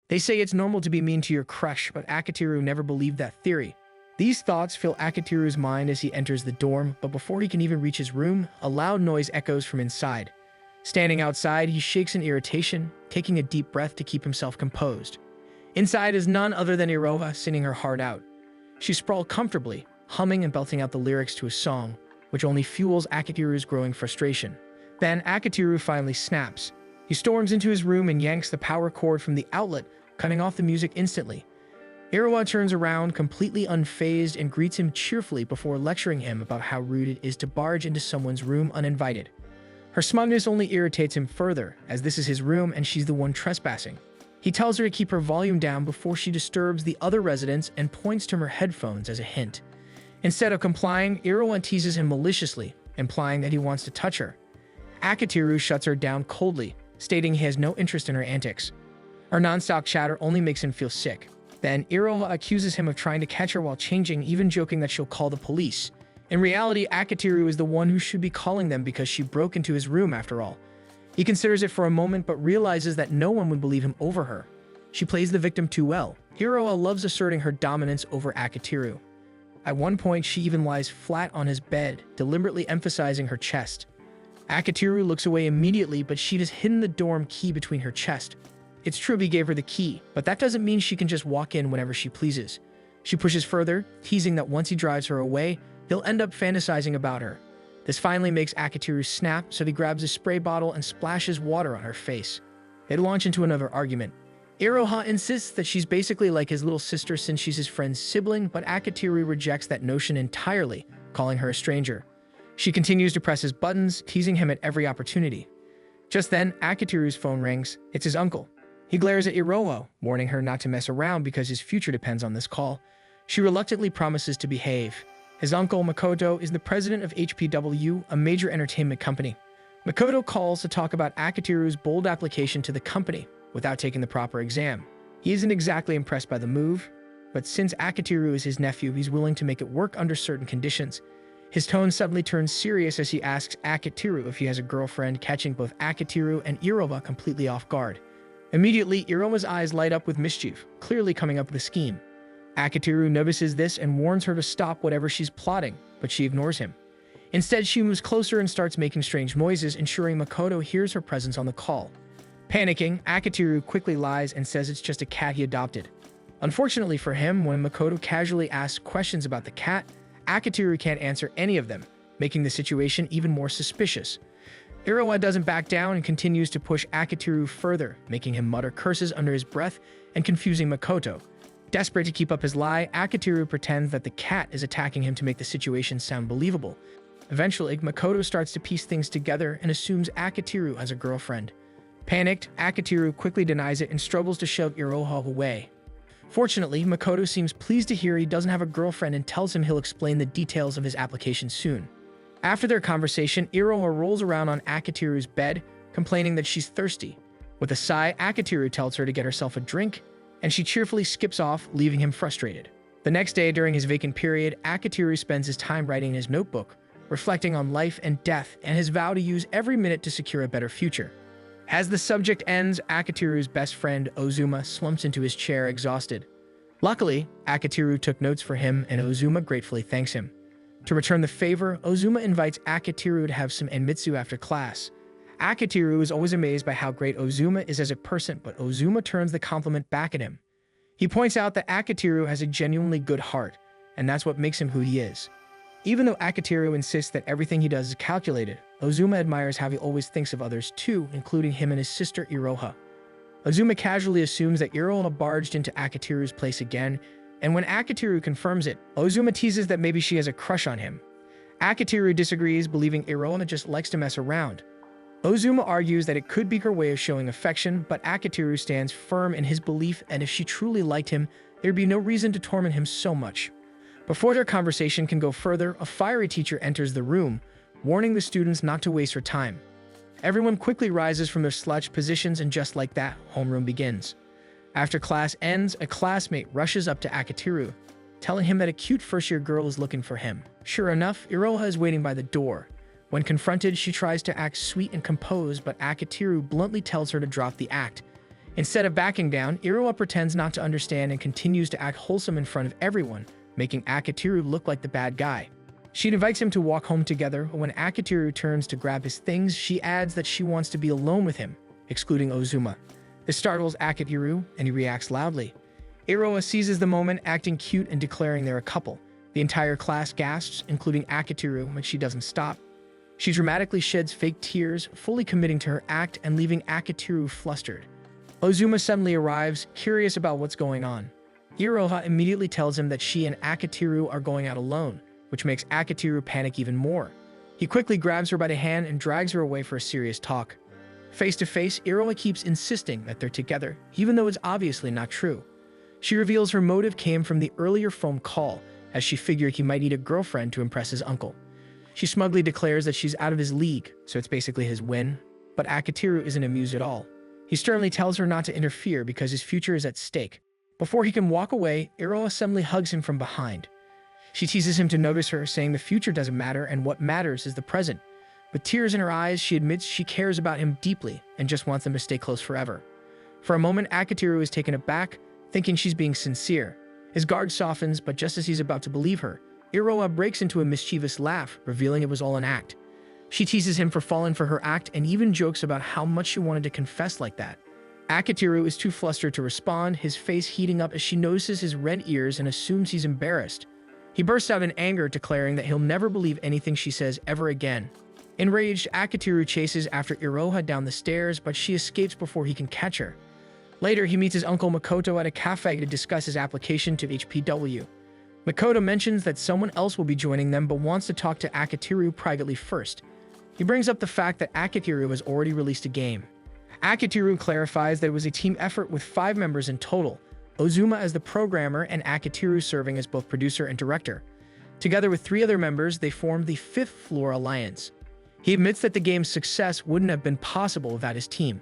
They say it's normal to be mean to your crush, but Akitiru never believed that theory. These thoughts fill Akitiru's mind as he enters the dorm, but before he can even reach his room, a loud noise echoes from inside. Standing outside, he shakes in irritation, taking a deep breath to keep himself composed. Inside is none other than Iroha singing her heart out. She sprawled comfortably, humming and belting out the lyrics to a song, which only fuels Akitiru's growing frustration. Then Akitiru finally snaps. He storms into his room and yanks the power cord from the outlet, cutting off the music instantly. Iroha turns around, completely unfazed, and greets him cheerfully before lecturing him about how rude it is to barge into someone's room uninvited. Her smugness only irritates him further, as this is his room and she's the one trespassing. He tells her to keep her volume down before she disturbs the other residents and points to her headphones as a hint. Instead of complying, Iroha teases him maliciously, implying that he wants to touch her. Akitiru shuts her down coldly, stating he has no interest in her antics. Her non-stop chatter only makes him feel sick. Then Iroha accuses him of trying to catch her while changing, even joking that she'll call the police. In reality, Akitiru is the one who should be calling them because she broke into his room after all. He considers it for a moment but realizes that no one would believe him over her. She plays the victim too well. Iroha loves asserting her dominance over Akitiru. At one point, she even lies flat on his bed, deliberately emphasizing her chest. Akitiru looks away immediately, but she has hidden the dorm key between her chest. It's true he gave her the key, but that doesn't mean she can just walk in whenever she pleases. She pushes further, teasing that once he drives her away, he'll end up fantasizing about her. This finally makes Akitiru snap, so he grabs a spray bottle and splashes water on her face. They launch into another argument. Iroha insists that she's basically like his little sister since she's his friend's sibling, but Akitiru rejects that notion entirely, calling her a stranger. She continues to press his buttons, teasing him at every opportunity. Just then, Akitiru's phone rings. It's his uncle. He glares at Iroha, warning her not to mess around because his future depends on this call. She reluctantly promises to behave. His uncle, Makoto, is the president of HPW, a major entertainment company. Makoto calls to talk about Akitiru's bold application to the company without taking the proper exam. He isn't exactly impressed by the move, but since Akitiru is his nephew, he's willing to make it work under certain conditions. His tone suddenly turns serious as he asks Akitiru if he has a girlfriend, catching both Akitiru and Iroha completely off guard. Immediately, Iroha's eyes light up with mischief, clearly coming up with a scheme. Akitiru notices this and warns her to stop whatever she's plotting, but she ignores him. Instead, she moves closer and starts making strange noises, ensuring Makoto hears her presence on the call. Panicking, Akitiru quickly lies and says it's just a cat he adopted. Unfortunately for him, when Makoto casually asks questions about the cat, Akitiru can't answer any of them, making the situation even more suspicious. Iroha doesn't back down and continues to push Akitiru further, making him mutter curses under his breath and confusing Makoto. Desperate to keep up his lie, Akitiru pretends that the cat is attacking him to make the situation sound believable. Eventually, Makoto starts to piece things together and assumes Akitiru has a girlfriend. Panicked, Akitiru quickly denies it and struggles to shove Iroha away. Fortunately, Makoto seems pleased to hear he doesn't have a girlfriend and tells him he'll explain the details of his application soon. After their conversation, Iroha rolls around on Akitiru's bed, complaining that she's thirsty. With a sigh, Akitiru tells her to get herself a drink, and she cheerfully skips off, leaving him frustrated. The next day, during his vacant period, Akitiru spends his time writing in his notebook, reflecting on life and death and his vow to use every minute to secure a better future. As the subject ends, Akitiru's best friend, Ozuma, slumps into his chair, exhausted. Luckily, Akitiru took notes for him, and Ozuma gratefully thanks him. To return the favor, Ozuma invites Akitiru to have some enmitsu after class. Akitiru is always amazed by how great Ozuma is as a person, but Ozuma turns the compliment back at him. He points out that Akitiru has a genuinely good heart, and that's what makes him who he is. Even though Akitiru insists that everything he does is calculated, Ozuma admires how he always thinks of others too, including him and his sister Iroha. Ozuma casually assumes that Iroha barged into Akitiru's place again, and when Akitiru confirms it, Ozuma teases that maybe she has a crush on him. Akitiru disagrees, believing Iroha just likes to mess around. Ozuma argues that it could be her way of showing affection, but Akitiru stands firm in his belief, and if she truly liked him, there'd be no reason to torment him so much. Before their conversation can go further, a fiery teacher enters the room, warning the students not to waste her time. Everyone quickly rises from their slouched positions, and just like that, homeroom begins. After class ends, a classmate rushes up to Akitiru, telling him that a cute first-year girl is looking for him. Sure enough, Iroha is waiting by the door. When confronted, she tries to act sweet and composed, but Akitiru bluntly tells her to drop the act. Instead of backing down, Iroha pretends not to understand and continues to act wholesome in front of everyone, making Akitiru look like the bad guy. She invites him to walk home together, but when Akitiru turns to grab his things, she adds that she wants to be alone with him, excluding Ozuma. This startles Akitiru, and he reacts loudly. Iroha seizes the moment, acting cute and declaring they're a couple. The entire class gasps, including Akitiru, but she doesn't stop. She dramatically sheds fake tears, fully committing to her act and leaving Akitiru flustered. Ozuma suddenly arrives, curious about what's going on. Iroha immediately tells him that she and Akitiru are going out alone, which makes Akitiru panic even more. He quickly grabs her by the hand and drags her away for a serious talk. Face to face, Iroha keeps insisting that they're together, even though it's obviously not true. She reveals her motive came from the earlier phone call, as she figured he might need a girlfriend to impress his uncle. She smugly declares that she's out of his league, so it's basically his win. But Akitiru isn't amused at all. He sternly tells her not to interfere because his future is at stake. Before he can walk away, Iroha suddenly hugs him from behind. She teases him to notice her, saying the future doesn't matter and what matters is the present. With tears in her eyes, she admits she cares about him deeply and just wants them to stay close forever. For a moment, Akitiru is taken aback, thinking she's being sincere. His guard softens, but just as he's about to believe her, Iroha breaks into a mischievous laugh, revealing it was all an act. She teases him for falling for her act and even jokes about how much she wanted to confess like that. Akitiru is too flustered to respond, his face heating up as she notices his red ears and assumes he's embarrassed. He bursts out in anger, declaring that he'll never believe anything she says ever again. Enraged, Akitiru chases after Iroha down the stairs, but she escapes before he can catch her. Later, he meets his uncle Makoto at a cafe to discuss his application to HPW. Makoto mentions that someone else will be joining them but wants to talk to Akitiru privately first. He brings up the fact that Akitiru has already released a game. Akitiru clarifies that it was a team effort with 5 members in total, Ozuma as the programmer and Akitiru serving as both producer and director. Together with 3 other members, they formed the Fifth Floor Alliance. He admits that the game's success wouldn't have been possible without his team.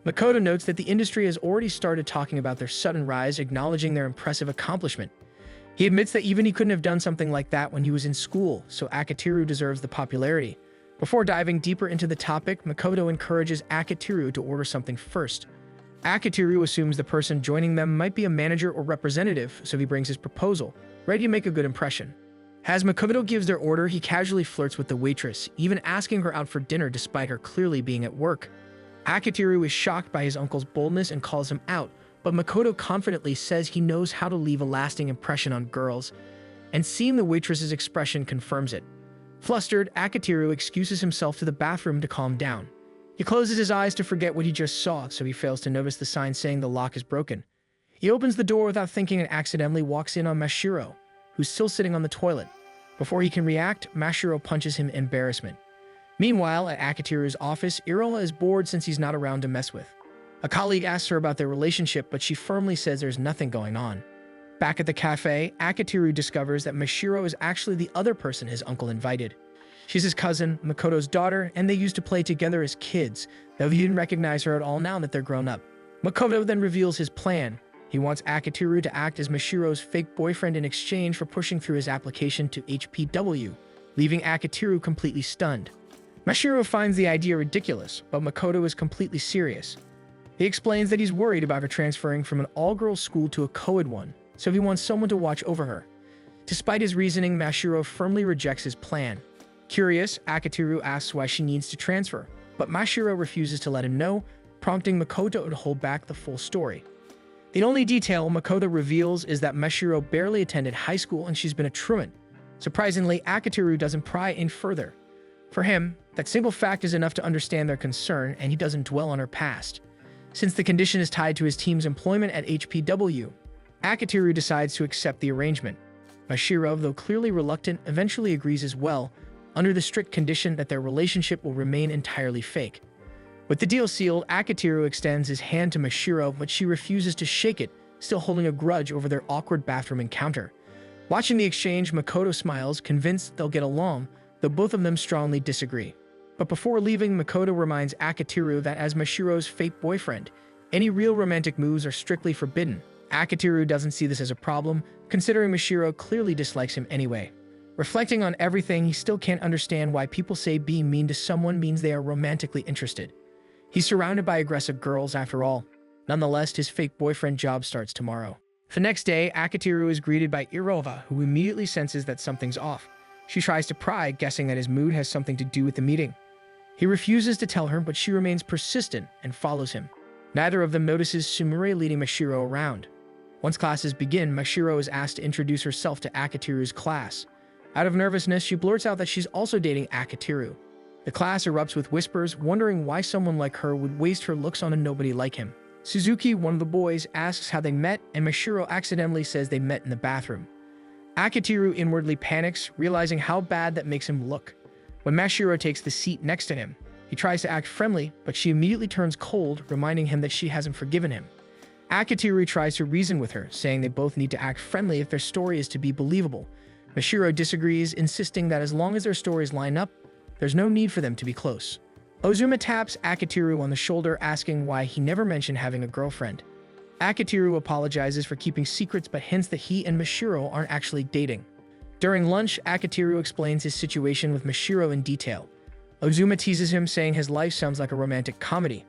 Makoto notes that the industry has already started talking about their sudden rise, acknowledging their impressive accomplishment. He admits that even he couldn't have done something like that when he was in school, so Akitiru deserves the popularity. Before diving deeper into the topic, Makoto encourages Akitiru to order something first. Akitiru assumes the person joining them might be a manager or representative, so he brings his proposal, ready to make a good impression. As Makoto gives their order, he casually flirts with the waitress, even asking her out for dinner despite her clearly being at work. Akitiru is shocked by his uncle's boldness and calls him out, but Makoto confidently says he knows how to leave a lasting impression on girls, and seeing the waitress's expression confirms it. Flustered, Akitiru excuses himself to the bathroom to calm down. He closes his eyes to forget what he just saw, so he fails to notice the sign saying the lock is broken. He opens the door without thinking and accidentally walks in on Mashiro, who's still sitting on the toilet. Before he can react, Mashiro punches him in embarrassment. Meanwhile, at Akitiru's office, Iroha is bored since he's not around to mess with. A colleague asks her about their relationship, but she firmly says there's nothing going on. Back at the cafe, Akitiru discovers that Mashiro is actually the other person his uncle invited. She's his cousin, Makoto's daughter, and they used to play together as kids, though he didn't recognize her at all now that they're grown up. Makoto then reveals his plan. He wants Akitiru to act as Mashiro's fake boyfriend in exchange for pushing through his application to HPW, leaving Akitiru completely stunned. Mashiro finds the idea ridiculous, but Makoto is completely serious. He explains that he's worried about her transferring from an all-girls school to a co-ed one, so he wants someone to watch over her. Despite his reasoning, Mashiro firmly rejects his plan. Curious, Akitiru asks why she needs to transfer, but Mashiro refuses to let him know, prompting Makoto to hold back the full story. The only detail Makoto reveals is that Mashiro barely attended high school and she's been a truant. Surprisingly, Akitiru doesn't pry in further. For him, that single fact is enough to understand their concern, and he doesn't dwell on her past. Since the condition is tied to his team's employment at HPW, Akitiru decides to accept the arrangement. Mashiro, though clearly reluctant, eventually agrees as well, under the strict condition that their relationship will remain entirely fake. With the deal sealed, Akitiru extends his hand to Mashiro, but she refuses to shake it, still holding a grudge over their awkward bathroom encounter. Watching the exchange, Makoto smiles, convinced they'll get along, though both of them strongly disagree. But before leaving, Makoto reminds Akitiru that as Mashiro's fake boyfriend, any real romantic moves are strictly forbidden. Akitiru doesn't see this as a problem, considering Mashiro clearly dislikes him anyway. Reflecting on everything, he still can't understand why people say being mean to someone means they are romantically interested. He's surrounded by aggressive girls after all. Nonetheless, his fake boyfriend job starts tomorrow. The next day, Akitiru is greeted by Irova, who immediately senses that something's off. She tries to pry, guessing that his mood has something to do with the meeting. He refuses to tell her, but she remains persistent and follows him. Neither of them notices Sumire leading Mashiro around. Once classes begin, Mashiro is asked to introduce herself to Akitiru's class. Out of nervousness, she blurts out that she's also dating Akitiru. The class erupts with whispers, wondering why someone like her would waste her looks on a nobody like him. Suzuki, one of the boys, asks how they met, and Mashiro accidentally says they met in the bathroom. Akitiru inwardly panics, realizing how bad that makes him look. When Mashiro takes the seat next to him, he tries to act friendly, but she immediately turns cold, reminding him that she hasn't forgiven him. Akitiru tries to reason with her, saying they both need to act friendly if their story is to be believable. Mashiro disagrees, insisting that as long as their stories line up, there's no need for them to be close. Ozuma taps Akitiru on the shoulder, asking why he never mentioned having a girlfriend. Akitiru apologizes for keeping secrets but hints that he and Mashiro aren't actually dating. During lunch, Akitiru explains his situation with Mashiro in detail. Ozuma teases him, saying his life sounds like a romantic comedy.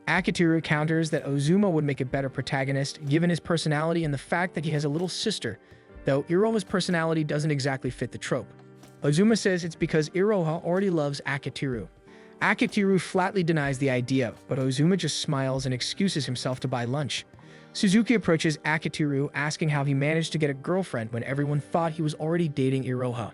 Akitiru counters that Ozuma would make a better protagonist, given his personality and the fact that he has a little sister, though Iroha's personality doesn't exactly fit the trope. Ozuma says it's because Iroha already loves Akitiru. Akitiru flatly denies the idea, but Ozuma just smiles and excuses himself to buy lunch. Suzuki approaches Akitiru, asking how he managed to get a girlfriend when everyone thought he was already dating Iroha.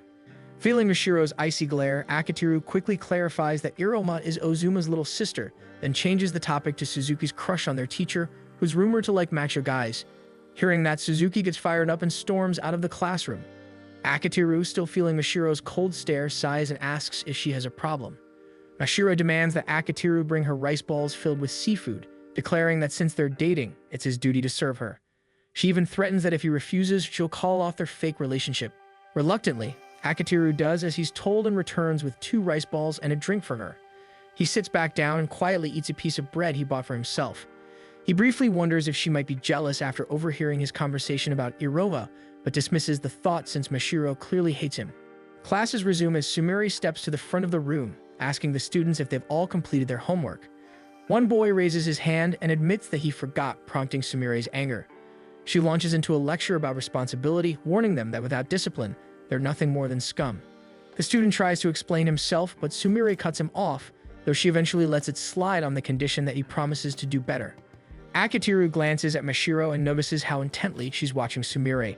Feeling Mashiro's icy glare, Akitiru quickly clarifies that Iroma is Ozuma's little sister, then changes the topic to Suzuki's crush on their teacher, who's rumored to like macho guys. Hearing that, Suzuki gets fired up and storms out of the classroom. Akitiru, still feeling Mashiro's cold stare, sighs and asks if she has a problem. Mashiro demands that Akitiru bring her rice balls filled with seafood, declaring that since they're dating, it's his duty to serve her. She even threatens that if he refuses, she'll call off their fake relationship. Reluctantly, Akitiru does as he's told and returns with 2 rice balls and a drink for her. He sits back down and quietly eats a piece of bread he bought for himself. He briefly wonders if she might be jealous after overhearing his conversation about Irova, but dismisses the thought since Mashiro clearly hates him. Classes resume as Sumire steps to the front of the room, asking the students if they've all completed their homework. One boy raises his hand and admits that he forgot, prompting Sumire's anger. She launches into a lecture about responsibility, warning them that without discipline, they're nothing more than scum. The student tries to explain himself, but Sumire cuts him off, though she eventually lets it slide on the condition that he promises to do better. Akitiru glances at Mashiro and notices how intently she's watching Sumire.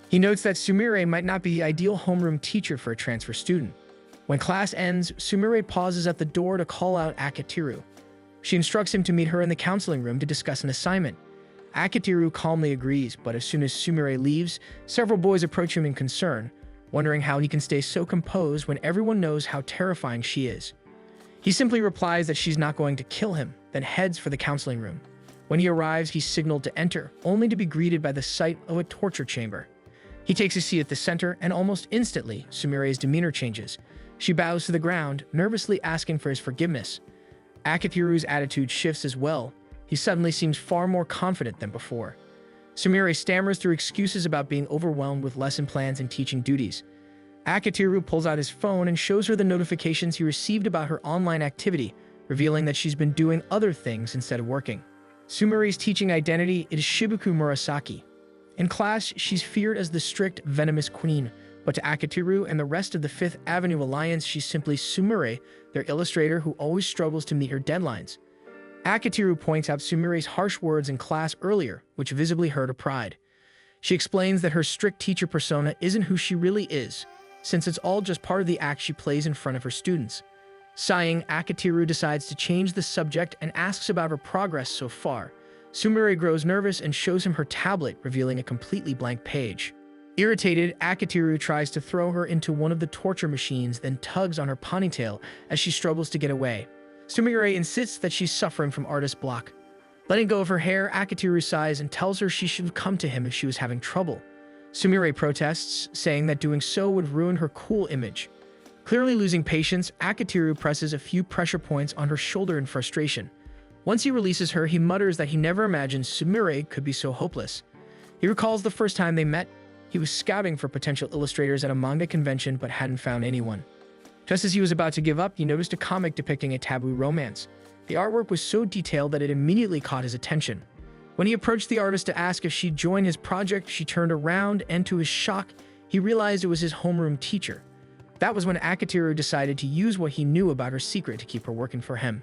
He notes that Sumire might not be the ideal homeroom teacher for a transfer student. When class ends, Sumire pauses at the door to call out Akitiru. She instructs him to meet her in the counseling room to discuss an assignment. Akitiru calmly agrees, but as soon as Sumire leaves, several boys approach him in concern, wondering how he can stay so composed when everyone knows how terrifying she is. He simply replies that she's not going to kill him, then heads for the counseling room. When he arrives, he's signaled to enter, only to be greeted by the sight of a torture chamber. He takes a seat at the center, and almost instantly, Sumire's demeanor changes. She bows to the ground, nervously asking for his forgiveness. Akitiru's attitude shifts as well. He suddenly seems far more confident than before. Sumire stammers through excuses about being overwhelmed with lesson plans and teaching duties. Akitiru pulls out his phone and shows her the notifications he received about her online activity, revealing that she's been doing other things instead of working. Sumire's teaching identity is Shibuku Murasaki. In class, she's feared as the strict, venomous queen, but to Akitiru and the rest of the Fifth Avenue Alliance, she's simply Sumire, their illustrator who always struggles to meet her deadlines. Akitiru points out Sumire's harsh words in class earlier, which visibly hurt her pride. She explains that her strict teacher persona isn't who she really is, since it's all just part of the act she plays in front of her students. Sighing, Akitiru decides to change the subject and asks about her progress so far. Sumire grows nervous and shows him her tablet, revealing a completely blank page. Irritated, Akitiru tries to throw her into one of the torture machines, then tugs on her ponytail as she struggles to get away. Sumire insists that she's suffering from artist block. Letting go of her hair, Akitiru sighs and tells her she should have come to him if she was having trouble. Sumire protests, saying that doing so would ruin her cool image. Clearly losing patience, Akitiru presses a few pressure points on her shoulder in frustration. Once he releases her, he mutters that he never imagined Sumire could be so hopeless. He recalls the first time they met. He was scouting for potential illustrators at a manga convention but hadn't found anyone. Just as he was about to give up, he noticed a comic depicting a taboo romance. The artwork was so detailed that it immediately caught his attention. When he approached the artist to ask if she'd join his project, she turned around, and to his shock, he realized it was his homeroom teacher. That was when Akitiru decided to use what he knew about her secret to keep her working for him.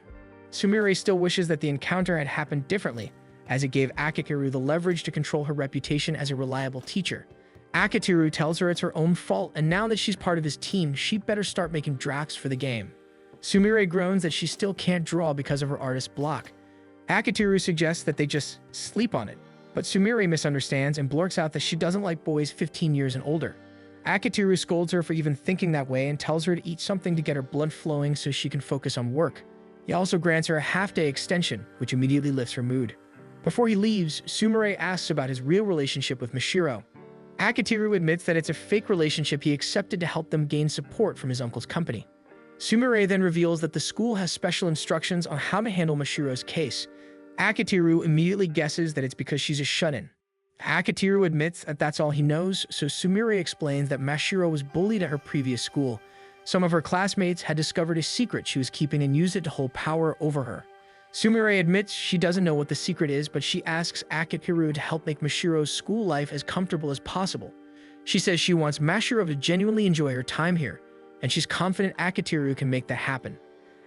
Sumire still wishes that the encounter had happened differently, as it gave Akitiru the leverage to control her reputation as a reliable teacher. Akitiru tells her it's her own fault, and now that she's part of his team, she'd better start making drafts for the game. Sumire groans that she still can't draw because of her artist block. Akitiru suggests that they just sleep on it, but Sumire misunderstands and blurts out that she doesn't like boys 15 years and older. Akitiru scolds her for even thinking that way and tells her to eat something to get her blood flowing so she can focus on work. He also grants her a half-day extension, which immediately lifts her mood. Before he leaves, Sumire asks about his real relationship with Mashiro. Akitiru admits that it's a fake relationship he accepted to help them gain support from his uncle's company. Sumire then reveals that the school has special instructions on how to handle Mashiro's case. Akitiru immediately guesses that it's because she's a shut-in. Akitiru admits that that's all he knows, so Sumire explains that Mashiro was bullied at her previous school. Some of her classmates had discovered a secret she was keeping and used it to hold power over her. Sumire admits she doesn't know what the secret is, but she asks Akitiru to help make Mashiro's school life as comfortable as possible. She says she wants Mashiro to genuinely enjoy her time here, and she's confident Akitiru can make that happen.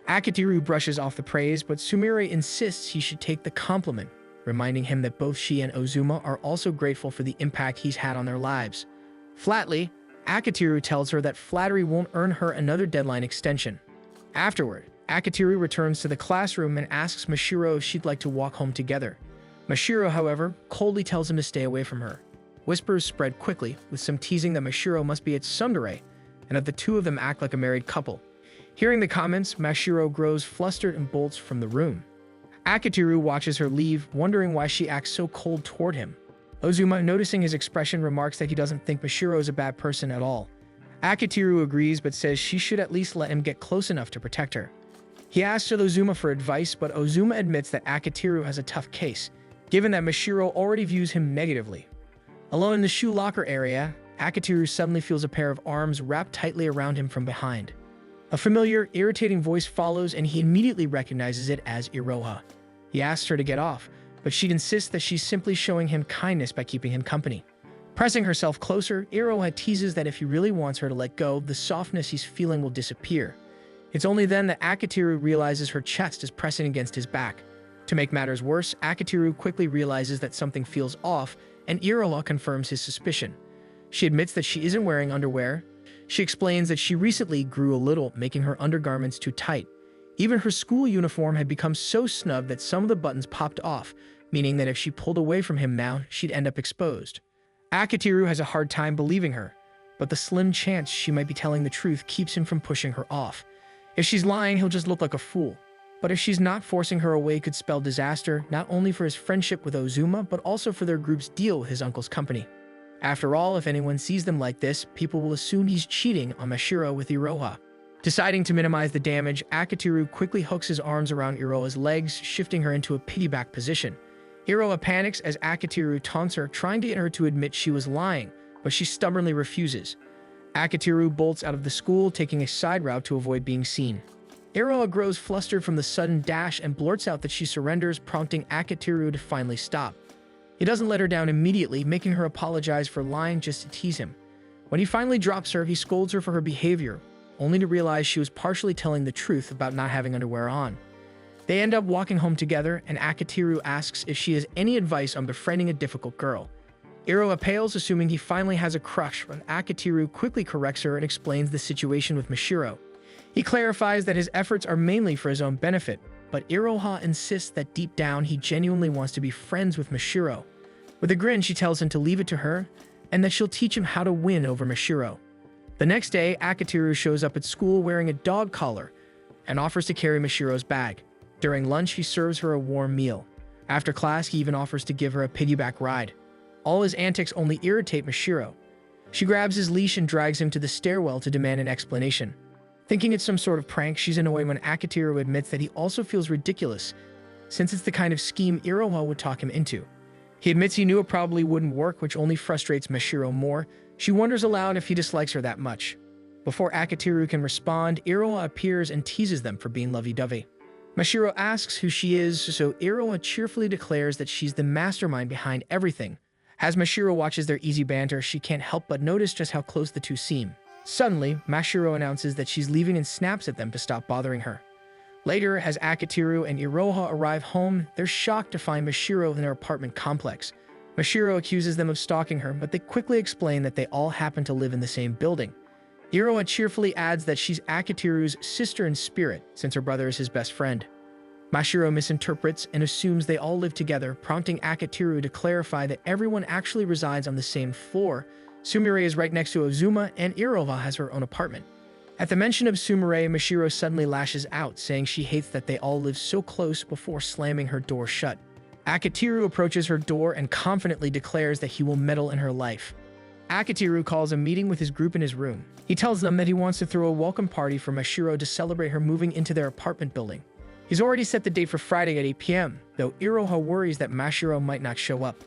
Akitiru brushes off the praise, but Sumire insists he should take the compliment, reminding him that both she and Ozuma are also grateful for the impact he's had on their lives. Flatly, Akitiru tells her that flattery won't earn her another deadline extension. Afterward, Akitiru returns to the classroom and asks Mashiro if she'd like to walk home together. Mashiro, however, coldly tells him to stay away from her. Whispers spread quickly, with some teasing that Mashiro must be its tsundere, and that the two of them act like a married couple. Hearing the comments, Mashiro grows flustered and bolts from the room. Akitiru watches her leave, wondering why she acts so cold toward him. Ozuma, noticing his expression, remarks that he doesn't think Mashiro is a bad person at all. Akitiru agrees but says she should at least let him get close enough to protect her. He asks Ozuma for advice, but Ozuma admits that Akitiru has a tough case, given that Mashiro already views him negatively. Alone in the shoe locker area, Akitiru suddenly feels a pair of arms wrapped tightly around him from behind. A familiar, irritating voice follows, and he immediately recognizes it as Iroha. He asks her to get off, but she insists that she's simply showing him kindness by keeping him company. Pressing herself closer, Iroha teases that if he really wants her to let go, the softness he's feeling will disappear. It's only then that Akitiru realizes her chest is pressing against his back. To make matters worse, Akitiru quickly realizes that something feels off, and Iroha confirms his suspicion. She admits that she isn't wearing underwear. She explains that she recently grew a little, making her undergarments too tight. Even her school uniform had become so snug that some of the buttons popped off, meaning that if she pulled away from him now, she'd end up exposed. Akitiru has a hard time believing her, but the slim chance she might be telling the truth keeps him from pushing her off. If she's lying, he'll just look like a fool. But if she's not, forcing her away could spell disaster, not only for his friendship with Ozuma, but also for their group's deal with his uncle's company. After all, if anyone sees them like this, people will assume he's cheating on Mashiro with Iroha. Deciding to minimize the damage, Akitiru quickly hooks his arms around Iroha's legs, shifting her into a piggyback position. Iroha panics as Akitiru taunts her, trying to get her to admit she was lying, but she stubbornly refuses. Akitiru bolts out of the school, taking a side route to avoid being seen. Iroha grows flustered from the sudden dash and blurts out that she surrenders, prompting Akitiru to finally stop. He doesn't let her down immediately, making her apologize for lying just to tease him. When he finally drops her, he scolds her for her behavior, only to realize she was partially telling the truth about not having underwear on. They end up walking home together, and Akitiru asks if she has any advice on befriending a difficult girl. Iroha pales, assuming he finally has a crush, but Akitiru quickly corrects her and explains the situation with Mashiro. He clarifies that his efforts are mainly for his own benefit, but Iroha insists that deep down he genuinely wants to be friends with Mashiro. With a grin, she tells him to leave it to her, and that she'll teach him how to win over Mashiro. The next day, Akitiru shows up at school wearing a dog collar and offers to carry Mashiro's bag. During lunch, he serves her a warm meal. After class, he even offers to give her a piggyback ride. All his antics only irritate Mashiro. She grabs his leash and drags him to the stairwell to demand an explanation. Thinking it's some sort of prank, she's annoyed when Akitiru admits that he also feels ridiculous, since it's the kind of scheme Iroha would talk him into. He admits he knew it probably wouldn't work, which only frustrates Mashiro more. She wonders aloud if he dislikes her that much. Before Akitiru can respond, Iroha appears and teases them for being lovey-dovey. Mashiro asks who she is, so Iroha cheerfully declares that she's the mastermind behind everything. As Mashiro watches their easy banter, she can't help but notice just how close the two seem. Suddenly, Mashiro announces that she's leaving and snaps at them to stop bothering her. Later, as Akitiru and Iroha arrive home, they're shocked to find Mashiro in their apartment complex. Mashiro accuses them of stalking her, but they quickly explain that they all happen to live in the same building. Iroha cheerfully adds that she's Akitiru's sister in spirit, since her brother is his best friend. Mashiro misinterprets and assumes they all live together, prompting Akitiru to clarify that everyone actually resides on the same floor. Sumire is right next to Ozuma, and Iroha has her own apartment. At the mention of Sumire, Mashiro suddenly lashes out, saying she hates that they all live so close before slamming her door shut. Akitiru approaches her door and confidently declares that he will meddle in her life. Akitiru calls a meeting with his group in his room. He tells them that he wants to throw a welcome party for Mashiro to celebrate her moving into their apartment building. He's already set the date for Friday at 8 p.m., though Iroha worries that Mashiro might not show up.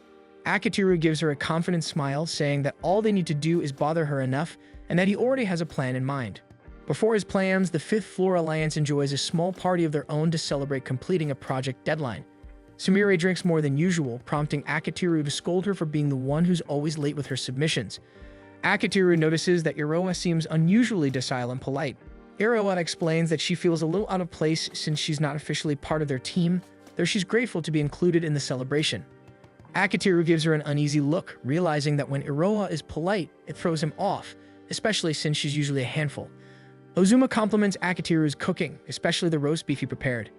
Akitiru gives her a confident smile, saying that all they need to do is bother her enough and that he already has a plan in mind. Before his plans, the Fifth Floor Alliance enjoys a small party of their own to celebrate completing a project deadline. Sumire drinks more than usual, prompting Akitiru to scold her for being the one who's always late with her submissions. Akitiru notices that Iroha seems unusually docile and polite. Iroha explains that she feels a little out of place since she's not officially part of their team, though she's grateful to be included in the celebration. Akitiru gives her an uneasy look, realizing that when Iroha is polite, it throws him off, especially since she's usually a handful. Ozuma compliments Akitiru's cooking, especially the roast beef he prepared.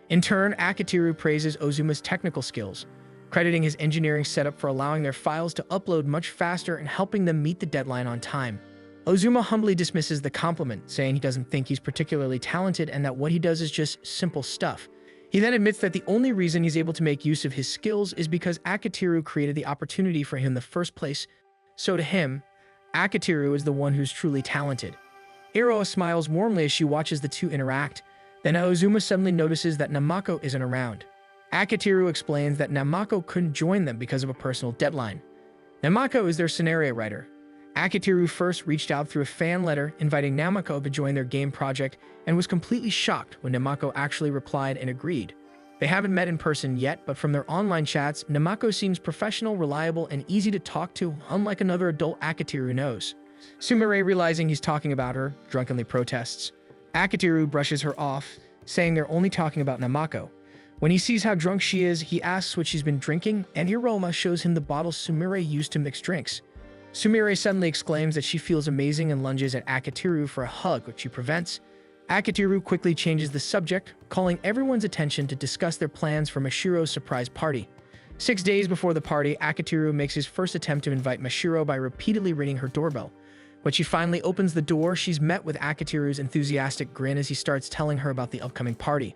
In turn, Akitiru praises Ozuma's technical skills, crediting his engineering setup for allowing their files to upload much faster and helping them meet the deadline on time. Ozuma humbly dismisses the compliment, saying he doesn't think he's particularly talented and that what he does is just simple stuff. He then admits that the only reason he's able to make use of his skills is because Akitiru created the opportunity for him in the first place. So to him, Akitiru is the one who's truly talented. Iroha smiles warmly as she watches the two interact. Then Ozuma suddenly notices that Namako isn't around. Akitiru explains that Namako couldn't join them because of a personal deadline. Namako is their scenario writer. Akitiru first reached out through a fan letter inviting Namako to join their game project and was completely shocked when Namako actually replied and agreed. They haven't met in person yet, but from their online chats, Namako seems professional, reliable, and easy to talk to, unlike another adult Akitiru knows. Sumire, realizing he's talking about her, drunkenly protests. Akitiru brushes her off, saying they're only talking about Namako. When he sees how drunk she is, he asks what she's been drinking, and Iroha shows him the bottle Sumire used to mix drinks. Sumire suddenly exclaims that she feels amazing and lunges at Akitiru for a hug, which she prevents. Akitiru quickly changes the subject, calling everyone's attention to discuss their plans for Mashiro's surprise party. 6 days before the party, Akitiru makes his first attempt to invite Mashiro by repeatedly ringing her doorbell. When she finally opens the door, she's met with Akitiru's enthusiastic grin as he starts telling her about the upcoming party.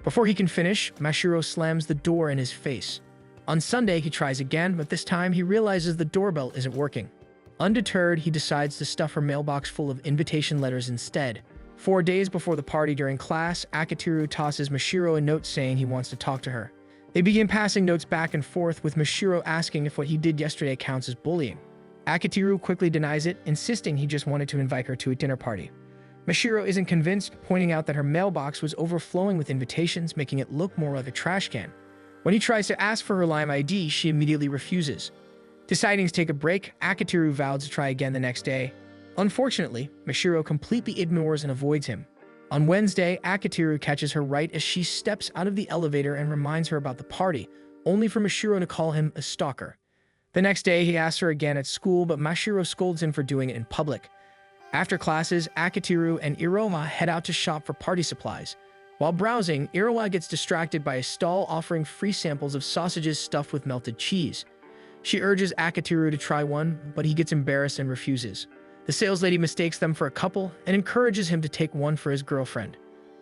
Before he can finish, Mashiro slams the door in his face. On Sunday, he tries again, but this time he realizes the doorbell isn't working. Undeterred, he decides to stuff her mailbox full of invitation letters instead. 4 days before the party during class, Akitiru tosses Mashiro a note saying he wants to talk to her. They begin passing notes back and forth, with Mashiro asking if what he did yesterday counts as bullying. Akitiru quickly denies it, insisting he just wanted to invite her to a dinner party. Mashiro isn't convinced, pointing out that her mailbox was overflowing with invitations, making it look more like a trash can. When he tries to ask for her Lime ID, she immediately refuses. Deciding to take a break, Akitiru vows to try again the next day. Unfortunately, Mashiro completely ignores and avoids him. On Wednesday, Akitiru catches her right as she steps out of the elevator and reminds her about the party, only for Mashiro to call him a stalker. The next day, he asks her again at school, but Mashiro scolds him for doing it in public. After classes, Akitiru and Iroha head out to shop for party supplies. While browsing, Iroha gets distracted by a stall offering free samples of sausages stuffed with melted cheese. She urges Akitiru to try one, but he gets embarrassed and refuses. The saleslady mistakes them for a couple and encourages him to take one for his girlfriend.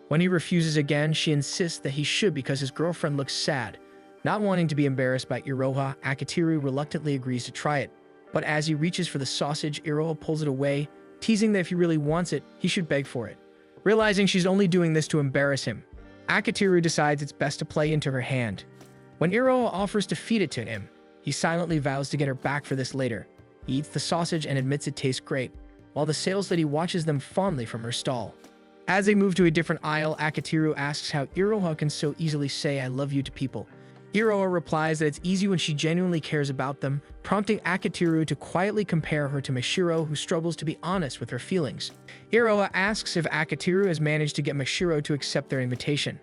When he refuses again, she insists that he should because his girlfriend looks sad. Not wanting to be embarrassed by Iroha, Akitiru reluctantly agrees to try it. But as he reaches for the sausage, Iroha pulls it away, teasing that if he really wants it, he should beg for it. Realizing she's only doing this to embarrass him, Akitiru decides it's best to play into her hand. When Iroha offers to feed it to him, he silently vows to get her back for this later. He eats the sausage and admits it tastes great, while the saleslady watches them fondly from her stall. As they move to a different aisle, Akatiru asks how Iroha can so easily say "I love you" to people. Iroha replies that it's easy when she genuinely cares about them, prompting Akatiru to quietly compare her to Mashiro, who struggles to be honest with her feelings. Iroha asks if Akatiru has managed to get Mashiro to accept their invitation.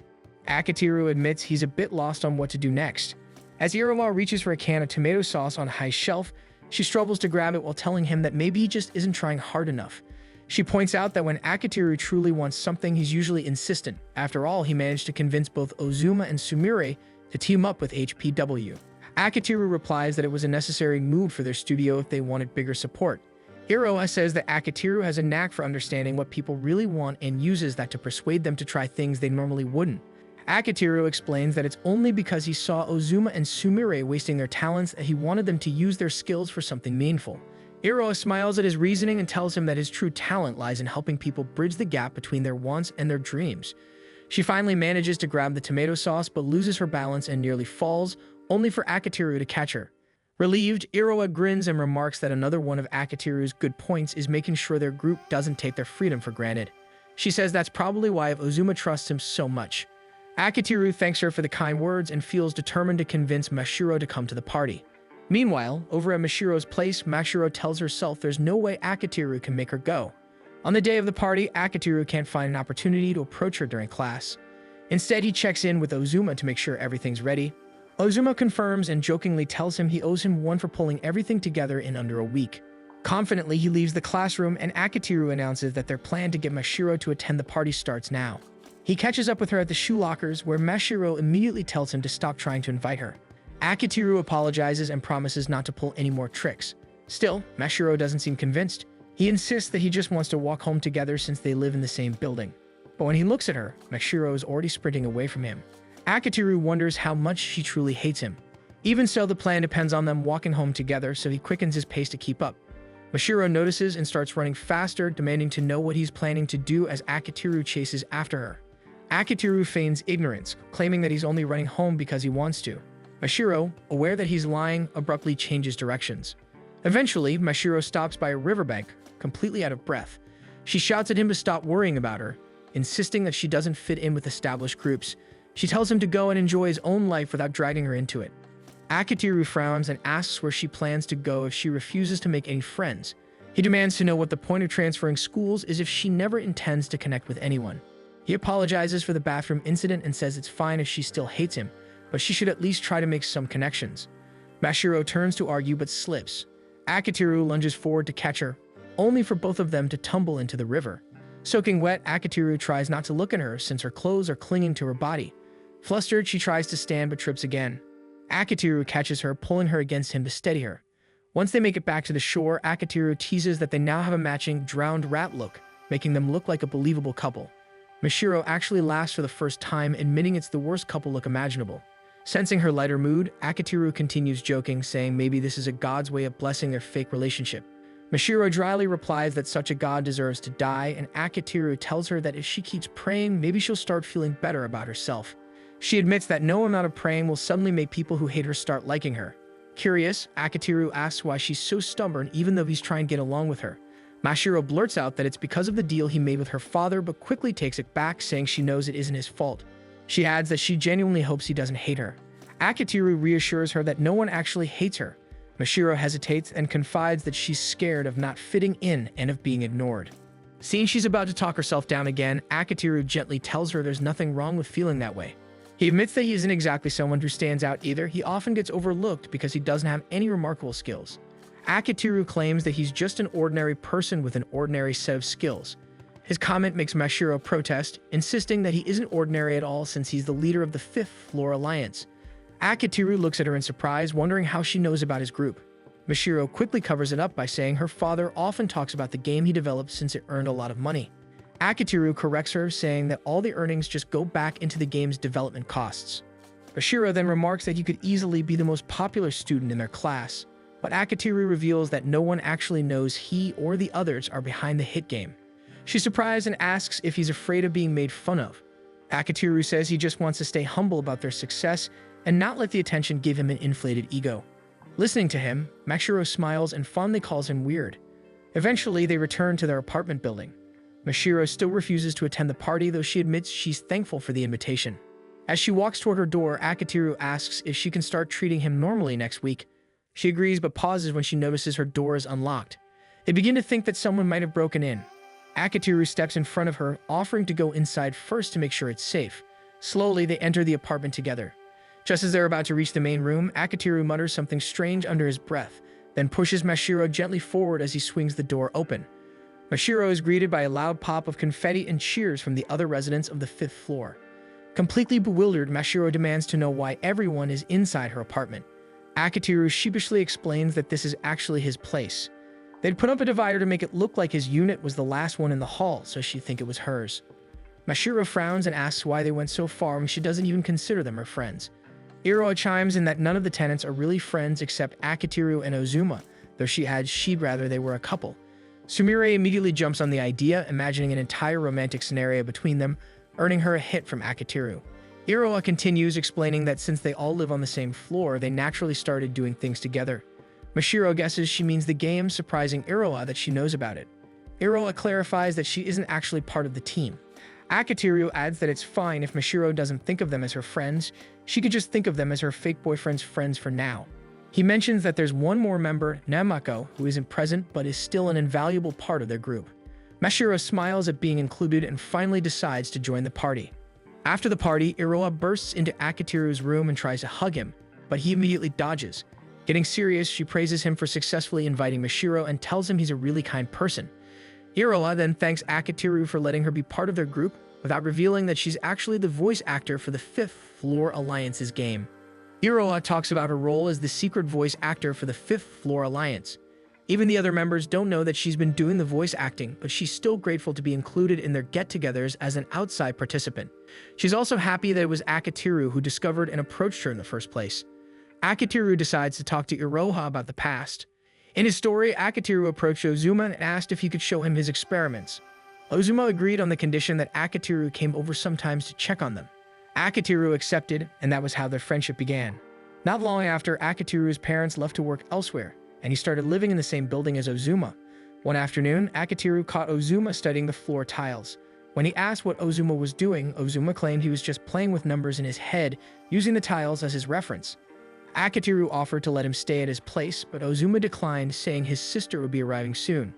Akatiru admits he's a bit lost on what to do next. As Iroha reaches for a can of tomato sauce on a high shelf, she struggles to grab it while telling him that maybe he just isn't trying hard enough. She points out that when Akatiru truly wants something, he's usually insistent. After all, he managed to convince both Ozuma and Sumire to team up with HPW. Akatiru replies that it was a necessary move for their studio if they wanted bigger support. Iroha says that Akatiru has a knack for understanding what people really want and uses that to persuade them to try things they normally wouldn't. Akatiru explains that it's only because he saw Ozuma and Sumire wasting their talents that he wanted them to use their skills for something meaningful. Iroha smiles at his reasoning and tells him that his true talent lies in helping people bridge the gap between their wants and their dreams. She finally manages to grab the tomato sauce but loses her balance and nearly falls, only for Akatiru to catch her. Relieved, Iroha grins and remarks that another one of Akatiru's good points is making sure their group doesn't take their freedom for granted. She says that's probably why Ozuma trusts him so much. Akatiru thanks her for the kind words and feels determined to convince Mashiro to come to the party. Meanwhile, over at Mashiro's place, Mashiro tells herself there's no way Akatiru can make her go. On the day of the party, Akatiru can't find an opportunity to approach her during class. Instead, he checks in with Ozuma to make sure everything's ready. Ozuma confirms and jokingly tells him he owes him one for pulling everything together in under a week. Confidently, he leaves the classroom and Akatiru announces that their plan to get Mashiro to attend the party starts now. He catches up with her at the shoe lockers, where Mashiro immediately tells him to stop trying to invite her. Akatiru apologizes and promises not to pull any more tricks. Still, Mashiro doesn't seem convinced. He insists that he just wants to walk home together since they live in the same building. But when he looks at her, Mashiro is already sprinting away from him. Akatiru wonders how much she truly hates him. Even so, the plan depends on them walking home together, so he quickens his pace to keep up. Mashiro notices and starts running faster, demanding to know what he's planning to do as Akatiru chases after her. Akatiru feigns ignorance, claiming that he's only running home because he wants to. Mashiro, aware that he's lying, abruptly changes directions. Eventually, Mashiro stops by a riverbank, completely out of breath. She shouts at him to stop worrying about her, insisting that she doesn't fit in with established groups. She tells him to go and enjoy his own life without dragging her into it. Akatiru frowns and asks where she plans to go if she refuses to make any friends. He demands to know what the point of transferring schools is if she never intends to connect with anyone. He apologizes for the bathroom incident and says it's fine if she still hates him, but she should at least try to make some connections. Mashiro turns to argue but slips. Akatiru lunges forward to catch her, only for both of them to tumble into the river. Soaking wet, Akatiru tries not to look at her since her clothes are clinging to her body. Flustered, she tries to stand but trips again. Akatiru catches her, pulling her against him to steady her. Once they make it back to the shore, Akatiru teases that they now have a matching drowned rat look, making them look like a believable couple. Mashiro actually laughs for the first time, admitting it's the worst couple look imaginable. Sensing her lighter mood, Akatiru continues joking, saying maybe this is a god's way of blessing their fake relationship. Mashiro dryly replies that such a god deserves to die, and Akatiru tells her that if she keeps praying, maybe she'll start feeling better about herself. She admits that no amount of praying will suddenly make people who hate her start liking her. Curious, Akatiru asks why she's so stubborn even though he's trying to get along with her. Mashiro blurts out that it's because of the deal he made with her father, but quickly takes it back, saying she knows it isn't his fault. She adds that she genuinely hopes he doesn't hate her. Akatiru reassures her that no one actually hates her. Mashiro hesitates and confides that she's scared of not fitting in and of being ignored. Seeing she's about to talk herself down again, Akatiru gently tells her there's nothing wrong with feeling that way. He admits that he isn't exactly someone who stands out either. He often gets overlooked because he doesn't have any remarkable skills. Akatiru claims that he's just an ordinary person with an ordinary set of skills. His comment makes Mashiro protest, insisting that he isn't ordinary at all since he's the leader of the 5th Floor Alliance. Akatiru looks at her in surprise, wondering how she knows about his group. Mashiro quickly covers it up by saying her father often talks about the game he developed since it earned a lot of money. Akatiru corrects her, saying that all the earnings just go back into the game's development costs. Mashiro then remarks that he could easily be the most popular student in their class, but Akatiru reveals that no one actually knows he or the others are behind the hit game. She's surprised and asks if he's afraid of being made fun of. Akatiru says he just wants to stay humble about their success and not let the attention give him an inflated ego. Listening to him, Mashiro smiles and fondly calls him weird. Eventually, they return to their apartment building. Mashiro still refuses to attend the party, though she admits she's thankful for the invitation. As she walks toward her door, Akitiru asks if she can start treating him normally next week. She agrees but pauses when she notices her door is unlocked. They begin to think that someone might have broken in. Akitiru steps in front of her, offering to go inside first to make sure it's safe. Slowly, they enter the apartment together. Just as they're about to reach the main room, Akitiru mutters something strange under his breath, then pushes Mashiro gently forward as he swings the door open. Mashiro is greeted by a loud pop of confetti and cheers from the other residents of the 5th floor. Completely bewildered, Mashiro demands to know why everyone is inside her apartment. Akitiru sheepishly explains that this is actually his place. They'd put up a divider to make it look like his unit was the last one in the hall, so she'd think it was hers. Mashiro frowns and asks why they went so far when she doesn't even consider them her friends. Iroha chimes in that none of the tenants are really friends except Akitiru and Ozuma, though she adds she'd rather they were a couple. Sumire immediately jumps on the idea, imagining an entire romantic scenario between them, earning her a hit from Akitiru. Iroha continues, explaining that since they all live on the same floor, they naturally started doing things together. Mashiro guesses she means the game, surprising Iroha that she knows about it. Iroha clarifies that she isn't actually part of the team. Akitiru adds that it's fine if Mashiro doesn't think of them as her friends, she could just think of them as her fake boyfriend's friends for now. He mentions that there's one more member, Namako, who isn't present but is still an invaluable part of their group. Mashiro smiles at being included and finally decides to join the party. After the party, Iroha bursts into Akitiru's room and tries to hug him, but he immediately dodges. Getting serious, she praises him for successfully inviting Mashiro and tells him he's a really kind person. Iroha then thanks Akitiru for letting her be part of their group, without revealing that she's actually the voice actor for the 5th Floor Alliance's game. Iroha talks about her role as the secret voice actor for the 5th Floor Alliance. Even the other members don't know that she's been doing the voice acting, but she's still grateful to be included in their get-togethers as an outside participant. She's also happy that it was Akitiru who discovered and approached her in the first place. Akitiru decides to talk to Iroha about the past. In his story, Akitiru approached Ozuma and asked if he could show him his experiments. Ozuma agreed on the condition that Akitiru came over sometimes to check on them. Akitiru accepted, and that was how their friendship began. Not long after, Akitiru's parents left to work elsewhere, and he started living in the same building as Ozuma. One afternoon, Akitiru caught Ozuma studying the floor tiles. When he asked what Ozuma was doing, Ozuma claimed he was just playing with numbers in his head, using the tiles as his reference. Akitiru offered to let him stay at his place, but Ozuma declined, saying his sister would be arriving soon.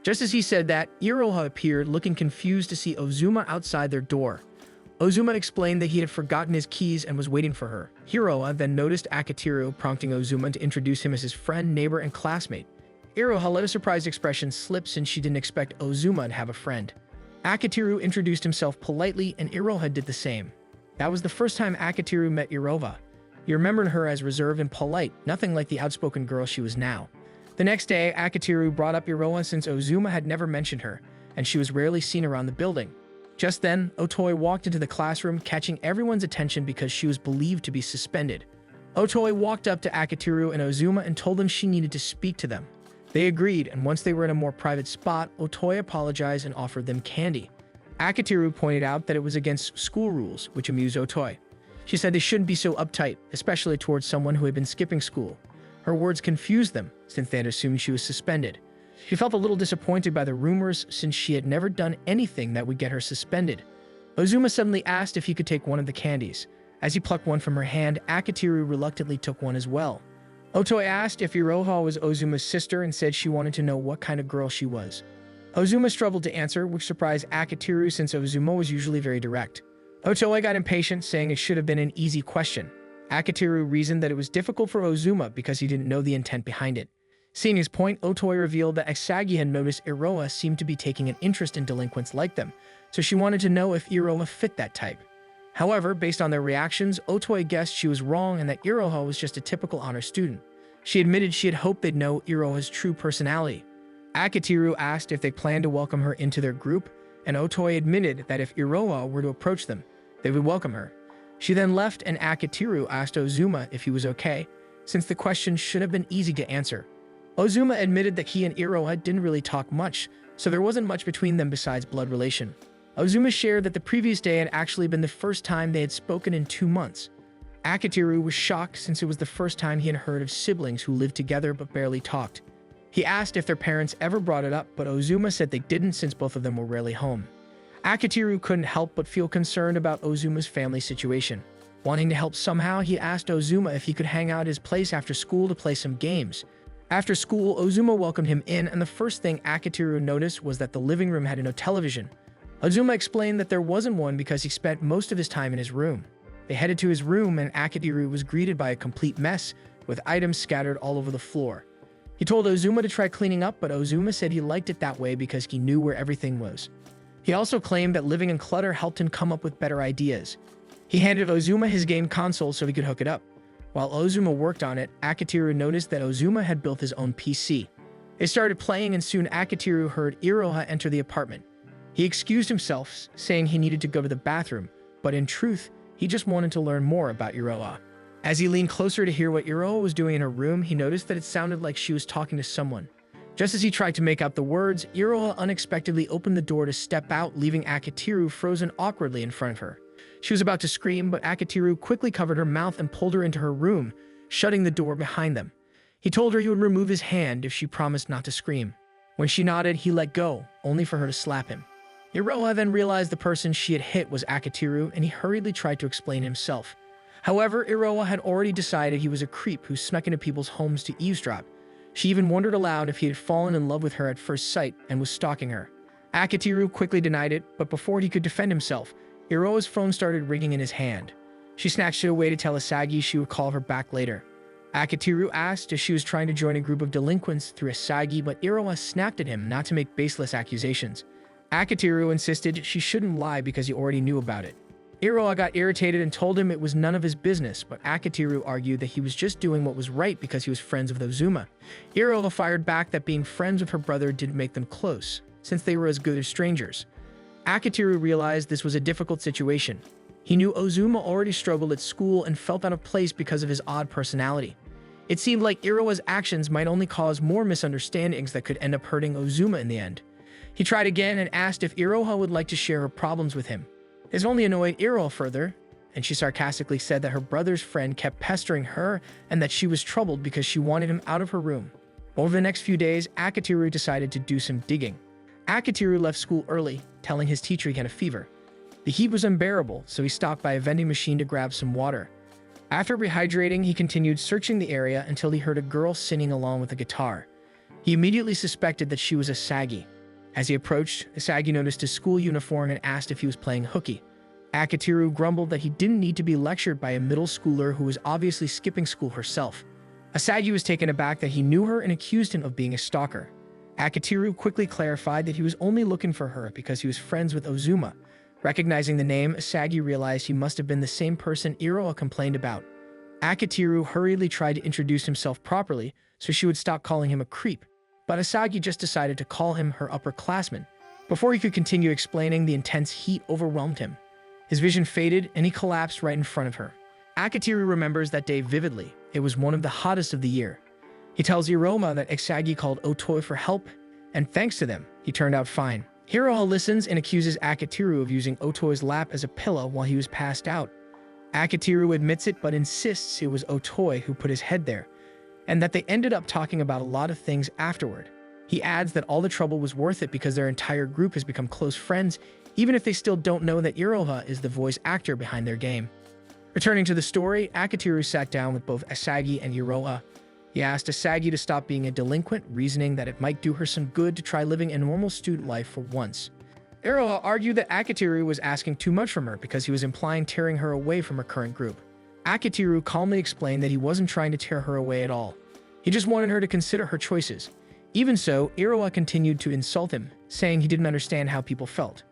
Just as he said that, Iroha appeared, looking confused to see Ozuma outside their door. Ozuma explained that he had forgotten his keys and was waiting for her. Iroha then noticed Akitiru, prompting Ozuma to introduce him as his friend, neighbor, and classmate. Iroha let a surprised expression slip since she didn't expect Ozuma to have a friend. Akitiru introduced himself politely, and Iroha did the same. That was the first time Akitiru met Iroha. He remembered her as reserved and polite, nothing like the outspoken girl she was now. The next day, Akitiru brought up Iroha since Ozuma had never mentioned her, and she was rarely seen around the building. Just then, Otoi walked into the classroom, catching everyone's attention because she was believed to be suspended. Otoi walked up to Akitiru and Ozuma and told them she needed to speak to them. They agreed, and once they were in a more private spot, Otoi apologized and offered them candy. Akitiru pointed out that it was against school rules, which amused Otoi. She said they shouldn't be so uptight, especially towards someone who had been skipping school. Her words confused them, since they had assumed she was suspended. She felt a little disappointed by the rumors, since she had never done anything that would get her suspended. Ozuma suddenly asked if he could take one of the candies. As he plucked one from her hand, Akitiru reluctantly took one as well. Otoi asked if Iroha was Ozuma's sister and said she wanted to know what kind of girl she was. Ozuma struggled to answer, which surprised Akitiru since Ozuma was usually very direct. Otoi got impatient, saying it should have been an easy question. Akitiru reasoned that it was difficult for Ozuma because he didn't know the intent behind it. Seeing his point, Otoi revealed that Asagi had noticed Iroha seemed to be taking an interest in delinquents like them, so she wanted to know if Iroha fit that type. However, based on their reactions, Otoi guessed she was wrong and that Iroha was just a typical honor student. She admitted she had hoped they'd know Iroha's true personality. Akitiru asked if they planned to welcome her into their group, and Otoi admitted that if Iroha were to approach them, they would welcome her. She then left, and Akitiru asked Ozuma if he was okay, since the question should have been easy to answer. Ozuma admitted that he and Iroha didn't really talk much, so there wasn't much between them besides blood relation. Ozuma shared that the previous day had actually been the first time they had spoken in 2 months. Akitiru was shocked since it was the first time he had heard of siblings who lived together but barely talked. He asked if their parents ever brought it up, but Ozuma said they didn't since both of them were rarely home. Akitiru couldn't help but feel concerned about Ozuma's family situation. Wanting to help somehow, he asked Ozuma if he could hang out at his place after school to play some games. After school, Ozuma welcomed him in, and the first thing Akitiru noticed was that the living room had no television. Ozuma explained that there wasn't one because he spent most of his time in his room. They headed to his room, and Akitiru was greeted by a complete mess, with items scattered all over the floor. He told Ozuma to try cleaning up, but Ozuma said he liked it that way because he knew where everything was. He also claimed that living in clutter helped him come up with better ideas. He handed Ozuma his game console so he could hook it up. While Ozuma worked on it, Akitiru noticed that Ozuma had built his own PC. They started playing, and soon Akitiru heard Iroha enter the apartment. He excused himself, saying he needed to go to the bathroom, but in truth, he just wanted to learn more about Iroha. As he leaned closer to hear what Iroha was doing in her room, he noticed that it sounded like she was talking to someone. Just as he tried to make out the words, Iroha unexpectedly opened the door to step out, leaving Akitiru frozen awkwardly in front of her. She was about to scream, but Akitiru quickly covered her mouth and pulled her into her room, shutting the door behind them. He told her he would remove his hand if she promised not to scream. When she nodded, he let go, only for her to slap him. Iroha then realized the person she had hit was Akitiru, and he hurriedly tried to explain himself. However, Iroha had already decided he was a creep who snuck into people's homes to eavesdrop. She even wondered aloud if he had fallen in love with her at first sight and was stalking her. Akitiru quickly denied it, but before he could defend himself, Iroha's phone started ringing in his hand. She snatched it away to tell Asagi she would call her back later. Akitiru asked if she was trying to join a group of delinquents through Asagi, but Iroha snapped at him not to make baseless accusations. Akitiru insisted she shouldn't lie because he already knew about it. Iroha got irritated and told him it was none of his business, but Akitiru argued that he was just doing what was right because he was friends with Ozuma. Iroha fired back that being friends with her brother didn't make them close, since they were as good as strangers. Akitiru realized this was a difficult situation. He knew Ozuma already struggled at school and felt out of place because of his odd personality. It seemed like Iroha's actions might only cause more misunderstandings that could end up hurting Ozuma in the end. He tried again and asked if Iroha would like to share her problems with him. This only annoyed Iroha further, and she sarcastically said that her brother's friend kept pestering her and that she was troubled because she wanted him out of her room. Over the next few days, Akitiru decided to do some digging. Akitiru left school early, telling his teacher he had a fever. The heat was unbearable, so he stopped by a vending machine to grab some water. After rehydrating, he continued searching the area until he heard a girl singing along with a guitar. He immediately suspected that she was Asagi. As he approached, Asagi noticed his school uniform and asked if he was playing hooky. Akitiru grumbled that he didn't need to be lectured by a middle schooler who was obviously skipping school herself. Asagi was taken aback that he knew her and accused him of being a stalker. Akitiru quickly clarified that he was only looking for her because he was friends with Ozuma. Recognizing the name, Asagi realized he must have been the same person Iroha complained about. Akitiru hurriedly tried to introduce himself properly so she would stop calling him a creep, but Asagi just decided to call him her upperclassman. Before he could continue explaining, the intense heat overwhelmed him. His vision faded and he collapsed right in front of her. Akitiru remembers that day vividly. It was one of the hottest of the year. He tells Iroha that Asagi called Otoi for help, and thanks to them, he turned out fine. Iroha listens and accuses Akitiru of using Otoi's lap as a pillow while he was passed out. Akitiru admits it but insists it was Otoi who put his head there, and that they ended up talking about a lot of things afterward. He adds that all the trouble was worth it because their entire group has become close friends, even if they still don't know that Iroha is the voice actor behind their game. Returning to the story, Akitiru sat down with both Asagi and Iroha. He asked Asagi to stop being a delinquent, reasoning that it might do her some good to try living a normal student life for once. Iroha argued that Akitiru was asking too much from her because he was implying tearing her away from her current group. Akitiru calmly explained that he wasn't trying to tear her away at all. He just wanted her to consider her choices. Even so, Iroha continued to insult him, saying he didn't understand how people felt.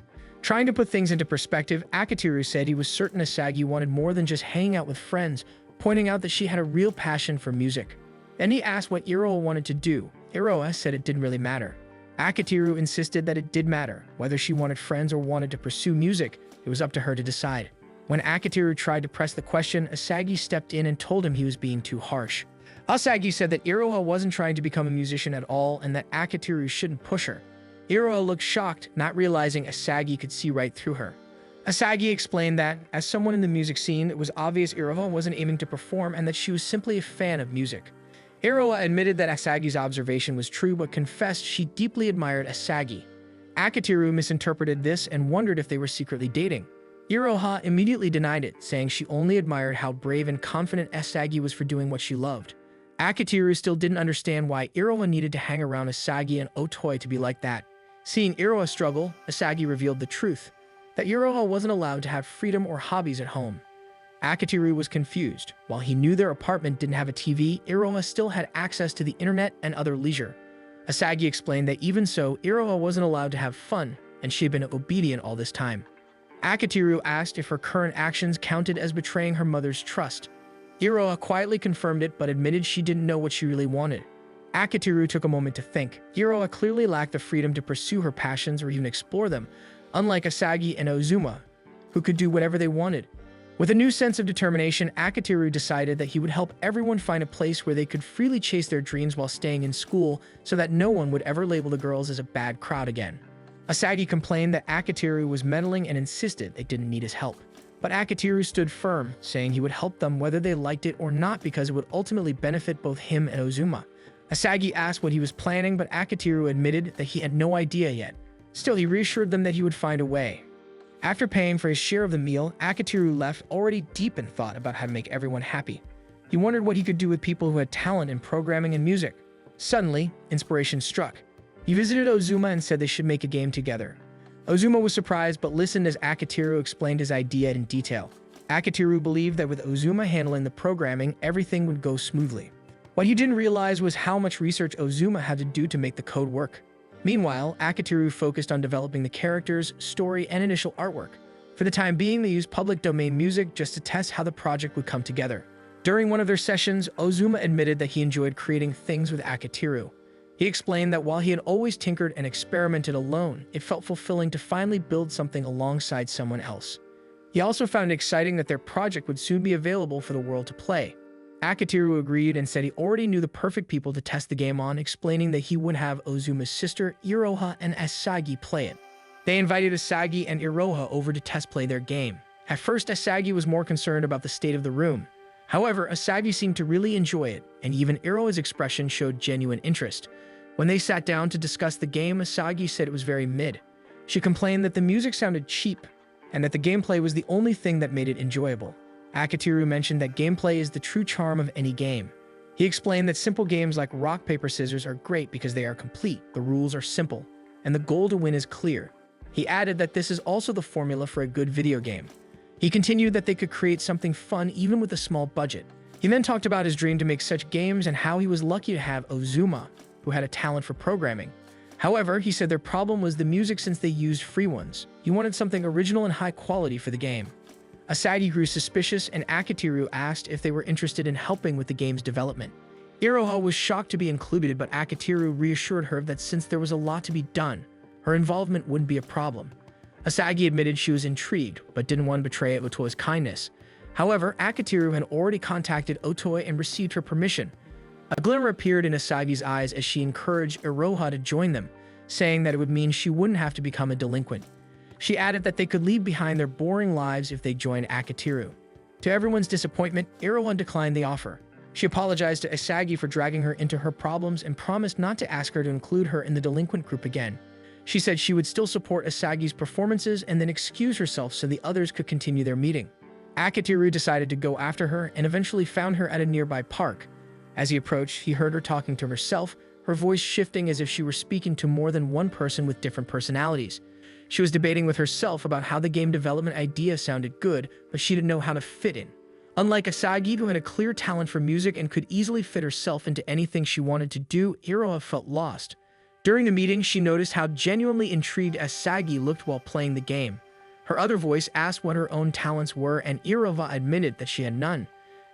Trying to put things into perspective, Akitiru said he was certain Asagi wanted more than just hanging out with friends, pointing out that she had a real passion for music. Then he asked what Iroha wanted to do. Iroha said it didn't really matter. Akitiru insisted that it did matter. Whether she wanted friends or wanted to pursue music, it was up to her to decide. When Akitiru tried to press the question, Asagi stepped in and told him he was being too harsh. Asagi said that Iroha wasn't trying to become a musician at all and that Akitiru shouldn't push her. Iroha looked shocked, not realizing Asagi could see right through her. Asagi explained that, as someone in the music scene, it was obvious Iroha wasn't aiming to perform and that she was simply a fan of music. Iroha admitted that Asagi's observation was true but confessed she deeply admired Asagi. Akitiru misinterpreted this and wondered if they were secretly dating. Iroha immediately denied it, saying she only admired how brave and confident Asagi was for doing what she loved. Akitiru still didn't understand why Iroha needed to hang around Asagi and Otoi to be like that. Seeing Iroha struggle, Asagi revealed the truth, that Iroha wasn't allowed to have freedom or hobbies at home. Akitiru was confused. While he knew their apartment didn't have a TV, Iroha still had access to the internet and other leisure. Asagi explained that even so, Iroha wasn't allowed to have fun, and she had been obedient all this time. Akitiru asked if her current actions counted as betraying her mother's trust. Iroha quietly confirmed it but admitted she didn't know what she really wanted. Akitiru took a moment to think. Iroha clearly lacked the freedom to pursue her passions or even explore them, unlike Asagi and Ozuma, who could do whatever they wanted. With a new sense of determination, Akitiru decided that he would help everyone find a place where they could freely chase their dreams while staying in school so that no one would ever label the girls as a bad crowd again. Asagi complained that Akitiru was meddling and insisted they didn't need his help. But Akitiru stood firm, saying he would help them whether they liked it or not because it would ultimately benefit both him and Ozuma. Asagi asked what he was planning, but Akitiru admitted that he had no idea yet. Still, he reassured them that he would find a way. After paying for his share of the meal, Akitiru left already deep in thought about how to make everyone happy. He wondered what he could do with people who had talent in programming and music. Suddenly, inspiration struck. He visited Ozuma and said they should make a game together. Ozuma was surprised but listened as Akitiru explained his idea in detail. Akitiru believed that with Ozuma handling the programming, everything would go smoothly. What he didn't realize was how much research Ozuma had to do to make the code work. Meanwhile, Akitiru focused on developing the characters, story, and initial artwork. For the time being, they used public domain music just to test how the project would come together. During one of their sessions, Ozuma admitted that he enjoyed creating things with Akitiru. He explained that while he had always tinkered and experimented alone, it felt fulfilling to finally build something alongside someone else. He also found it exciting that their project would soon be available for the world to play. Akitiru agreed and said he already knew the perfect people to test the game on, explaining that he would have Ozuma's sister, Iroha, and Asagi play it. They invited Asagi and Iroha over to test play their game. At first, Asagi was more concerned about the state of the room. However, Asagi seemed to really enjoy it, and even Iroha's expression showed genuine interest. When they sat down to discuss the game, Asagi said it was very mid. She complained that the music sounded cheap, and that the gameplay was the only thing that made it enjoyable. Akitiru mentioned that gameplay is the true charm of any game. He explained that simple games like rock, paper, scissors are great because they are complete, the rules are simple, and the goal to win is clear. He added that this is also the formula for a good video game. He continued that they could create something fun even with a small budget. He then talked about his dream to make such games and how he was lucky to have Ozuma, who had a talent for programming. However, he said their problem was the music since they used free ones. He wanted something original and high quality for the game. Asagi grew suspicious and Akitiru asked if they were interested in helping with the game's development. Iroha was shocked to be included, but Akitiru reassured her that since there was a lot to be done, her involvement wouldn't be a problem. Asagi admitted she was intrigued, but didn't want to betray Otoi's kindness. However, Akitiru had already contacted Otoi and received her permission. A glimmer appeared in Asagi's eyes as she encouraged Iroha to join them, saying that it would mean she wouldn't have to become a delinquent. She added that they could leave behind their boring lives if they joined Akitiru. To everyone's disappointment, Iroha declined the offer. She apologized to Asagi for dragging her into her problems and promised not to ask her to include her in the delinquent group again. She said she would still support Asagi's performances and then excuse herself so the others could continue their meeting. Akitiru decided to go after her and eventually found her at a nearby park. As he approached, he heard her talking to herself, her voice shifting as if she were speaking to more than one person with different personalities. She was debating with herself about how the game development idea sounded good, but she didn't know how to fit in. Unlike Asagi, who had a clear talent for music and could easily fit herself into anything she wanted to do, Iroha felt lost. During the meeting, she noticed how genuinely intrigued Asagi looked while playing the game. Her other voice asked what her own talents were, and Iroha admitted that she had none.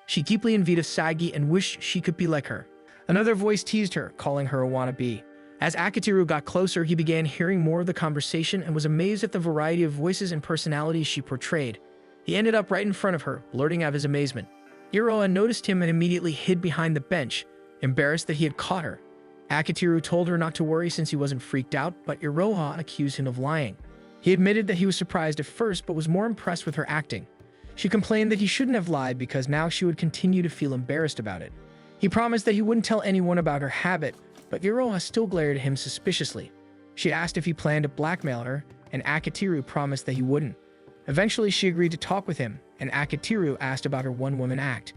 She deeply envied Asagi and wished she could be like her. Another voice teased her, calling her a wannabe. As Akitiru got closer, he began hearing more of the conversation and was amazed at the variety of voices and personalities she portrayed. He ended up right in front of her, blurting out his amazement. Iroha noticed him and immediately hid behind the bench, embarrassed that he had caught her. Akitiru told her not to worry since he wasn't freaked out, but Iroha accused him of lying. He admitted that he was surprised at first but was more impressed with her acting. She complained that he shouldn't have lied because now she would continue to feel embarrassed about it. He promised that he wouldn't tell anyone about her habit, but Iroha still glared at him suspiciously. She asked if he planned to blackmail her, and Akitiru promised that he wouldn't. Eventually, she agreed to talk with him, and Akitiru asked about her one-woman act.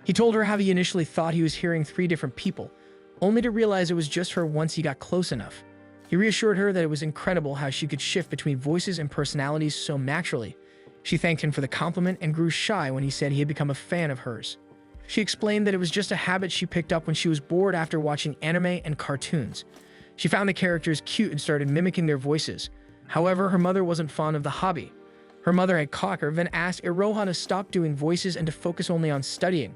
He told her how he initially thought he was hearing 3 different people, only to realize it was just her once he got close enough. He reassured her that it was incredible how she could shift between voices and personalities so naturally. She thanked him for the compliment and grew shy when he said he had become a fan of hers. She explained that it was just a habit she picked up when she was bored after watching anime and cartoons. She found the characters cute and started mimicking their voices. However, her mother wasn't fond of the hobby. Her mother had caught her, then asked Iroha to stop doing voices and to focus only on studying.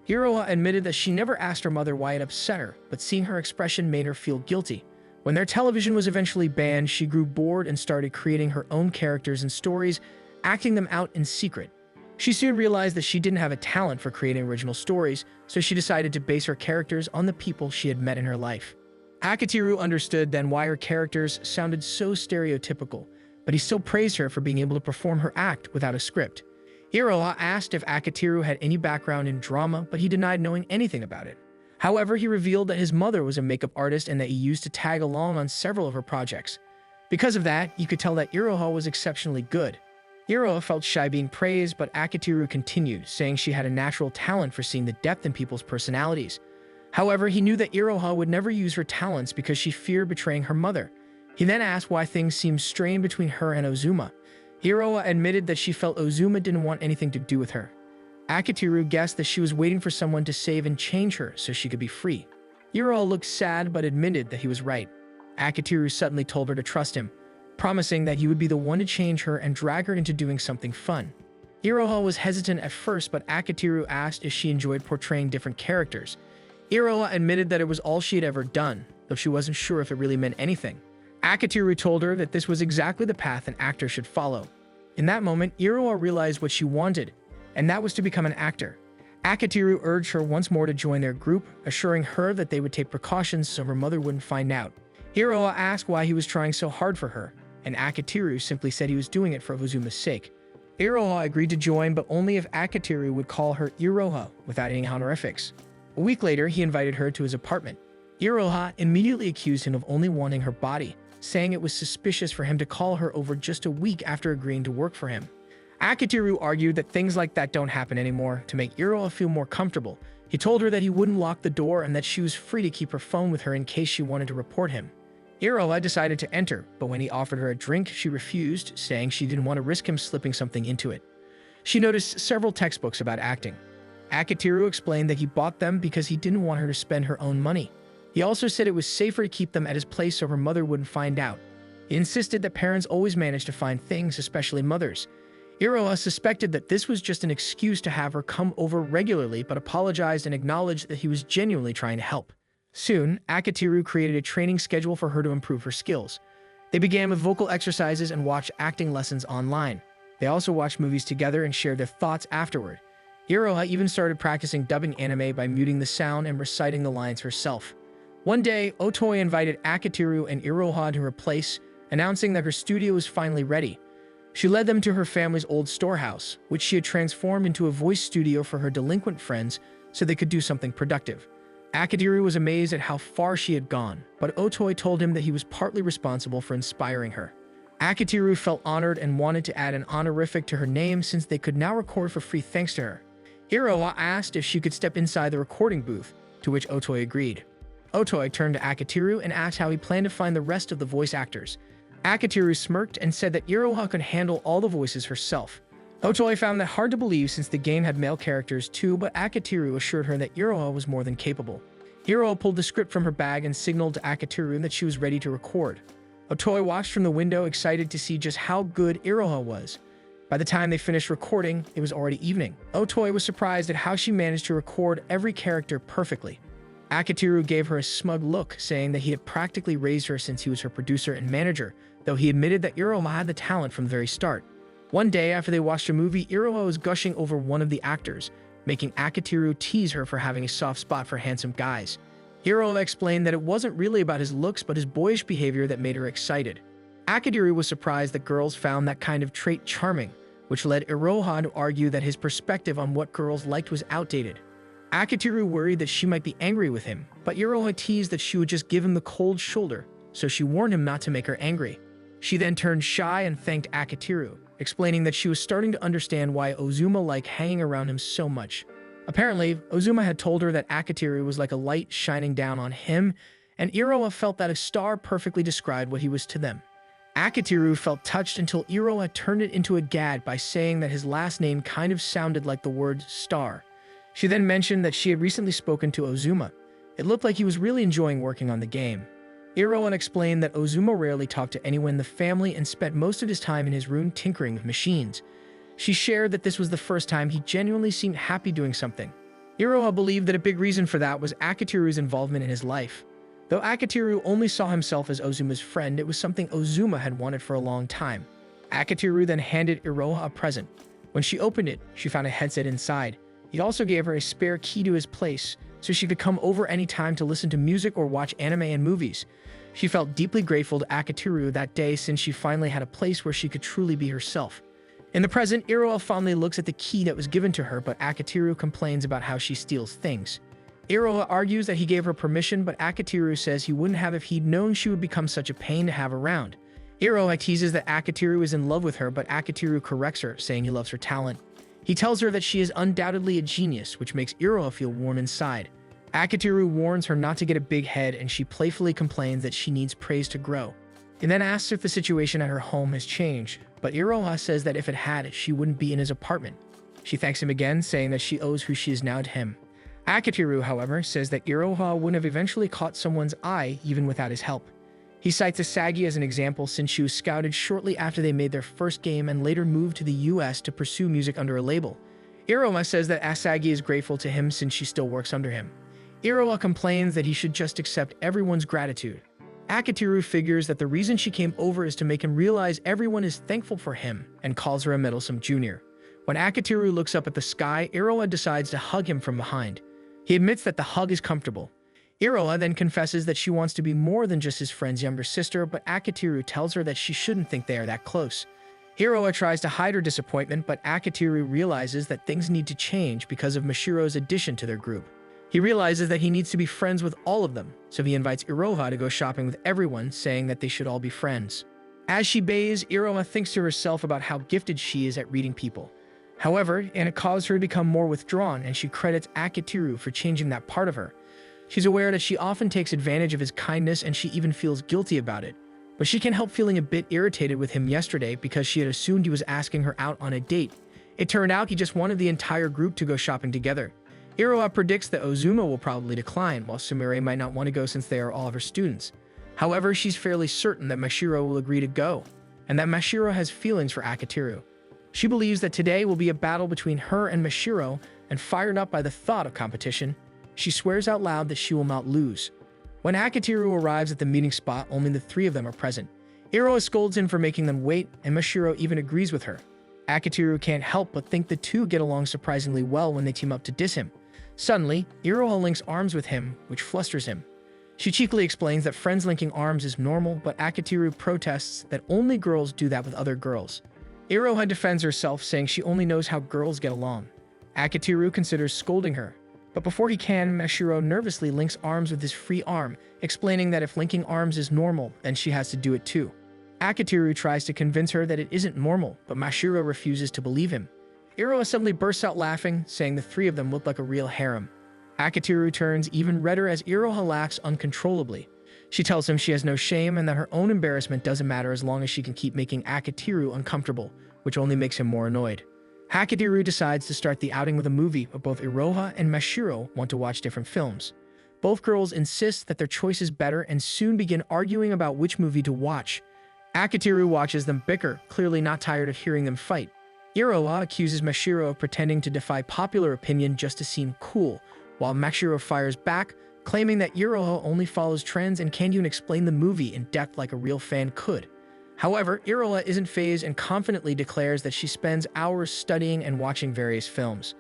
Iroha admitted that she never asked her mother why it upset her, but seeing her expression made her feel guilty. When their television was eventually banned, she grew bored and started creating her own characters and stories, acting them out in secret. She soon realized that she didn't have a talent for creating original stories, so she decided to base her characters on the people she had met in her life. Akitiru understood then why her characters sounded so stereotypical, but he still praised her for being able to perform her act without a script. Iroha asked if Akitiru had any background in drama, but he denied knowing anything about it. However, he revealed that his mother was a makeup artist and that he used to tag along on several of her projects. Because of that, you could tell that Iroha was exceptionally good. Iroha felt shy being praised, but Akitiru continued, saying she had a natural talent for seeing the depth in people's personalities. However, he knew that Iroha would never use her talents because she feared betraying her mother. He then asked why things seemed strained between her and Ozuma. Iroha admitted that she felt Ozuma didn't want anything to do with her. Akitiru guessed that she was waiting for someone to save and change her so she could be free. Iroha looked sad but admitted that he was right. Akitiru suddenly told her to trust him, promising that he would be the one to change her and drag her into doing something fun. Iroha was hesitant at first, but Akitiru asked if she enjoyed portraying different characters. Iroha admitted that it was all she had ever done, though she wasn't sure if it really meant anything. Akitiru told her that this was exactly the path an actor should follow. In that moment, Iroha realized what she wanted, and that was to become an actor. Akitiru urged her once more to join their group, assuring her that they would take precautions so her mother wouldn't find out. Iroha asked why he was trying so hard for her, and Akitiru simply said he was doing it for Ozuma's sake. Iroha agreed to join, but only if Akitiru would call her Iroha without any honorifics. A week later, he invited her to his apartment. Iroha immediately accused him of only wanting her body, saying it was suspicious for him to call her over just a week after agreeing to work for him. Akitiru argued that things like that don't happen anymore. To make Iroha feel more comfortable, he told her that he wouldn't lock the door and that she was free to keep her phone with her in case she wanted to report him. Iroha decided to enter, but when he offered her a drink, she refused, saying she didn't want to risk him slipping something into it. She noticed several textbooks about acting. Akitiru explained that he bought them because he didn't want her to spend her own money. He also said it was safer to keep them at his place so her mother wouldn't find out. He insisted that parents always manage to find things, especially mothers. Iroha suspected that this was just an excuse to have her come over regularly, but apologized and acknowledged that he was genuinely trying to help. Soon, Akitiru created a training schedule for her to improve her skills. They began with vocal exercises and watched acting lessons online. They also watched movies together and shared their thoughts afterward. Iroha even started practicing dubbing anime by muting the sound and reciting the lines herself. One day, Otoy invited Akitiru and Iroha to her place, announcing that her studio was finally ready. She led them to her family's old storehouse, which she had transformed into a voice studio for her delinquent friends so they could do something productive. Akitiru was amazed at how far she had gone, but Otoy told him that he was partly responsible for inspiring her. Akitiru felt honored and wanted to add an honorific to her name since they could now record for free thanks to her. Iroha asked if she could step inside the recording booth, to which Otoy agreed. Otoy turned to Akitiru and asked how he planned to find the rest of the voice actors. Akitiru smirked and said that Iroha could handle all the voices herself. Otoy found that hard to believe since the game had male characters too, but Akitiru assured her that Iroha was more than capable. Iroha pulled the script from her bag and signaled to Akitiru that she was ready to record. Otoy watched from the window, excited to see just how good Iroha was. By the time they finished recording, it was already evening. Otoy was surprised at how she managed to record every character perfectly. Akitiru gave her a smug look, saying that he had practically raised her since he was her producer and manager, though he admitted that Iroha had the talent from the very start. One day after they watched a movie, Iroha was gushing over one of the actors, making Akitiru tease her for having a soft spot for handsome guys. Iroha explained that it wasn't really about his looks but his boyish behavior that made her excited. Akitiru was surprised that girls found that kind of trait charming, which led Iroha to argue that his perspective on what girls liked was outdated. Akitiru worried that she might be angry with him, but Iroha teased that she would just give him the cold shoulder, so she warned him not to make her angry. She then turned shy and thanked Akitiru, explaining that she was starting to understand why Ozuma liked hanging around him so much. Apparently, Ozuma had told her that Akitiru was like a light shining down on him, and Iroha felt that a star perfectly described what he was to them. Akitiru felt touched until Iroha turned it into a gag by saying that his last name kind of sounded like the word star. She then mentioned that she had recently spoken to Ozuma. It looked like he was really enjoying working on the game. Iroha explained that Ozuma rarely talked to anyone in the family and spent most of his time in his room tinkering with machines. She shared that this was the first time he genuinely seemed happy doing something. Iroha believed that a big reason for that was Akitiru's involvement in his life. Though Akitiru only saw himself as Ozuma's friend, it was something Ozuma had wanted for a long time. Akitiru then handed Iroha a present. When she opened it, she found a headset inside. He also gave her a spare key to his place, so she could come over any time to listen to music or watch anime and movies. She felt deeply grateful to Akitiru that day since she finally had a place where she could truly be herself. In the present, Iroha fondly looks at the key that was given to her, but Akitiru complains about how she steals things. Iroha argues that he gave her permission, but Akitiru says he wouldn't have if he'd known she would become such a pain to have around. Iroha teases that Akitiru is in love with her, but Akitiru corrects her, saying he loves her talent. He tells her that she is undoubtedly a genius, which makes Iroha feel warm inside. Akitiru warns her not to get a big head, and she playfully complains that she needs praise to grow. He then asks if the situation at her home has changed, but Iroha says that if it had, she wouldn't be in his apartment. She thanks him again, saying that she owes who she is now to him. Akitiru, however, says that Iroha wouldn't have eventually caught someone's eye even without his help. He cites Asagi as an example since she was scouted shortly after they made their first game and later moved to the US to pursue music under a label. Iroha says that Asagi is grateful to him since she still works under him. Iroha complains that he should just accept everyone's gratitude. Akitiru figures that the reason she came over is to make him realize everyone is thankful for him and calls her a meddlesome junior. When Akitiru looks up at the sky, Iroha decides to hug him from behind. He admits that the hug is comfortable. Iroha then confesses that she wants to be more than just his friend's younger sister, but Akitiru tells her that she shouldn't think they are that close. Iroha tries to hide her disappointment, but Akitiru realizes that things need to change because of Mashiro's addition to their group. He realizes that he needs to be friends with all of them, so he invites Iroha to go shopping with everyone, saying that they should all be friends. As she bathes, Iroha thinks to herself about how gifted she is at reading people. However, it caused her to become more withdrawn, and she credits Akitiru for changing that part of her. She's aware that she often takes advantage of his kindness, and she even feels guilty about it. But she can't help feeling a bit irritated with him yesterday because she had assumed he was asking her out on a date. It turned out he just wanted the entire group to go shopping together. Iroha predicts that Ozuma will probably decline, while Sumire might not want to go since they are all of her students. However, she's fairly certain that Mashiro will agree to go, and that Mashiro has feelings for Akitiru. She believes that today will be a battle between her and Mashiro, and fired up by the thought of competition, she swears out loud that she will not lose. When Akitiru arrives at the meeting spot, only the three of them are present. Iroha scolds him for making them wait, and Mashiro even agrees with her. Akitiru can't help but think the two get along surprisingly well when they team up to diss him. Suddenly, Iroha links arms with him, which flusters him. She cheekily explains that friends linking arms is normal, but Akitiru protests that only girls do that with other girls. Iroha defends herself, saying she only knows how girls get along. Akitiru considers scolding her, but before he can, Mashiro nervously links arms with his free arm, explaining that if linking arms is normal, then she has to do it too. Akitiru tries to convince her that it isn't normal, but Mashiro refuses to believe him. Iroha suddenly bursts out laughing, saying the three of them look like a real harem. Akitiru turns even redder as Iroha laughs uncontrollably. She tells him she has no shame and that her own embarrassment doesn't matter as long as she can keep making Akitiru uncomfortable, which only makes him more annoyed. Akitiru decides to start the outing with a movie, but both Iroha and Mashiro want to watch different films. Both girls insist that their choice is better and soon begin arguing about which movie to watch. Akitiru watches them bicker, clearly not tired of hearing them fight. Iroha accuses Mashiro of pretending to defy popular opinion just to seem cool, while Mashiro fires back, claiming that Iroha only follows trends and can't even explain the movie in depth like a real fan could. However, Iroha isn't fazed and confidently declares that she spends hours studying and watching various films.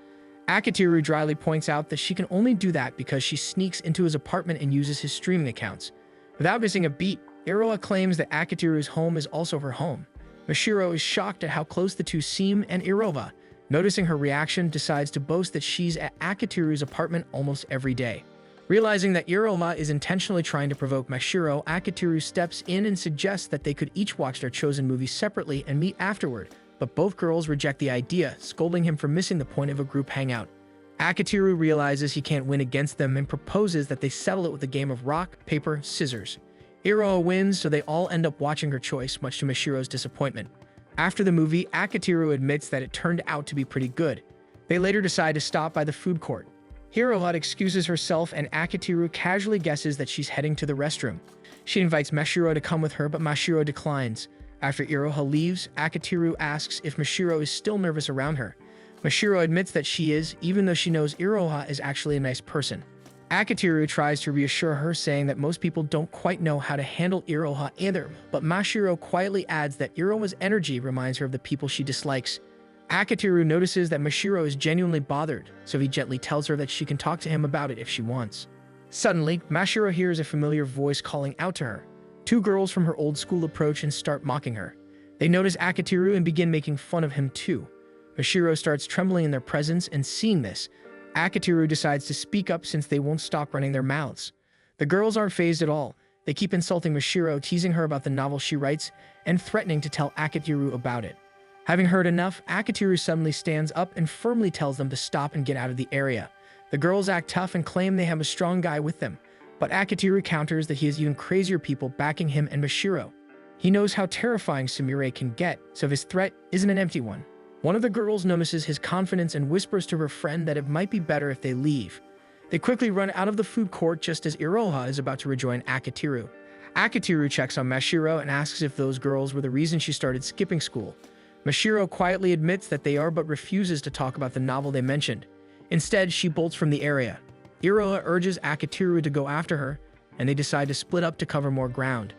Akitiru dryly points out that she can only do that because she sneaks into his apartment and uses his streaming accounts. Without missing a beat, Iroha claims that Akitiru's home is also her home. Mashiro is shocked at how close the two seem, and Iroha, Noticing her reaction, decides to boast that she's at Akitiru's apartment almost every day. Realizing that Iroha is intentionally trying to provoke Mashiro, Akitiru steps in and suggests that they could each watch their chosen movie separately and meet afterward, but both girls reject the idea, scolding him for missing the point of a group hangout. Akitiru realizes he can't win against them and proposes that they settle it with a game of rock, paper, scissors. Iroha wins, so they all end up watching her choice, much to Mashiro's disappointment. After the movie, Akitiru admits that it turned out to be pretty good. They later decide to stop by the food court. Iroha excuses herself and Akitiru casually guesses that she's heading to the restroom. She invites Mashiro to come with her, but Mashiro declines. After Iroha leaves, Akitiru asks if Mashiro is still nervous around her. Mashiro admits that she is, even though she knows Iroha is actually a nice person. Akitiru tries to reassure her, saying that most people don't quite know how to handle Iroha either, but Mashiro quietly adds that Iroha's energy reminds her of the people she dislikes. Akitiru notices that Mashiro is genuinely bothered, so he gently tells her that she can talk to him about it if she wants. Suddenly, Mashiro hears a familiar voice calling out to her. Two girls from her old school approach and start mocking her. They notice Akitiru and begin making fun of him too. Mashiro starts trembling in their presence, and seeing this, Akitiru decides to speak up since they won't stop running their mouths. The girls aren't fazed at all. They keep insulting Mashiro, teasing her about the novel she writes, and threatening to tell Akitiru about it. Having heard enough, Akitiru suddenly stands up and firmly tells them to stop and get out of the area. The girls act tough and claim they have a strong guy with them, but Akitiru counters that he has even crazier people backing him and Mashiro. He knows how terrifying Sumire can get, so his threat isn't an empty one. One of the girls notices his confidence and whispers to her friend that it might be better if they leave. They quickly run out of the food court just as Iroha is about to rejoin Akitiru. Akitiru checks on Mashiro and asks if those girls were the reason she started skipping school. Mashiro quietly admits that they are, but refuses to talk about the novel they mentioned. Instead, she bolts from the area. Iroha urges Akitiru to go after her, and they decide to split up to cover more ground.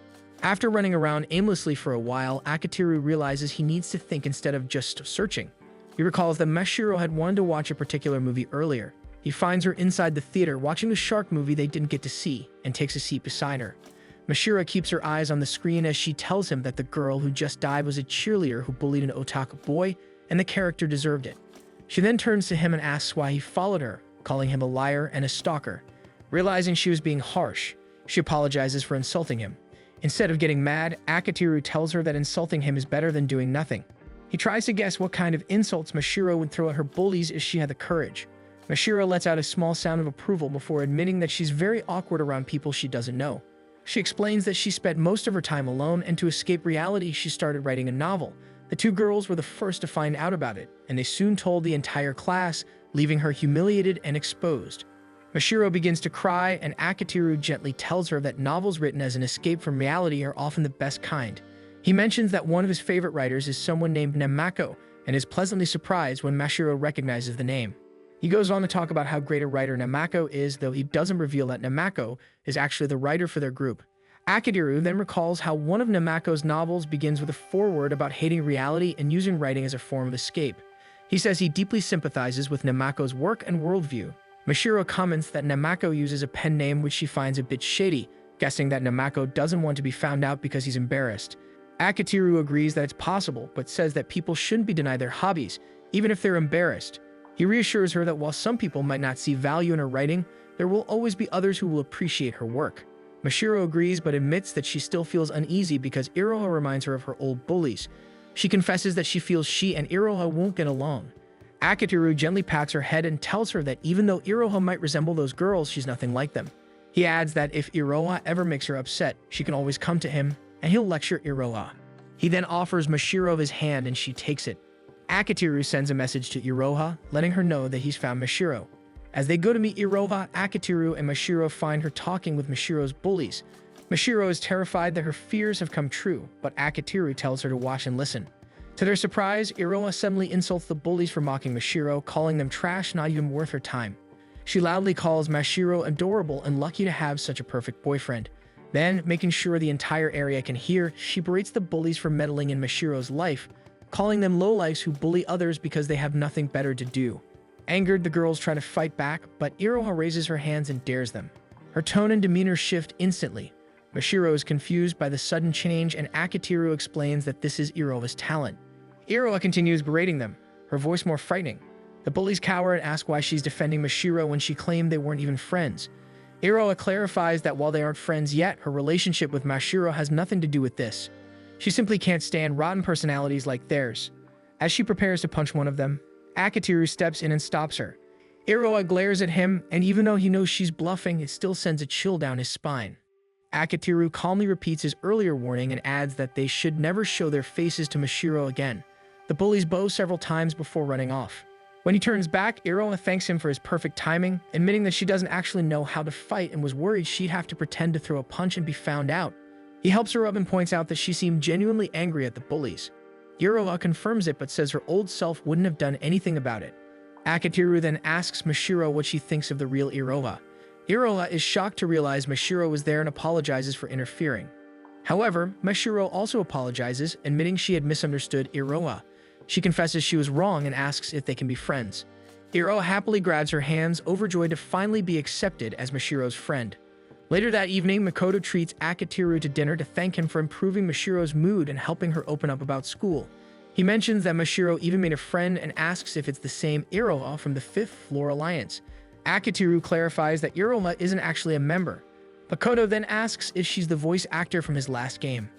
After running around aimlessly for a while, Akitiru realizes he needs to think instead of just searching. He recalls that Mashiro had wanted to watch a particular movie earlier. He finds her inside the theater watching the shark movie they didn't get to see, and takes a seat beside her. Mashiro keeps her eyes on the screen as she tells him that the girl who just died was a cheerleader who bullied an otaku boy, and the character deserved it. She then turns to him and asks why he followed her, calling him a liar and a stalker. Realizing she was being harsh, she apologizes for insulting him. Instead of getting mad, Akitiru tells her that insulting him is better than doing nothing. He tries to guess what kind of insults Mashiro would throw at her bullies if she had the courage. Mashiro lets out a small sound of approval before admitting that she's very awkward around people she doesn't know. She explains that she spent most of her time alone, and to escape reality, she started writing a novel. The two girls were the first to find out about it, and they soon told the entire class, leaving her humiliated and exposed. Mashiro begins to cry, and Akitiru gently tells her that novels written as an escape from reality are often the best kind. He mentions that one of his favorite writers is someone named Namako, and is pleasantly surprised when Mashiro recognizes the name. He goes on to talk about how great a writer Namako is, though he doesn't reveal that Namako is actually the writer for their group. Akitiru then recalls how one of Namako's novels begins with a foreword about hating reality and using writing as a form of escape. He says he deeply sympathizes with Namako's work and worldview. Mashiro comments that Namako uses a pen name which she finds a bit shady, guessing that Namako doesn't want to be found out because he's embarrassed. Akitiru agrees that it's possible, but says that people shouldn't be denied their hobbies, even if they're embarrassed. He reassures her that while some people might not see value in her writing, there will always be others who will appreciate her work. Mashiro agrees, but admits that she still feels uneasy because Iroha reminds her of her old bullies. She confesses that she feels she and Iroha won't get along. Akitiru gently pats her head and tells her that even though Iroha might resemble those girls, she's nothing like them. He adds that if Iroha ever makes her upset, she can always come to him, and he'll lecture Iroha. He then offers Mashiro his hand, and she takes it. Akitiru sends a message to Iroha, letting her know that he's found Mashiro. As they go to meet Iroha, Akitiru and Mashiro find her talking with Mashiro's bullies. Mashiro is terrified that her fears have come true, but Akitiru tells her to watch and listen. To their surprise, Iroha suddenly insults the bullies for mocking Mashiro, calling them trash not even worth her time. She loudly calls Mashiro adorable and lucky to have such a perfect boyfriend. Then, making sure the entire area can hear, she berates the bullies for meddling in Mashiro's life, calling them lowlifes who bully others because they have nothing better to do. Angered, the girls try to fight back, but Iroha raises her hands and dares them. Her tone and demeanor shift instantly. Mashiro is confused by the sudden change, and Akitiru explains that this is Iroha's talent. Iroha continues berating them. her voice more frightening. The bullies cower and ask why she's defending Mashiro when she claimed they weren't even friends. Iroha clarifies that while they aren't friends yet, her relationship with Mashiro has nothing to do with this. She simply can't stand rotten personalities like theirs. As she prepares to punch one of them, Akitiru steps in and stops her. Iroha glares at him, and even though he knows she's bluffing, it still sends a chill down his spine. Akitiru calmly repeats his earlier warning and adds that they should never show their faces to Mashiro again. The bullies bow several times before running off. When he turns back, Iroha thanks him for his perfect timing, admitting that she doesn't actually know how to fight and was worried she'd have to pretend to throw a punch and be found out. He helps her up and points out that she seemed genuinely angry at the bullies. Iroha confirms it but says her old self wouldn't have done anything about it. Akitiru then asks Mashiro what she thinks of the real Iroha. Iroha is shocked to realize Mashiro was there and apologizes for interfering. However, Mashiro also apologizes, admitting she had misunderstood Iroha. She confesses she was wrong and asks if they can be friends. Iroha happily grabs her hands, overjoyed to finally be accepted as Mashiro's friend. Later that evening, Makoto treats Akitiru to dinner to thank him for improving Mashiro's mood and helping her open up about school. He mentions that Mashiro even made a friend and asks if it's the same Iroha from the 5th Floor Alliance. Akitiru clarifies that Iroha isn't actually a member. Makoto then asks if she's the voice actor from his last game.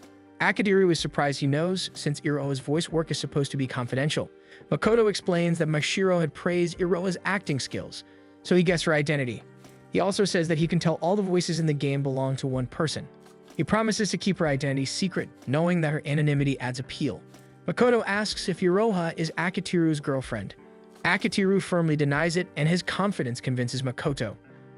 Akitiru is surprised he knows, since Iroha's voice work is supposed to be confidential. Makoto explains that Mashiro had praised Iroha's acting skills, so he guessed her identity. He also says that he can tell all the voices in the game belong to one person. He promises to keep her identity secret, knowing that her anonymity adds appeal. Makoto asks if Iroha is Akitiru's girlfriend. Akitiru firmly denies it, and his confidence convinces Makoto.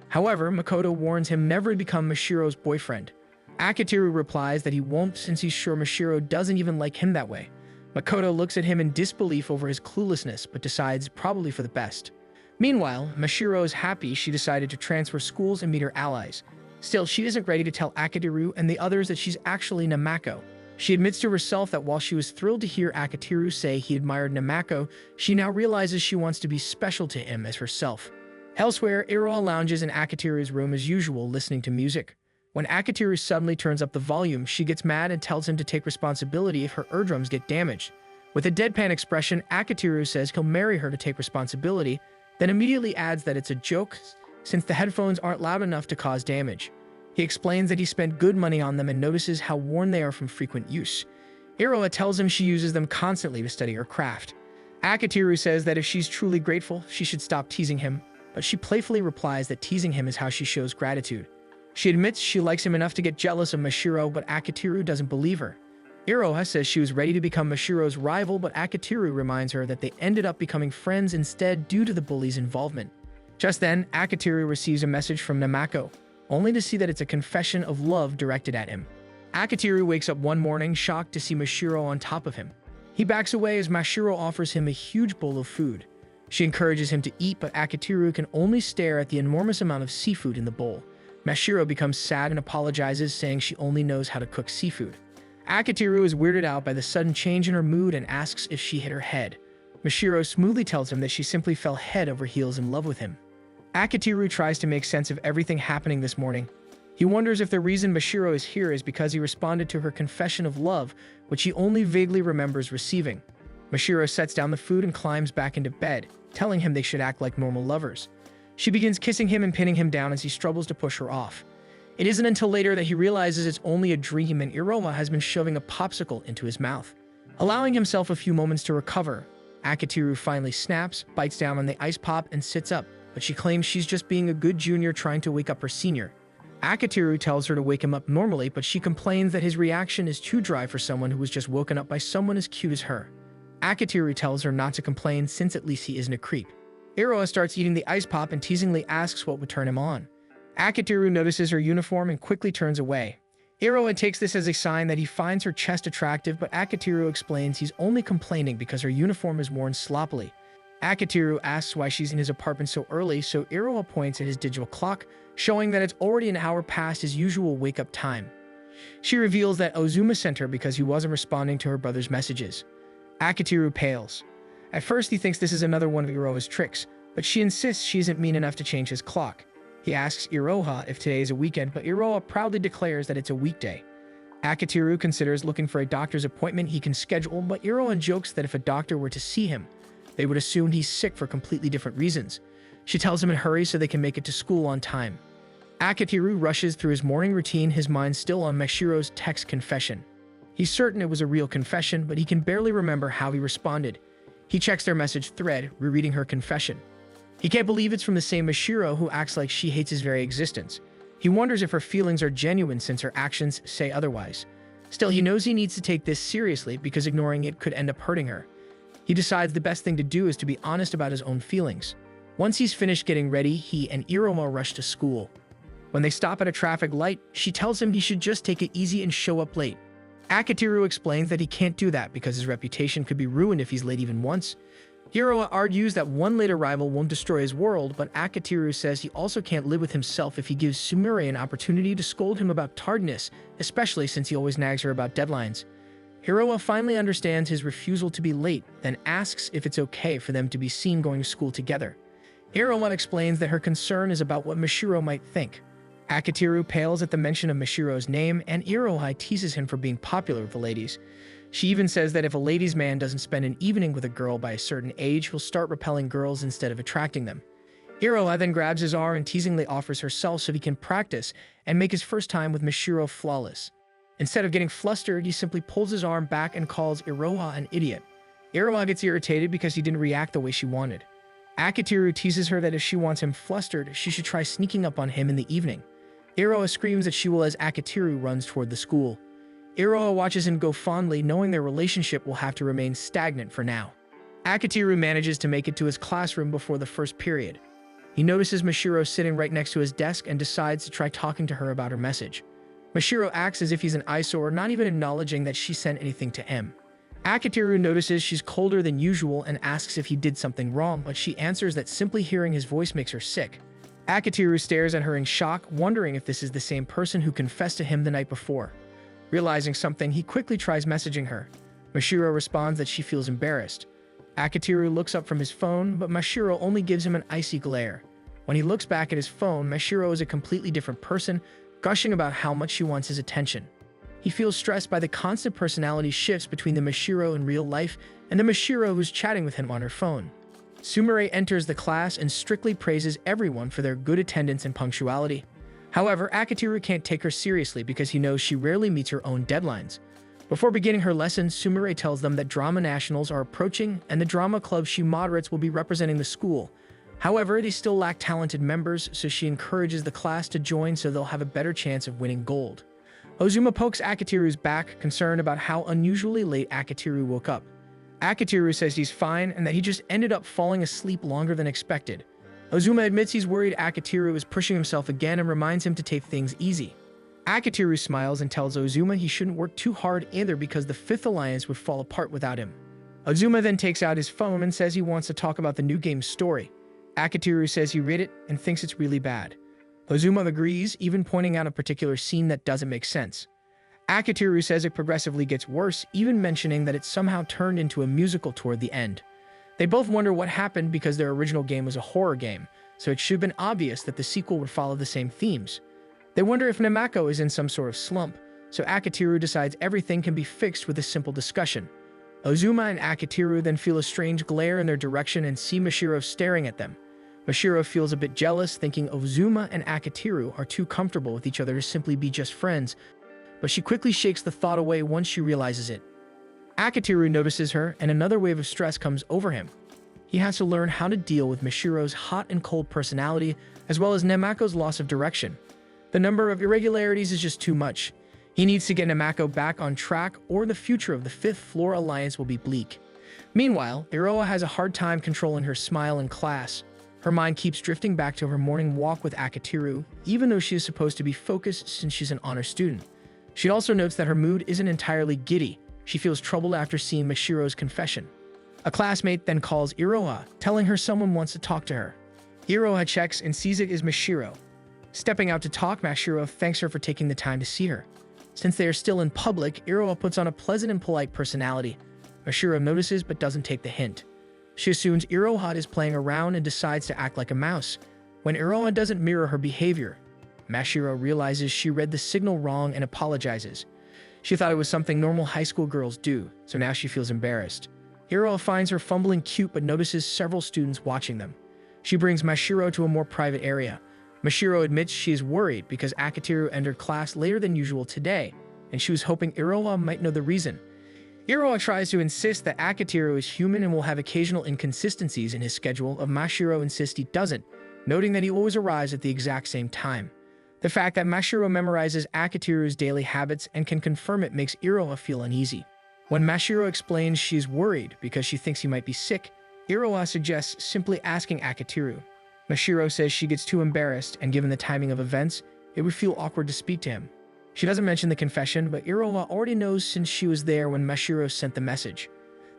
However, Makoto warns him never to become Mashiro's boyfriend. Akitiru replies that he won't since he's sure Mashiro doesn't even like him that way. Makoto looks at him in disbelief over his cluelessness, but decides probably for the best. Meanwhile, Mashiro is happy she decided to transfer schools and meet her allies. Still, she isn't ready to tell Akitiru and the others that she's actually Namako. She admits to herself that while she was thrilled to hear Akitiru say he admired Namako, she now realizes she wants to be special to him as herself. Elsewhere, Iroha lounges in Akitiru's room as usual, listening to music. When Akitiru suddenly turns up the volume, she gets mad and tells him to take responsibility if her eardrums get damaged. With a deadpan expression, Akitiru says he'll marry her to take responsibility, then immediately adds that it's a joke since the headphones aren't loud enough to cause damage. He explains that he spent good money on them and notices how worn they are from frequent use. Iroha tells him she uses them constantly to study her craft. Akitiru says that if she's truly grateful, she should stop teasing him, but she playfully replies that teasing him is how she shows gratitude. She admits she likes him enough to get jealous of Mashiro, but Akitiru doesn't believe her. Iroha says she was ready to become Mashiro's rival, but Akitiru reminds her that they ended up becoming friends instead due to the bullies' involvement. Just then, Akitiru receives a message from Namako, only to see that it's a confession of love directed at him. Akitiru wakes up one morning shocked to see Mashiro on top of him. He backs away as Mashiro offers him a huge bowl of food. She encourages him to eat, but Akitiru can only stare at the enormous amount of seafood in the bowl. Mashiro becomes sad and apologizes, saying she only knows how to cook seafood. Akitiru is weirded out by the sudden change in her mood and asks if she hit her head. Mashiro smoothly tells him that she simply fell head over heels in love with him. Akitiru tries to make sense of everything happening this morning. He wonders if the reason Mashiro is here is because he responded to her confession of love, which he only vaguely remembers receiving. Mashiro sets down the food and climbs back into bed, telling him they should act like normal lovers. She begins kissing him and pinning him down as he struggles to push her off. It isn't until later that he realizes it's only a dream and Iroha has been shoving a popsicle into his mouth. Allowing himself a few moments to recover, Akitiru finally snaps, bites down on the ice pop, and sits up, but she claims she's just being a good junior trying to wake up her senior. Akitiru tells her to wake him up normally, but she complains that his reaction is too dry for someone who was just woken up by someone as cute as her. Akitiru tells her not to complain since at least he isn't a creep. Iroha starts eating the ice pop and teasingly asks what would turn him on. Akitiru notices her uniform and quickly turns away. Iroha takes this as a sign that he finds her chest attractive, but Akitiru explains he's only complaining because her uniform is worn sloppily. Akitiru asks why she's in his apartment so early, so Iroha points at his digital clock, showing that it's already an hour past his usual wake-up time. She reveals that Ozuma sent her because he wasn't responding to her brother's messages. Akitiru pales. At first, he thinks this is another one of Iroha's tricks, but she insists she isn't mean enough to change his clock. He asks Iroha if today is a weekend, but Iroha proudly declares that it's a weekday. Akitiru considers looking for a doctor's appointment he can schedule, but Iroha jokes that if a doctor were to see him, They would assume he's sick for completely different reasons. She tells him in a hurry so they can make it to school on time. Akitiru rushes through his morning routine, his mind still on Mashiro's text confession. He's certain it was a real confession, but he can barely remember how he responded. He checks their message thread, rereading her confession. He can't believe it's from the same Mashiro who acts like she hates his very existence. He wonders if her feelings are genuine since her actions say otherwise. Still, he knows he needs to take this seriously because ignoring it could end up hurting her. He decides the best thing to do is to be honest about his own feelings. Once he's finished getting ready, he and Iroma rush to school. When they stop at a traffic light, she tells him he should just take it easy and show up late. Akitiru explains that he can't do that because his reputation could be ruined if he's late even once. Hiroa argues that one late arrival won't destroy his world, but Akitiru says he also can't live with himself if he gives Sumire an opportunity to scold him about tardiness, especially since he always nags her about deadlines. Hiroa finally understands his refusal to be late, then asks if it's okay for them to be seen going to school together. Hiroa explains that her concern is about what Mashiro might think. Akitiru pales at the mention of Mashiro's name, and Iroha teases him for being popular with the ladies. She even says that if a ladies' man doesn't spend an evening with a girl by a certain age, he'll start repelling girls instead of attracting them. Iroha then grabs his arm and teasingly offers herself so he can practice and make his first time with Mashiro flawless. Instead of getting flustered, he simply pulls his arm back and calls Iroha an idiot. Iroha gets irritated because he didn't react the way she wanted. Akitiru teases her that if she wants him flustered, she should try sneaking up on him in the evening. Iroha screams that she will as Akitiru runs toward the school. Iroha watches him go fondly, knowing their relationship will have to remain stagnant for now. Akitiru manages to make it to his classroom before the first period. He notices Mashiro sitting right next to his desk and decides to try talking to her about her message. Mashiro acts as if he's an eyesore, not even acknowledging that she sent anything to him. Akitiru notices she's colder than usual and asks if he did something wrong, but she answers that simply hearing his voice makes her sick. Akitiru stares at her in shock, wondering if this is the same person who confessed to him the night before. Realizing something, he quickly tries messaging her. Mashiro responds that she feels embarrassed. Akitiru looks up from his phone, but Mashiro only gives him an icy glare. When he looks back at his phone, Mashiro is a completely different person, gushing about how much she wants his attention. He feels stressed by the constant personality shifts between the Mashiro in real life and the Mashiro who's chatting with him on her phone. Sumire enters the class and strictly praises everyone for their good attendance and punctuality. However, Akitiru can't take her seriously because he knows she rarely meets her own deadlines. Before beginning her lesson, Sumire tells them that drama nationals are approaching and the drama club she moderates will be representing the school. However, they still lack talented members, so she encourages the class to join so they'll have a better chance of winning gold. Ozuma pokes Akitiru's back, concerned about how unusually late Akitiru woke up. Akitiru says he's fine and that he just ended up falling asleep longer than expected. Ozuma admits he's worried Akitiru is pushing himself again and reminds him to take things easy. Akitiru smiles and tells Ozuma he shouldn't work too hard either because the Fifth Alliance would fall apart without him. Ozuma then takes out his phone and says he wants to talk about the new game's story. Akitiru says he read it and thinks it's really bad. Ozuma agrees, even pointing out a particular scene that doesn't make sense. Akitiru says it progressively gets worse, even mentioning that it somehow turned into a musical toward the end. They both wonder what happened because their original game was a horror game, so it should have been obvious that the sequel would follow the same themes. They wonder if Namako is in some sort of slump, so Akitiru decides everything can be fixed with a simple discussion. Ozuma and Akitiru then feel a strange glare in their direction and see Mashiro staring at them. Mashiro feels a bit jealous, thinking Ozuma and Akitiru are too comfortable with each other to simply be just friends, but she quickly shakes the thought away once she realizes it. Akitiru notices her, and another wave of stress comes over him. He has to learn how to deal with Mashiro's hot and cold personality, as well as Nemako's loss of direction. The number of irregularities is just too much. He needs to get Nemako back on track, or the future of the Fifth Floor Alliance will be bleak. Meanwhile, Iroha has a hard time controlling her smile in class. Her mind keeps drifting back to her morning walk with Akitiru, even though she is supposed to be focused since she's an honor student. She also notes that her mood isn't entirely giddy. She feels troubled after seeing Mashiro's confession. A classmate then calls Iroha, telling her someone wants to talk to her. Iroha checks and sees it is Mashiro. Stepping out to talk, Mashiro thanks her for taking the time to see her. Since they are still in public, Iroha puts on a pleasant and polite personality. Mashiro notices but doesn't take the hint. She assumes Iroha is playing around and decides to act like a mouse. When Iroha doesn't mirror her behavior, Mashiro realizes she read the signal wrong and apologizes. She thought it was something normal high school girls do, so now she feels embarrassed. Iroha finds her fumbling cute but notices several students watching them. She brings Mashiro to a more private area. Mashiro admits she is worried because Akiteru entered class later than usual today, and she was hoping Iroha might know the reason. Iroha tries to insist that Akiteru is human and will have occasional inconsistencies in his schedule, but Mashiro insists he doesn't, noting that he always arrives at the exact same time. The fact that Mashiro memorizes Akiteru's daily habits and can confirm it makes Iroha feel uneasy. When Mashiro explains she is worried because she thinks he might be sick, Iroha suggests simply asking Akiteru. Mashiro says she gets too embarrassed, and given the timing of events, it would feel awkward to speak to him. She doesn't mention the confession, but Iroha already knows since she was there when Mashiro sent the message.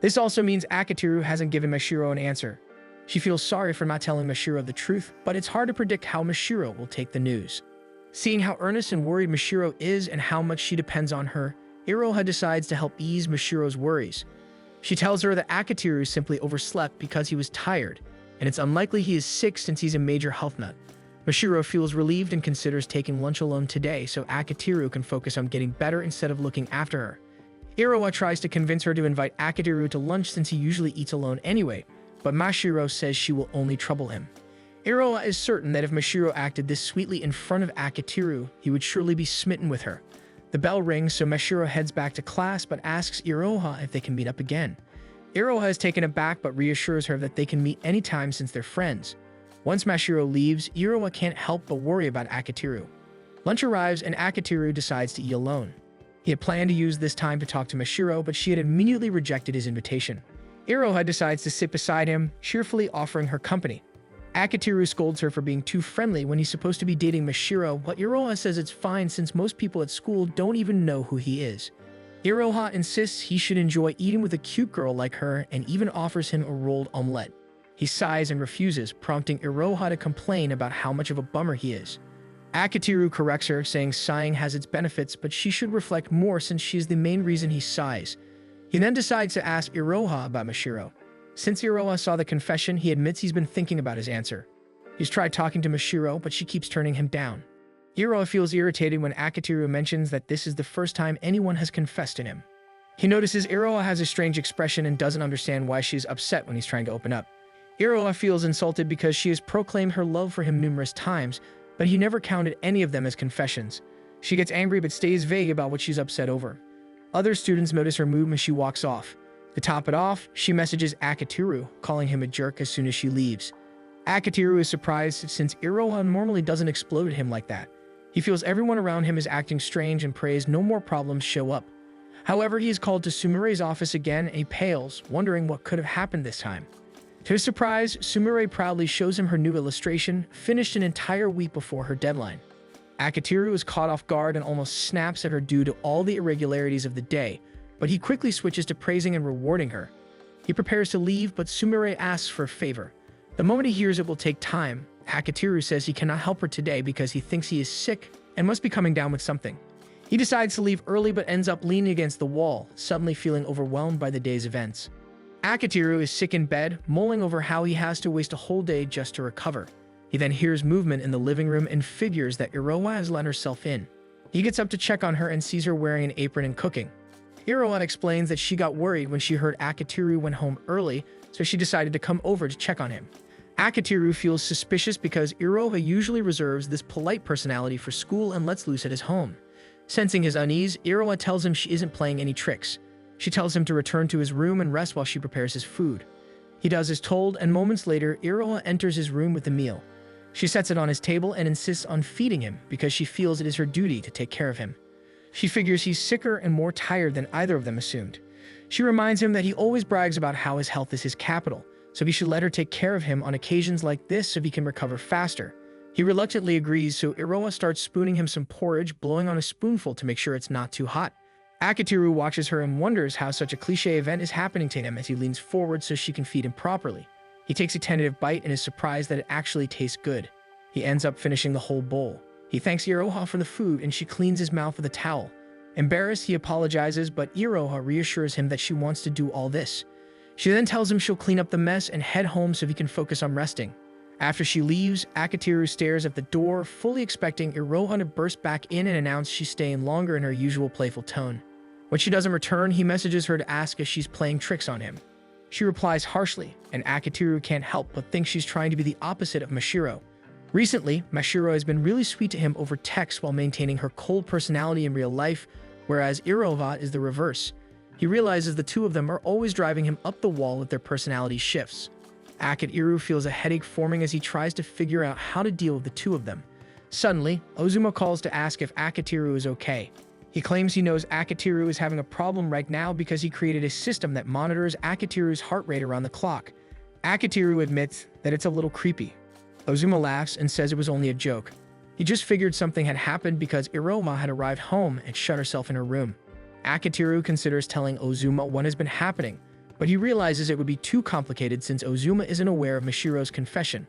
This also means Akiteru hasn't given Mashiro an answer. She feels sorry for not telling Mashiro the truth, but it's hard to predict how Mashiro will take the news. Seeing how earnest and worried Mashiro is and how much she depends on her, Iroha decides to help ease Mashiro's worries. She tells her that Akiteru simply overslept because he was tired, and it's unlikely he is sick since he's a major health nut. Mashiro feels relieved and considers taking lunch alone today so Akiteru can focus on getting better instead of looking after her. Iroha tries to convince her to invite Akiteru to lunch since he usually eats alone anyway, but Mashiro says she will only trouble him. Iroha is certain that if Mashiro acted this sweetly in front of Akiteru, he would surely be smitten with her. The bell rings, so Mashiro heads back to class but asks Iroha if they can meet up again. Iroha is taken aback but reassures her that they can meet anytime since they're friends. Once Mashiro leaves, Iroha can't help but worry about Akiteru. Lunch arrives and Akiteru decides to eat alone. He had planned to use this time to talk to Mashiro, but she had immediately rejected his invitation. Iroha decides to sit beside him, cheerfully offering her company. Akiteru scolds her for being too friendly when he's supposed to be dating Mashiro, but Iroha says it's fine since most people at school don't even know who he is. Iroha insists he should enjoy eating with a cute girl like her and even offers him a rolled omelette. He sighs and refuses, prompting Iroha to complain about how much of a bummer he is. Akiteru corrects her, saying sighing has its benefits, but she should reflect more since she is the main reason he sighs. He then decides to ask Iroha about Mashiro. Since Iroha saw the confession, he admits he's been thinking about his answer. He's tried talking to Mashiro, but she keeps turning him down. Iroha feels irritated when Akiteru mentions that this is the first time anyone has confessed to him. He notices Iroha has a strange expression and doesn't understand why she's upset when he's trying to open up. Iroha feels insulted because she has proclaimed her love for him numerous times, but he never counted any of them as confessions. She gets angry but stays vague about what she's upset over. Other students notice her mood when she walks off. To top it off, she messages Akiteru, calling him a jerk as soon as she leaves. Akiteru is surprised since Iroha normally doesn't explode at him like that. He feels everyone around him is acting strange and prays no more problems show up. However, he is called to Sumire's office again and he pales, wondering what could have happened this time. To his surprise, Sumire proudly shows him her new illustration, finished an entire week before her deadline. Akiteru is caught off guard and almost snaps at her due to all the irregularities of the day, but he quickly switches to praising and rewarding her. He prepares to leave, but Sumire asks for a favor. The moment he hears it will take time, Akiteru says he cannot help her today because he thinks he is sick and must be coming down with something. He decides to leave early but ends up leaning against the wall, suddenly feeling overwhelmed by the day's events. Akiteru is sick in bed, mulling over how he has to waste a whole day just to recover. He then hears movement in the living room and figures that Iroha has let herself in. He gets up to check on her and sees her wearing an apron and cooking. Iroha explains that she got worried when she heard Akiteru went home early, so she decided to come over to check on him. Akiteru feels suspicious because Iroha usually reserves this polite personality for school and lets loose at his home. Sensing his unease, Iroha tells him she isn't playing any tricks. She tells him to return to his room and rest while she prepares his food. He does as told, and moments later, Iroha enters his room with the meal. She sets it on his table and insists on feeding him because she feels it is her duty to take care of him. She figures he's sicker and more tired than either of them assumed. She reminds him that he always brags about how his health is his capital, so he should let her take care of him on occasions like this so he can recover faster. He reluctantly agrees, so Iroha starts spooning him some porridge, blowing on a spoonful to make sure it's not too hot. Akiteru watches her and wonders how such a cliché event is happening to him as he leans forward so she can feed him properly. He takes a tentative bite and is surprised that it actually tastes good. He ends up finishing the whole bowl. He thanks Iroha for the food and she cleans his mouth with a towel. Embarrassed, he apologizes, but Iroha reassures him that she wants to do all this. She then tells him she'll clean up the mess and head home so he can focus on resting. After she leaves, Akiteru stares at the door, fully expecting Iroha to burst back in and announce she's staying longer in her usual playful tone. When she doesn't return, he messages her to ask if she's playing tricks on him. She replies harshly, and Akitiru can't help but think she's trying to be the opposite of Mashiro. Recently, Mashiro has been really sweet to him over text while maintaining her cold personality in real life, whereas Irova is the reverse. He realizes the two of them are always driving him up the wall with their personality shifts. Akitiru feels a headache forming as he tries to figure out how to deal with the two of them. Suddenly, Ozuma calls to ask if Akitiru is okay. He claims he knows Akitiru is having a problem right now because he created a system that monitors Akitiru's heart rate around the clock. Akitiru admits that it's a little creepy. Ozuma laughs and says it was only a joke. He just figured something had happened because Iroma had arrived home and shut herself in her room. Akitiru considers telling Ozuma what has been happening, but he realizes it would be too complicated since Ozuma isn't aware of Mashiro's confession.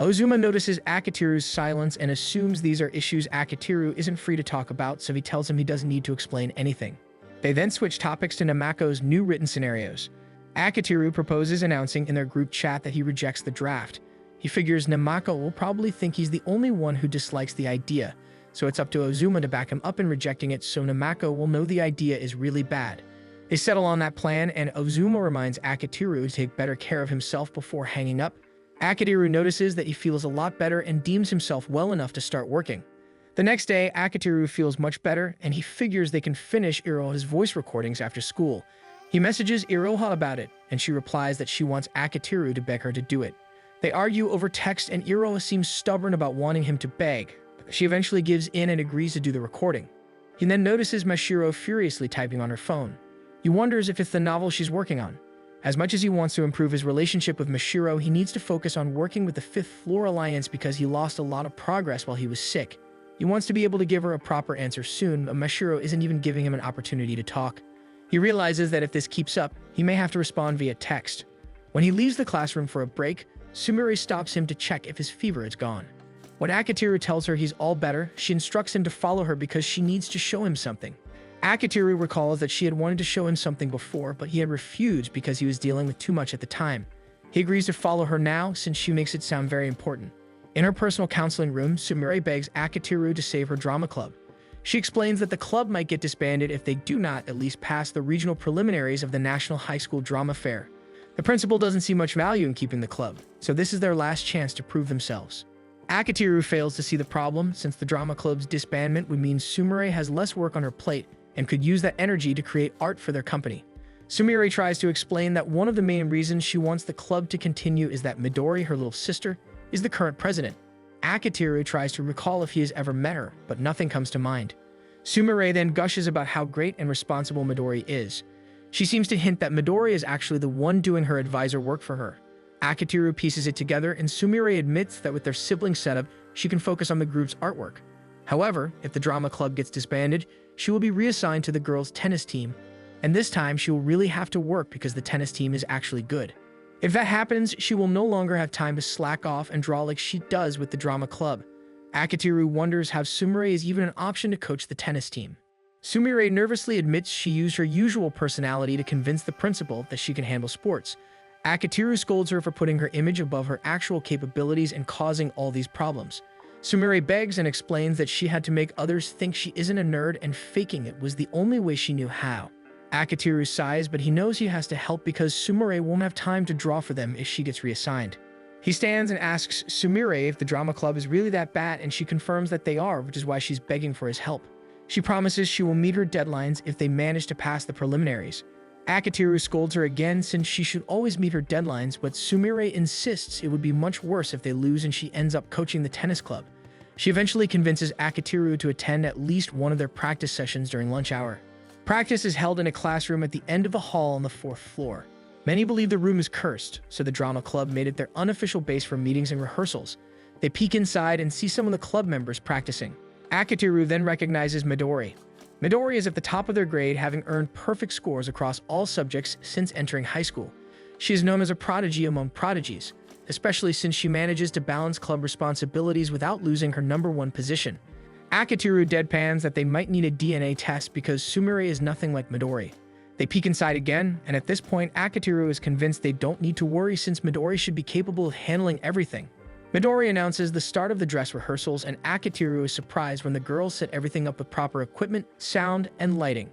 Ozuma notices Akitiru's silence and assumes these are issues Akitiru isn't free to talk about, so he tells him he doesn't need to explain anything. They then switch topics to Namako's new written scenarios. Akitiru proposes announcing in their group chat that he rejects the draft. He figures Namako will probably think he's the only one who dislikes the idea, so it's up to Ozuma to back him up in rejecting it so Namako will know the idea is really bad. They settle on that plan, and Ozuma reminds Akitiru to take better care of himself before hanging up. Akitiru notices that he feels a lot better and deems himself well enough to start working. The next day, Akitiru feels much better, and he figures they can finish Iroha's voice recordings after school. He messages Iroha about it, and she replies that she wants Akitiru to beg her to do it. They argue over text, and Iroha seems stubborn about wanting him to beg. She eventually gives in and agrees to do the recording. He then notices Mashiro furiously typing on her phone. He wonders if it's the novel she's working on. As much as he wants to improve his relationship with Mashiro, he needs to focus on working with the Fifth Floor Alliance because he lost a lot of progress while he was sick. He wants to be able to give her a proper answer soon, but Mashiro isn't even giving him an opportunity to talk. He realizes that if this keeps up, he may have to respond via text. When he leaves the classroom for a break, Sumire stops him to check if his fever is gone. When Akitiru tells her he's all better, she instructs him to follow her because she needs to show him something. Akitiru recalls that she had wanted to show him something before, but he had refused because he was dealing with too much at the time. He agrees to follow her now since she makes it sound very important. In her personal counseling room, Sumire begs Akitiru to save her drama club. She explains that the club might get disbanded if they do not at least pass the regional preliminaries of the National High School Drama Fair. The principal doesn't see much value in keeping the club, so this is their last chance to prove themselves. Akitiru fails to see the problem since the drama club's disbandment would mean Sumire has less work on her plate and could use that energy to create art for their company. Sumire tries to explain that one of the main reasons she wants the club to continue is that Midori, her little sister, is the current president. Akitiru tries to recall if he has ever met her, but nothing comes to mind. Sumire then gushes about how great and responsible Midori is. She seems to hint that Midori is actually the one doing her advisor work for her. Akitiru pieces it together, and Sumire admits that with their sibling setup, she can focus on the group's artwork. However, if the drama club gets disbanded, she will be reassigned to the girls' tennis team, and this time she will really have to work because the tennis team is actually good. If that happens, she will no longer have time to slack off and draw like she does with the drama club. Akitiru wonders how Sumire is even an option to coach the tennis team. Sumire nervously admits she used her usual personality to convince the principal that she can handle sports. Akitiru scolds her for putting her image above her actual capabilities and causing all these problems. Sumire begs and explains that she had to make others think she isn't a nerd and faking it was the only way she knew how. Akitiru sighs, but he knows he has to help because Sumire won't have time to draw for them if she gets reassigned. He stands and asks Sumire if the drama club is really that bad, and she confirms that they are, which is why she's begging for his help. She promises she will meet her deadlines if they manage to pass the preliminaries. Akitiru scolds her again since she should always meet her deadlines, but Sumire insists it would be much worse if they lose and she ends up coaching the tennis club. She eventually convinces Akitiru to attend at least one of their practice sessions during lunch hour. Practice is held in a classroom at the end of a hall on the 4th floor. Many believe the room is cursed, so the drama club made it their unofficial base for meetings and rehearsals. They peek inside and see some of the club members practicing. Akitiru then recognizes Midori. Midori is at the top of their grade, having earned perfect scores across all subjects since entering high school. She is known as a prodigy among prodigies, especially since she manages to balance club responsibilities without losing her #1 position. Akitiru deadpans that they might need a DNA test because Sumire is nothing like Midori. They peek inside again, and at this point, Akitiru is convinced they don't need to worry since Midori should be capable of handling everything. Midori announces the start of the dress rehearsals, and Akitiru is surprised when the girls set everything up with proper equipment, sound, and lighting.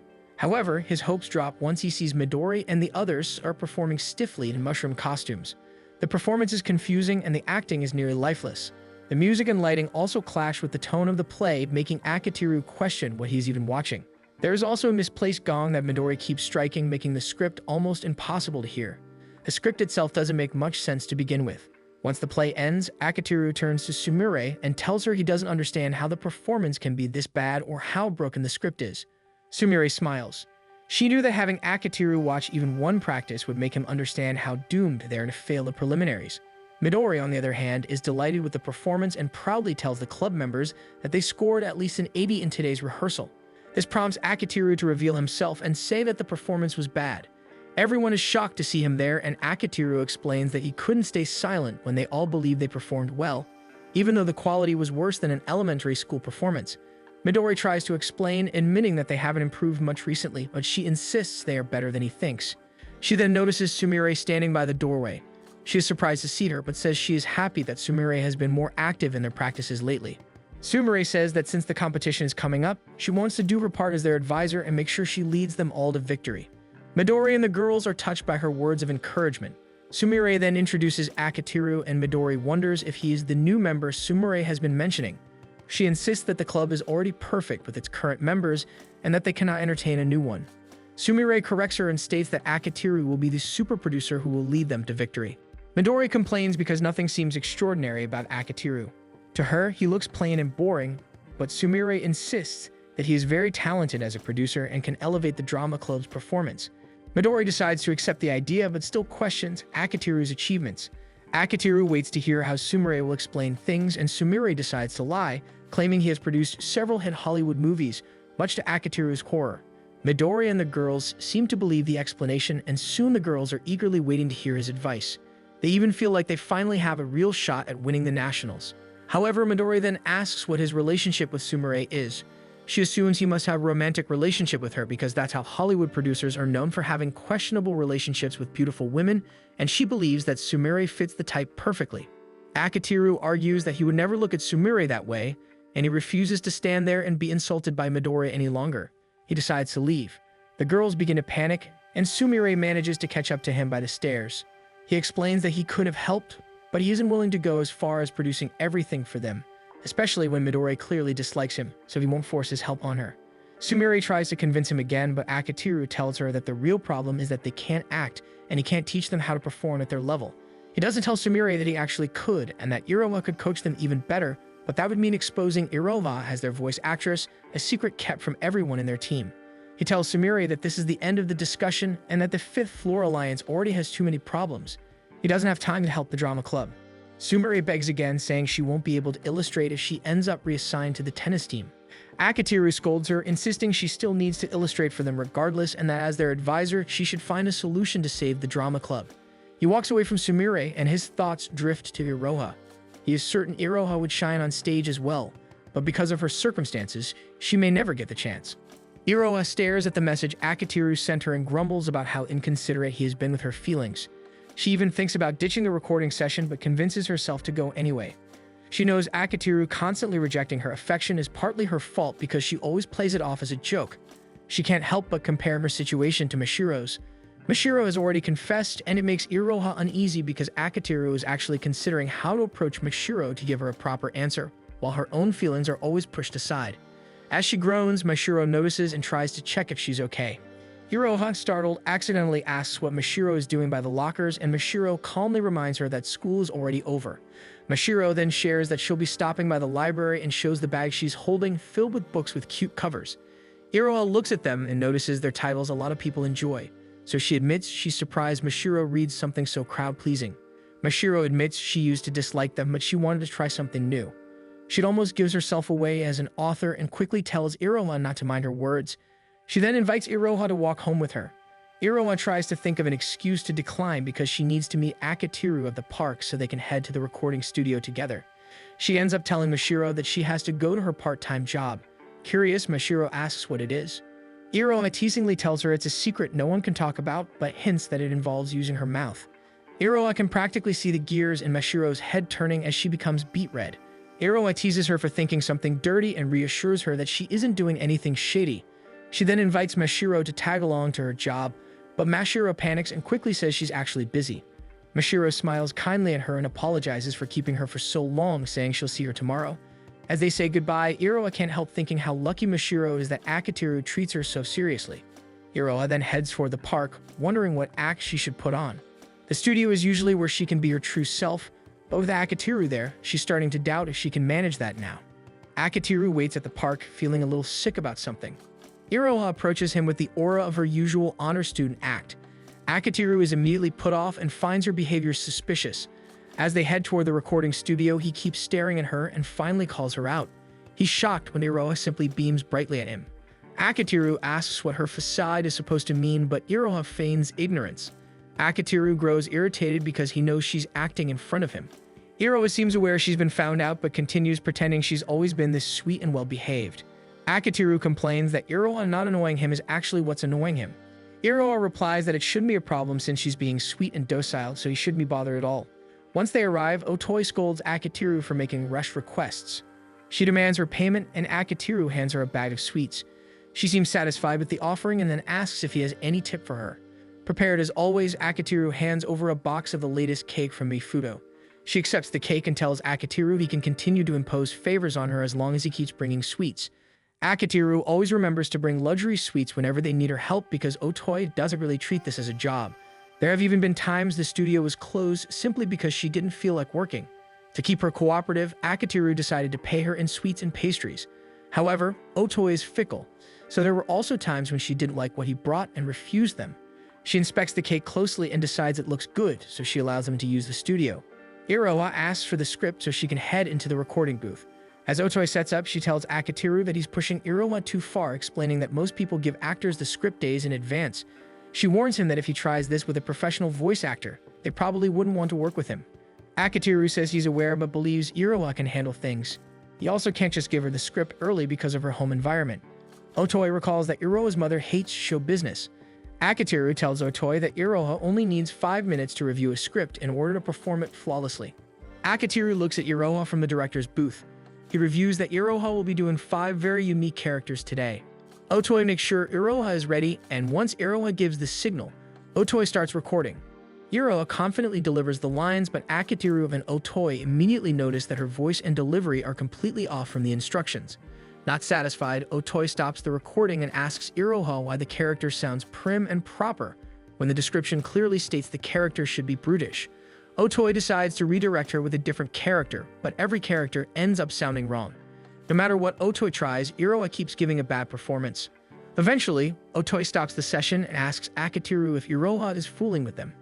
However, his hopes drop once he sees Midori and the others are performing stiffly in mushroom costumes. The performance is confusing and the acting is nearly lifeless. The music and lighting also clash with the tone of the play, making Akitiru question what he's even watching. There is also a misplaced gong that Midori keeps striking, making the script almost impossible to hear. The script itself doesn't make much sense to begin with. Once the play ends, Akitiru turns to Sumire and tells her he doesn't understand how the performance can be this bad or how broken the script is. Sumire smiles. She knew that having Akitiru watch even one practice would make him understand how doomed they are to fail the preliminaries. Midori, on the other hand, is delighted with the performance and proudly tells the club members that they scored at least an 80 in today's rehearsal. This prompts Akitiru to reveal himself and say that the performance was bad. Everyone is shocked to see him there, and Akitiru explains that he couldn't stay silent when they all believed they performed well, even though the quality was worse than an elementary school performance. Midori tries to explain, admitting that they haven't improved much recently, but she insists they are better than he thinks. She then notices Sumire standing by the doorway. She is surprised to see her, but says she is happy that Sumire has been more active in their practices lately. Sumire says that since the competition is coming up, she wants to do her part as their advisor and make sure she leads them all to victory. Midori and the girls are touched by her words of encouragement. Sumire then introduces Akitiru, and Midori wonders if he is the new member Sumire has been mentioning. She insists that the club is already perfect with its current members and that they cannot entertain a new one. Sumire corrects her and states that Akitiru will be the super producer who will lead them to victory. Midori complains because nothing seems extraordinary about Akitiru. To her, he looks plain and boring, but Sumire insists that he is very talented as a producer and can elevate the drama club's performance. Midori decides to accept the idea but still questions Akitiru's achievements. Akitiru waits to hear how Sumire will explain things, and Sumire decides to lie, claiming he has produced several hit Hollywood movies, much to Akitiru's horror. Midori and the girls seem to believe the explanation, and soon the girls are eagerly waiting to hear his advice. They even feel like they finally have a real shot at winning the nationals. However, Midori then asks what his relationship with Sumire is. She assumes he must have a romantic relationship with her because that's how Hollywood producers are known for having questionable relationships with beautiful women, and she believes that Sumire fits the type perfectly. Akitiru argues that he would never look at Sumire that way, and he refuses to stand there and be insulted by Midori any longer. He decides to leave. The girls begin to panic, and Sumire manages to catch up to him by the stairs. He explains that he could have helped, but he isn't willing to go as far as producing everything for them, especially when Midori clearly dislikes him, so he won't force his help on her. Sumire tries to convince him again, but Akitiru tells her that the real problem is that they can't act, and he can't teach them how to perform at their level. He doesn't tell Sumire that he actually could, and that Iroha could coach them even better, but that would mean exposing Iroha as their voice actress, a secret kept from everyone in their team. He tells Sumire that this is the end of the discussion and that the Fifth Floor Alliance already has too many problems. He doesn't have time to help the drama club. Sumire begs again, saying she won't be able to illustrate if she ends up reassigned to the tennis team. Akitiru scolds her, insisting she still needs to illustrate for them regardless, and that as their advisor, she should find a solution to save the drama club. He walks away from Sumire, and his thoughts drift to Iroha. He is certain Iroha would shine on stage as well, but because of her circumstances, she may never get the chance. Iroha stares at the message Akitiru sent her and grumbles about how inconsiderate he has been with her feelings. She even thinks about ditching the recording session but convinces herself to go anyway. She knows Akitiru constantly rejecting her affection is partly her fault because she always plays it off as a joke. She can't help but compare her situation to Mashiro's. Mashiro has already confessed, and it makes Iroha uneasy because Akitiru is actually considering how to approach Mashiro to give her a proper answer, while her own feelings are always pushed aside. As she groans, Mashiro notices and tries to check if she's okay. Iroha, startled, accidentally asks what Mashiro is doing by the lockers, and Mashiro calmly reminds her that school is already over. Mashiro then shares that she'll be stopping by the library and shows the bag she's holding filled with books with cute covers. Iroha looks at them and notices they're titles a lot of people enjoy, so she admits she's surprised Mashiro reads something so crowd-pleasing. Mashiro admits she used to dislike them, but she wanted to try something new. She almost gives herself away as an author and quickly tells Iroha not to mind her words. She then invites Iroha to walk home with her. Iroha tries to think of an excuse to decline because she needs to meet Akitiru at the park so they can head to the recording studio together. She ends up telling Mashiro that she has to go to her part-time job. Curious, Mashiro asks what it is. Iroha teasingly tells her it's a secret no one can talk about, but hints that it involves using her mouth. Iroha can practically see the gears in Mashiro's head turning as she becomes beet red. Iroha teases her for thinking something dirty and reassures her that she isn't doing anything shady. She then invites Mashiro to tag along to her job, but Mashiro panics and quickly says she's actually busy. Mashiro smiles kindly at her and apologizes for keeping her for so long, saying she'll see her tomorrow. As they say goodbye, Iroha can't help thinking how lucky Mashiro is that Akiteru treats her so seriously. Iroha then heads for the park, wondering what act she should put on. The studio is usually where she can be her true self, but with Akiteru there, she's starting to doubt if she can manage that now. Akiteru waits at the park, feeling a little sick about something. Iroha approaches him with the aura of her usual honor student act. Akiteru is immediately put off and finds her behavior suspicious. As they head toward the recording studio, he keeps staring at her and finally calls her out. He's shocked when Iroha simply beams brightly at him. Akiteru asks what her facade is supposed to mean, but Iroha feigns ignorance. Akiteru grows irritated because he knows she's acting in front of him. Iroha seems aware she's been found out but continues pretending she's always been this sweet and well-behaved. Akiteru complains that Iroha not annoying him is actually what's annoying him. Iroha replies that it shouldn't be a problem since she's being sweet and docile, so he shouldn't be bothered at all. Once they arrive, Otoi scolds Akiteru for making rushed requests. She demands her payment, and Akiteru hands her a bag of sweets. She seems satisfied with the offering and then asks if he has any tip for her. Prepared as always, Akiteru hands over a box of the latest cake from Mifuto. She accepts the cake and tells Akiteru he can continue to impose favors on her as long as he keeps bringing sweets. Akiteru always remembers to bring luxury sweets whenever they need her help because Otoi doesn't really treat this as a job. There have even been times the studio was closed simply because she didn't feel like working. To keep her cooperative, Akiteru decided to pay her in sweets and pastries. However, Otoi is fickle, so there were also times when she didn't like what he brought and refused them. She inspects the cake closely and decides it looks good, so she allows him to use the studio. Iroha asks for the script so she can head into the recording booth. As Otoi sets up, she tells Akiteru that he's pushing Iroha too far, explaining that most people give actors the script days in advance. She warns him that if he tries this with a professional voice actor, they probably wouldn't want to work with him. Akiteru says he's aware but believes Iroha can handle things. He also can't just give her the script early because of her home environment. Otoi recalls that Iroha's mother hates show business. Akiteru tells Otoi that Iroha only needs 5 minutes to review a script in order to perform it flawlessly. Akiteru looks at Iroha from the director's booth. He reviews that Iroha will be doing 5 very unique characters today. Otoi makes sure Iroha is ready, and once Iroha gives the signal, Otoi starts recording. Iroha confidently delivers the lines, but Akiteru and Otoi immediately notice that her voice and delivery are completely off from the instructions. Not satisfied, Otoi stops the recording and asks Iroha why the character sounds prim and proper, when the description clearly states the character should be brutish. Otoi decides to redirect her with a different character, but every character ends up sounding wrong. No matter what Otoi tries, Iroha keeps giving a bad performance. Eventually, Otoi stops the session and asks Akiteru if Iroha is fooling with them.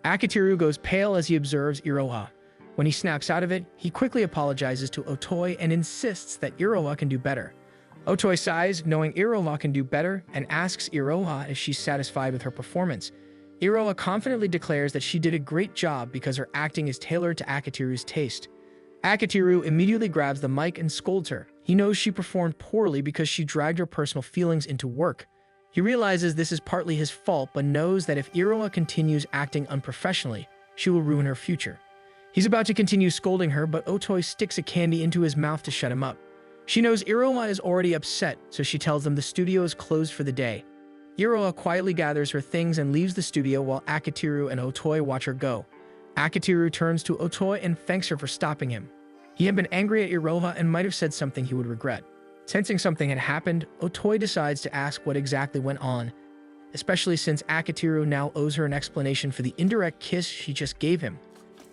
Akiteru goes pale as he observes Iroha. When he snaps out of it, he quickly apologizes to Otoi and insists that Iroha can do better. Otoi sighs, knowing Iroha can do better, and asks Iroha if she's satisfied with her performance. Iroha confidently declares that she did a great job because her acting is tailored to Akiteru's taste. Akiteru immediately grabs the mic and scolds her. He knows she performed poorly because she dragged her personal feelings into work. He realizes this is partly his fault, but knows that if Iroha continues acting unprofessionally, she will ruin her future. He's about to continue scolding her, but Otoi sticks a candy into his mouth to shut him up. She knows Iroha is already upset, so she tells them the studio is closed for the day. Iroha quietly gathers her things and leaves the studio while Akiteru and Otoi watch her go. Akiteru turns to Otoi and thanks her for stopping him. He had been angry at Iroha and might have said something he would regret. Sensing something had happened, Otoi decides to ask what exactly went on, especially since Akiteru now owes her an explanation for the indirect kiss she just gave him.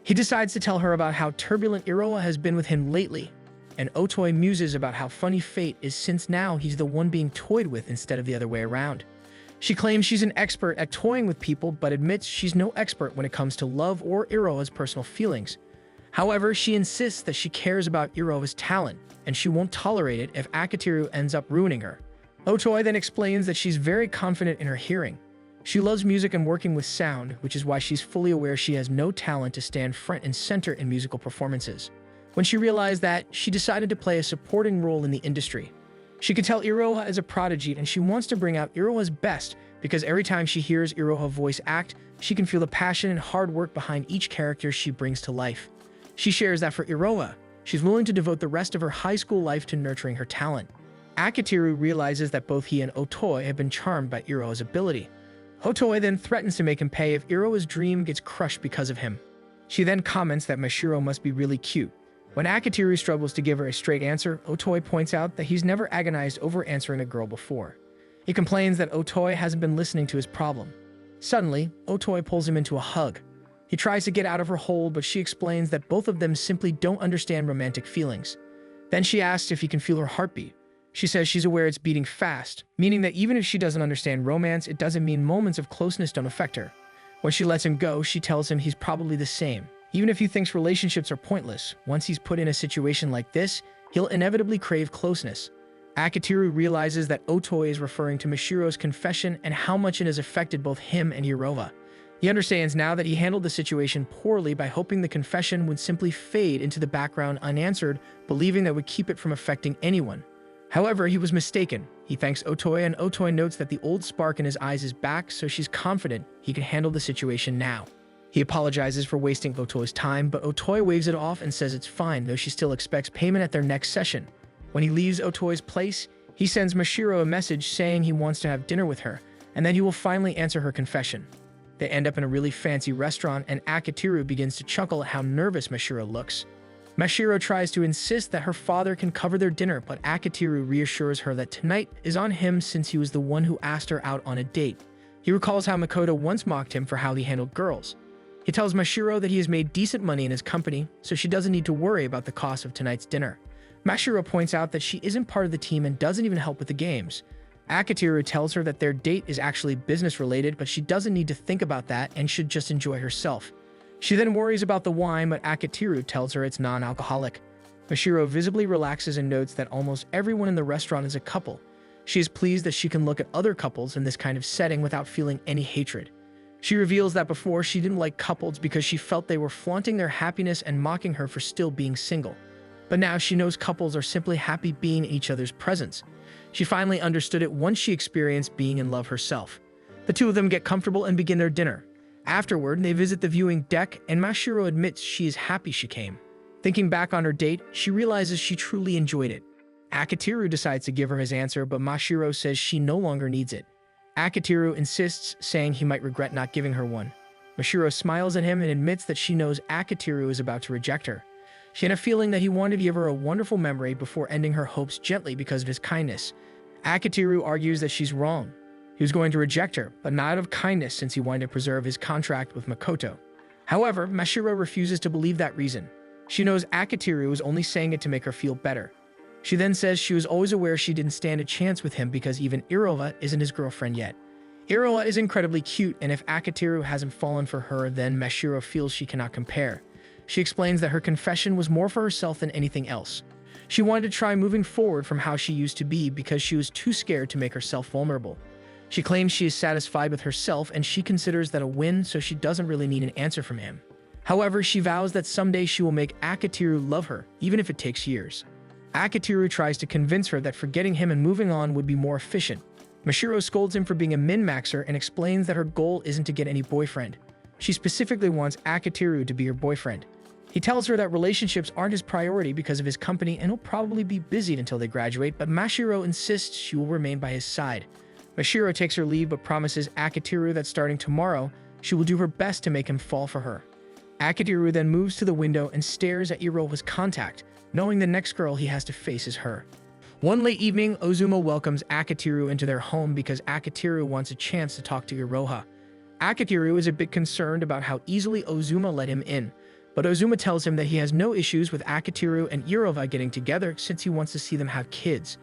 He decides to tell her about how turbulent Iroha has been with him lately, and Otoi muses about how funny fate is since now he's the one being toyed with instead of the other way around. She claims she's an expert at toying with people, but admits she's no expert when it comes to love or Iroha's personal feelings. However, she insists that she cares about Iroha's talent, and she won't tolerate it if Akiteru ends up ruining her. Otoi then explains that she's very confident in her hearing. She loves music and working with sound, which is why she's fully aware she has no talent to stand front and center in musical performances. When she realized that, she decided to play a supporting role in the industry. She could tell Iroha is a prodigy, and she wants to bring out Iroha's best because every time she hears Iroha voice act, she can feel the passion and hard work behind each character she brings to life. She shares that for Iroha, she's willing to devote the rest of her high school life to nurturing her talent. Akitiru realizes that both he and Otoi have been charmed by Iroha's ability. Otoi then threatens to make him pay if Iroha's dream gets crushed because of him. She then comments that Mashiro must be really cute. When Akitiru struggles to give her a straight answer, Otoi points out that he's never agonized over answering a girl before. He complains that Otoi hasn't been listening to his problem. Suddenly, Otoi pulls him into a hug. He tries to get out of her hold, but she explains that both of them simply don't understand romantic feelings. Then she asks if he can feel her heartbeat. She says she's aware it's beating fast, meaning that even if she doesn't understand romance, it doesn't mean moments of closeness don't affect her. When she lets him go, she tells him he's probably the same. Even if he thinks relationships are pointless, once he's put in a situation like this, he'll inevitably crave closeness. Akitiru realizes that Otoi is referring to Mashiro's confession and how much it has affected both him and Iroha. He understands now that he handled the situation poorly by hoping the confession would simply fade into the background unanswered, believing that would keep it from affecting anyone. However, he was mistaken. He thanks Otoi, and Otoi notes that the old spark in his eyes is back, so she's confident he can handle the situation now. He apologizes for wasting Otoi's time, but Otoi waves it off and says it's fine, though she still expects payment at their next session. When he leaves Otoi's place, he sends Mashiro a message saying he wants to have dinner with her, and that he will finally answer her confession. They end up in a really fancy restaurant, and Akitiru begins to chuckle at how nervous Mashiro looks. Mashiro tries to insist that her father can cover their dinner, but Akitiru reassures her that tonight is on him since he was the one who asked her out on a date. He recalls how Makoto once mocked him for how he handled girls. He tells Mashiro that he has made decent money in his company, so she doesn't need to worry about the cost of tonight's dinner. Mashiro points out that she isn't part of the team and doesn't even help with the games. Akitiru tells her that their date is actually business-related, but she doesn't need to think about that and should just enjoy herself. She then worries about the wine, but Akitiru tells her it's non-alcoholic. Mashiro visibly relaxes and notes that almost everyone in the restaurant is a couple. She is pleased that she can look at other couples in this kind of setting without feeling any hatred. She reveals that before she didn't like couples because she felt they were flaunting their happiness and mocking her for still being single. But now she knows couples are simply happy being in each other's presence. She finally understood it once she experienced being in love herself. The two of them get comfortable and begin their dinner. Afterward, they visit the viewing deck, and Mashiro admits she is happy she came. Thinking back on her date, she realizes she truly enjoyed it. Akitiru decides to give her his answer, but Mashiro says she no longer needs it. Akitiru insists, saying he might regret not giving her one. Mashiro smiles at him and admits that she knows Akitiru is about to reject her. She had a feeling that he wanted to give her a wonderful memory before ending her hopes gently because of his kindness. Akitiru argues that she's wrong. He was going to reject her, but not out of kindness since he wanted to preserve his contract with Makoto. However, Mashiro refuses to believe that reason. She knows Akitiru was only saying it to make her feel better. She then says she was always aware she didn't stand a chance with him because even Iroha isn't his girlfriend yet. Iroha is incredibly cute, and if Akitiru hasn't fallen for her, then Mashiro feels she cannot compare. She explains that her confession was more for herself than anything else. She wanted to try moving forward from how she used to be because she was too scared to make herself vulnerable. She claims she is satisfied with herself and she considers that a win, so she doesn't really need an answer from him. However, she vows that someday she will make Akitiru love her, even if it takes years. Akitiru tries to convince her that forgetting him and moving on would be more efficient. Mashiro scolds him for being a min-maxer and explains that her goal isn't to get any boyfriend. She specifically wants Akitiru to be her boyfriend. He tells her that relationships aren't his priority because of his company and he'll probably be busy until they graduate, but Mashiro insists she will remain by his side. Mashiro takes her leave but promises Akitiru that starting tomorrow, she will do her best to make him fall for her. Akitiru then moves to the window and stares at Iroha's contact, knowing the next girl he has to face is her. One late evening, Ozuma welcomes Akitiru into their home because Akitiru wants a chance to talk to Iroha. Akitiru is a bit concerned about how easily Ozuma let him in, but Ozuma tells him that he has no issues with Akitiru and Iroha getting together since he wants to see them have kids.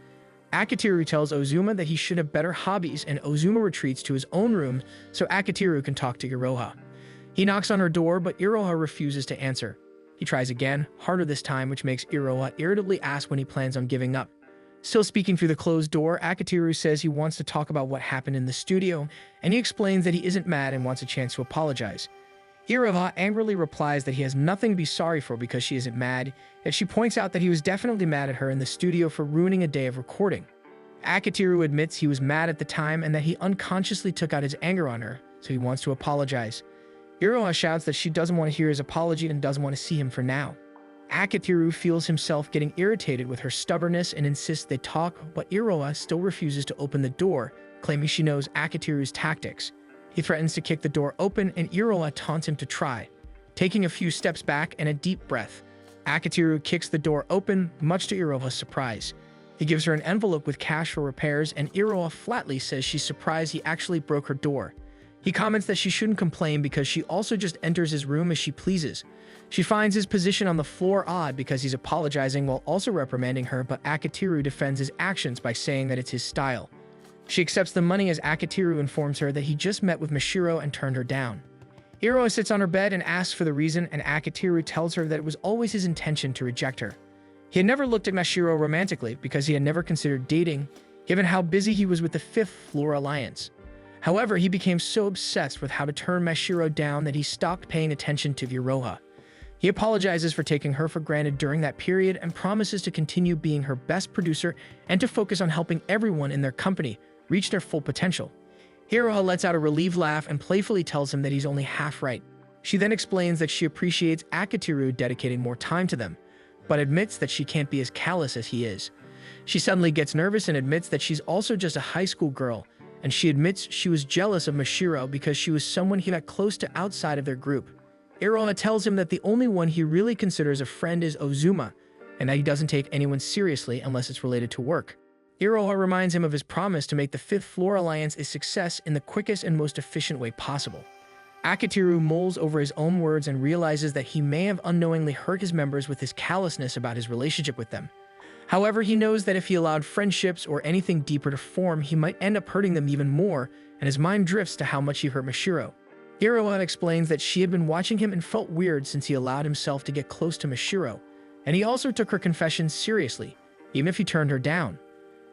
Akitiru tells Ozuma that he should have better hobbies, and Ozuma retreats to his own room so Akitiru can talk to Iroha. He knocks on her door, but Iroha refuses to answer. He tries again, harder this time, which makes Iroha irritably ask when he plans on giving up. Still speaking through the closed door, Akitiru says he wants to talk about what happened in the studio, and he explains that he isn't mad and wants a chance to apologize. Iroha angrily replies that he has nothing to be sorry for because she isn't mad, yet she points out that he was definitely mad at her in the studio for ruining a day of recording. Akitiru admits he was mad at the time and that he unconsciously took out his anger on her, so he wants to apologize. Iroha shouts that she doesn't want to hear his apology and doesn't want to see him for now. Akitiru feels himself getting irritated with her stubbornness and insists they talk, but Iroha still refuses to open the door, claiming she knows Akitiru's tactics. He threatens to kick the door open, and Iroha taunts him to try. Taking a few steps back and a deep breath, Akitiru kicks the door open, much to Iroha's surprise. He gives her an envelope with cash for repairs, and Iroha flatly says she's surprised he actually broke her door. He comments that she shouldn't complain because she also just enters his room as she pleases. She finds his position on the floor odd because he's apologizing while also reprimanding her, but Akitiru defends his actions by saying that it's his style. She accepts the money as Akitiru informs her that he just met with Mashiro and turned her down. Iroha sits on her bed and asks for the reason, and Akitiru tells her that it was always his intention to reject her. He had never looked at Mashiro romantically because he had never considered dating, given how busy he was with the Fifth Floor Alliance. However, he became so obsessed with how to turn Mashiro down that he stopped paying attention to Iroha. He apologizes for taking her for granted during that period and promises to continue being her best producer and to focus on helping everyone in their company reach their full potential. Iroha lets out a relieved laugh and playfully tells him that he's only half right. She then explains that she appreciates Akitiru dedicating more time to them, but admits that she can't be as callous as he is. She suddenly gets nervous and admits that she's also just a high school girl, and she admits she was jealous of Mashiro because she was someone he got close to outside of their group. Iroha tells him that the only one he really considers a friend is Ozuma, and that he doesn't take anyone seriously unless it's related to work. Iroha reminds him of his promise to make the Fifth Floor Alliance a success in the quickest and most efficient way possible. Akitiru mulls over his own words and realizes that he may have unknowingly hurt his members with his callousness about his relationship with them. However, he knows that if he allowed friendships or anything deeper to form, he might end up hurting them even more, and his mind drifts to how much he hurt Mashiro. Iroha explains that she had been watching him and felt weird since he allowed himself to get close to Mashiro, and he also took her confession seriously, even if he turned her down.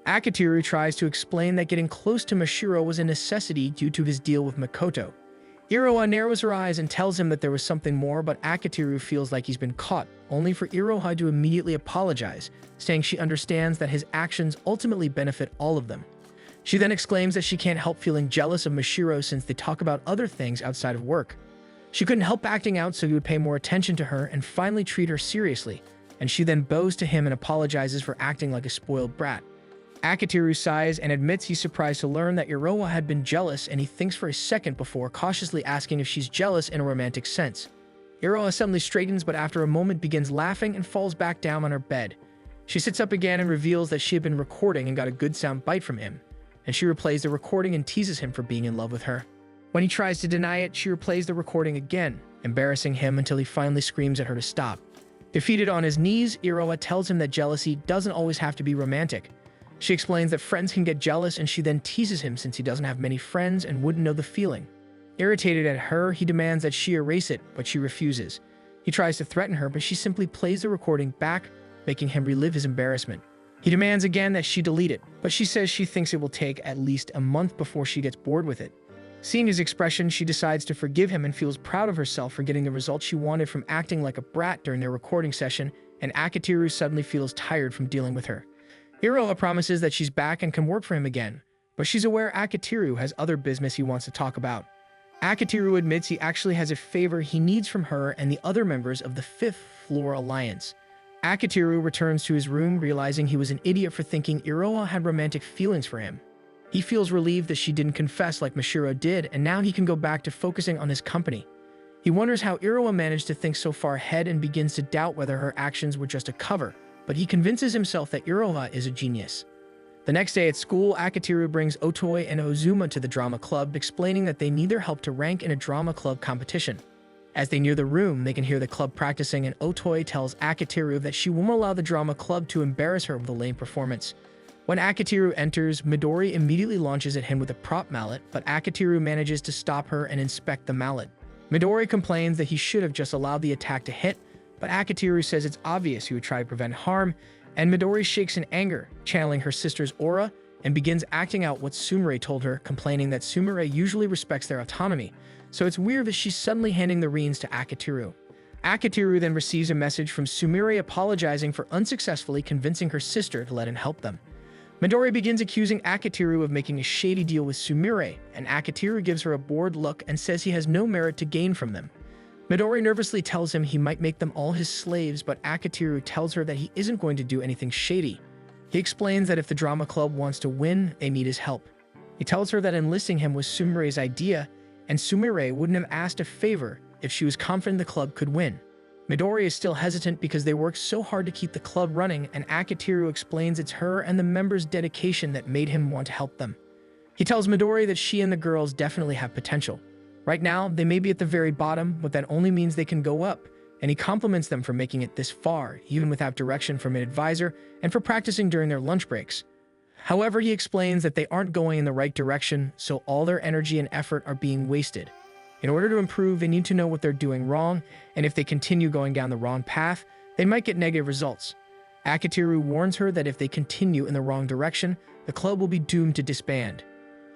Akitiru tries to explain that getting close to Mashiro was a necessity due to his deal with Makoto. Iroha narrows her eyes and tells him that there was something more, but Akitiru feels like he's been caught, only for Iroha to immediately apologize, saying she understands that his actions ultimately benefit all of them. She then exclaims that she can't help feeling jealous of Mashiro since they talk about other things outside of work. She couldn't help acting out so he would pay more attention to her and finally treat her seriously, and she then bows to him and apologizes for acting like a spoiled brat. Akitiru sighs and admits he's surprised to learn that Iroha had been jealous, and he thinks for a second before cautiously asking if she's jealous in a romantic sense. Iroha suddenly straightens, but after a moment begins laughing and falls back down on her bed. She sits up again and reveals that she had been recording and got a good sound bite from him, and she replays the recording and teases him for being in love with her. When he tries to deny it, she replays the recording again, embarrassing him until he finally screams at her to stop. Defeated on his knees, Iroha tells him that jealousy doesn't always have to be romantic. She explains that friends can get jealous, and she then teases him since he doesn't have many friends and wouldn't know the feeling. Irritated at her, he demands that she erase it, but she refuses. He tries to threaten her, but she simply plays the recording back, making him relive his embarrassment. He demands again that she delete it, but she says she thinks it will take at least a month before she gets bored with it. Seeing his expression, she decides to forgive him and feels proud of herself for getting the result she wanted from acting like a brat during their recording session, and Akitiru suddenly feels tired from dealing with her. Iroha promises that she's back and can work for him again, but she's aware Akitiru has other business he wants to talk about. Akitiru admits he actually has a favor he needs from her and the other members of the Fifth Floor Alliance. Akitiru returns to his room, realizing he was an idiot for thinking Iroha had romantic feelings for him. He feels relieved that she didn't confess like Mashiro did, and now he can go back to focusing on his company. He wonders how Iroha managed to think so far ahead and begins to doubt whether her actions were just a cover, but he convinces himself that Iroha is a genius. The next day at school, Akitiru brings Otoi and Ozuma to the drama club, explaining that they need their help to rank in a drama club competition. As they near the room, they can hear the club practicing, and Otoi tells Akitiru that she won't allow the drama club to embarrass her with a lame performance. When Akitiru enters, Midori immediately launches at him with a prop mallet, but Akitiru manages to stop her and inspect the mallet. Midori complains that he should have just allowed the attack to hit, but Akitiru says it's obvious he would try to prevent harm, and Midori shakes in anger, channeling her sister's aura, and begins acting out what Sumire told her, complaining that Sumire usually respects their autonomy, so it's weird that she's suddenly handing the reins to Akitiru. Akitiru then receives a message from Sumire apologizing for unsuccessfully convincing her sister to let him help them. Midori begins accusing Akitiru of making a shady deal with Sumire, and Akitiru gives her a bored look and says he has no merit to gain from them. Midori nervously tells him he might make them all his slaves, but Akitiru tells her that he isn't going to do anything shady. He explains that if the drama club wants to win, they need his help. He tells her that enlisting him was Sumire's idea, and Sumire wouldn't have asked a favor if she was confident the club could win. Midori is still hesitant because they worked so hard to keep the club running, and Akitiru explains it's her and the members' dedication that made him want to help them. He tells Midori that she and the girls definitely have potential. Right now, they may be at the very bottom, but that only means they can go up, and he compliments them for making it this far, even without direction from an advisor, and for practicing during their lunch breaks. However, he explains that they aren't going in the right direction, so all their energy and effort are being wasted. In order to improve, they need to know what they're doing wrong, and if they continue going down the wrong path, they might get negative results. Akitiru warns her that if they continue in the wrong direction, the club will be doomed to disband.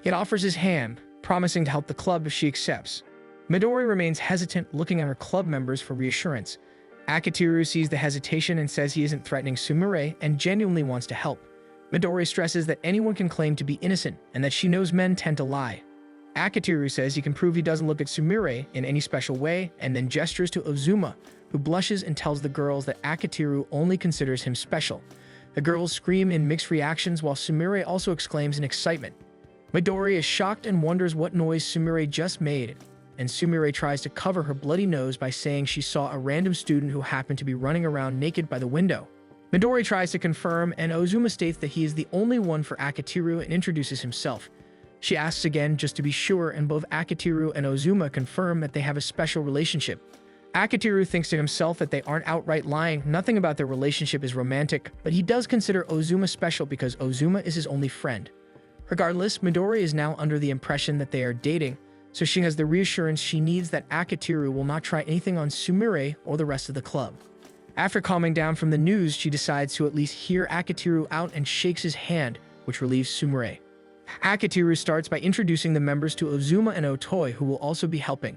He offers his hand, promising to help the club if she accepts. Midori remains hesitant, looking at her club members for reassurance. Akitiru sees the hesitation and says he isn't threatening Sumire and genuinely wants to help. Midori stresses that anyone can claim to be innocent and that she knows men tend to lie. Akitiru says he can prove he doesn't look at Sumire in any special way, and then gestures to Ozuma, who blushes and tells the girls that Akitiru only considers him special. The girls scream in mixed reactions while Sumire also exclaims in excitement. Midori is shocked and wonders what noise Sumire just made, and Sumire tries to cover her bloody nose by saying she saw a random student who happened to be running around naked by the window. Midori tries to confirm, and Ozuma states that he is the only one for Akitiru and introduces himself. She asks again just to be sure, and both Akitiru and Ozuma confirm that they have a special relationship. Akitiru thinks to himself that they aren't outright lying, nothing about their relationship is romantic, but he does consider Ozuma special because Ozuma is his only friend. Regardless, Midori is now under the impression that they are dating, so she has the reassurance she needs that Akitiru will not try anything on Sumire or the rest of the club. After calming down from the news, she decides to at least hear Akitiru out and shakes his hand, which relieves Sumire. Akitiru starts by introducing the members to Ozuma and Otoi, who will also be helping.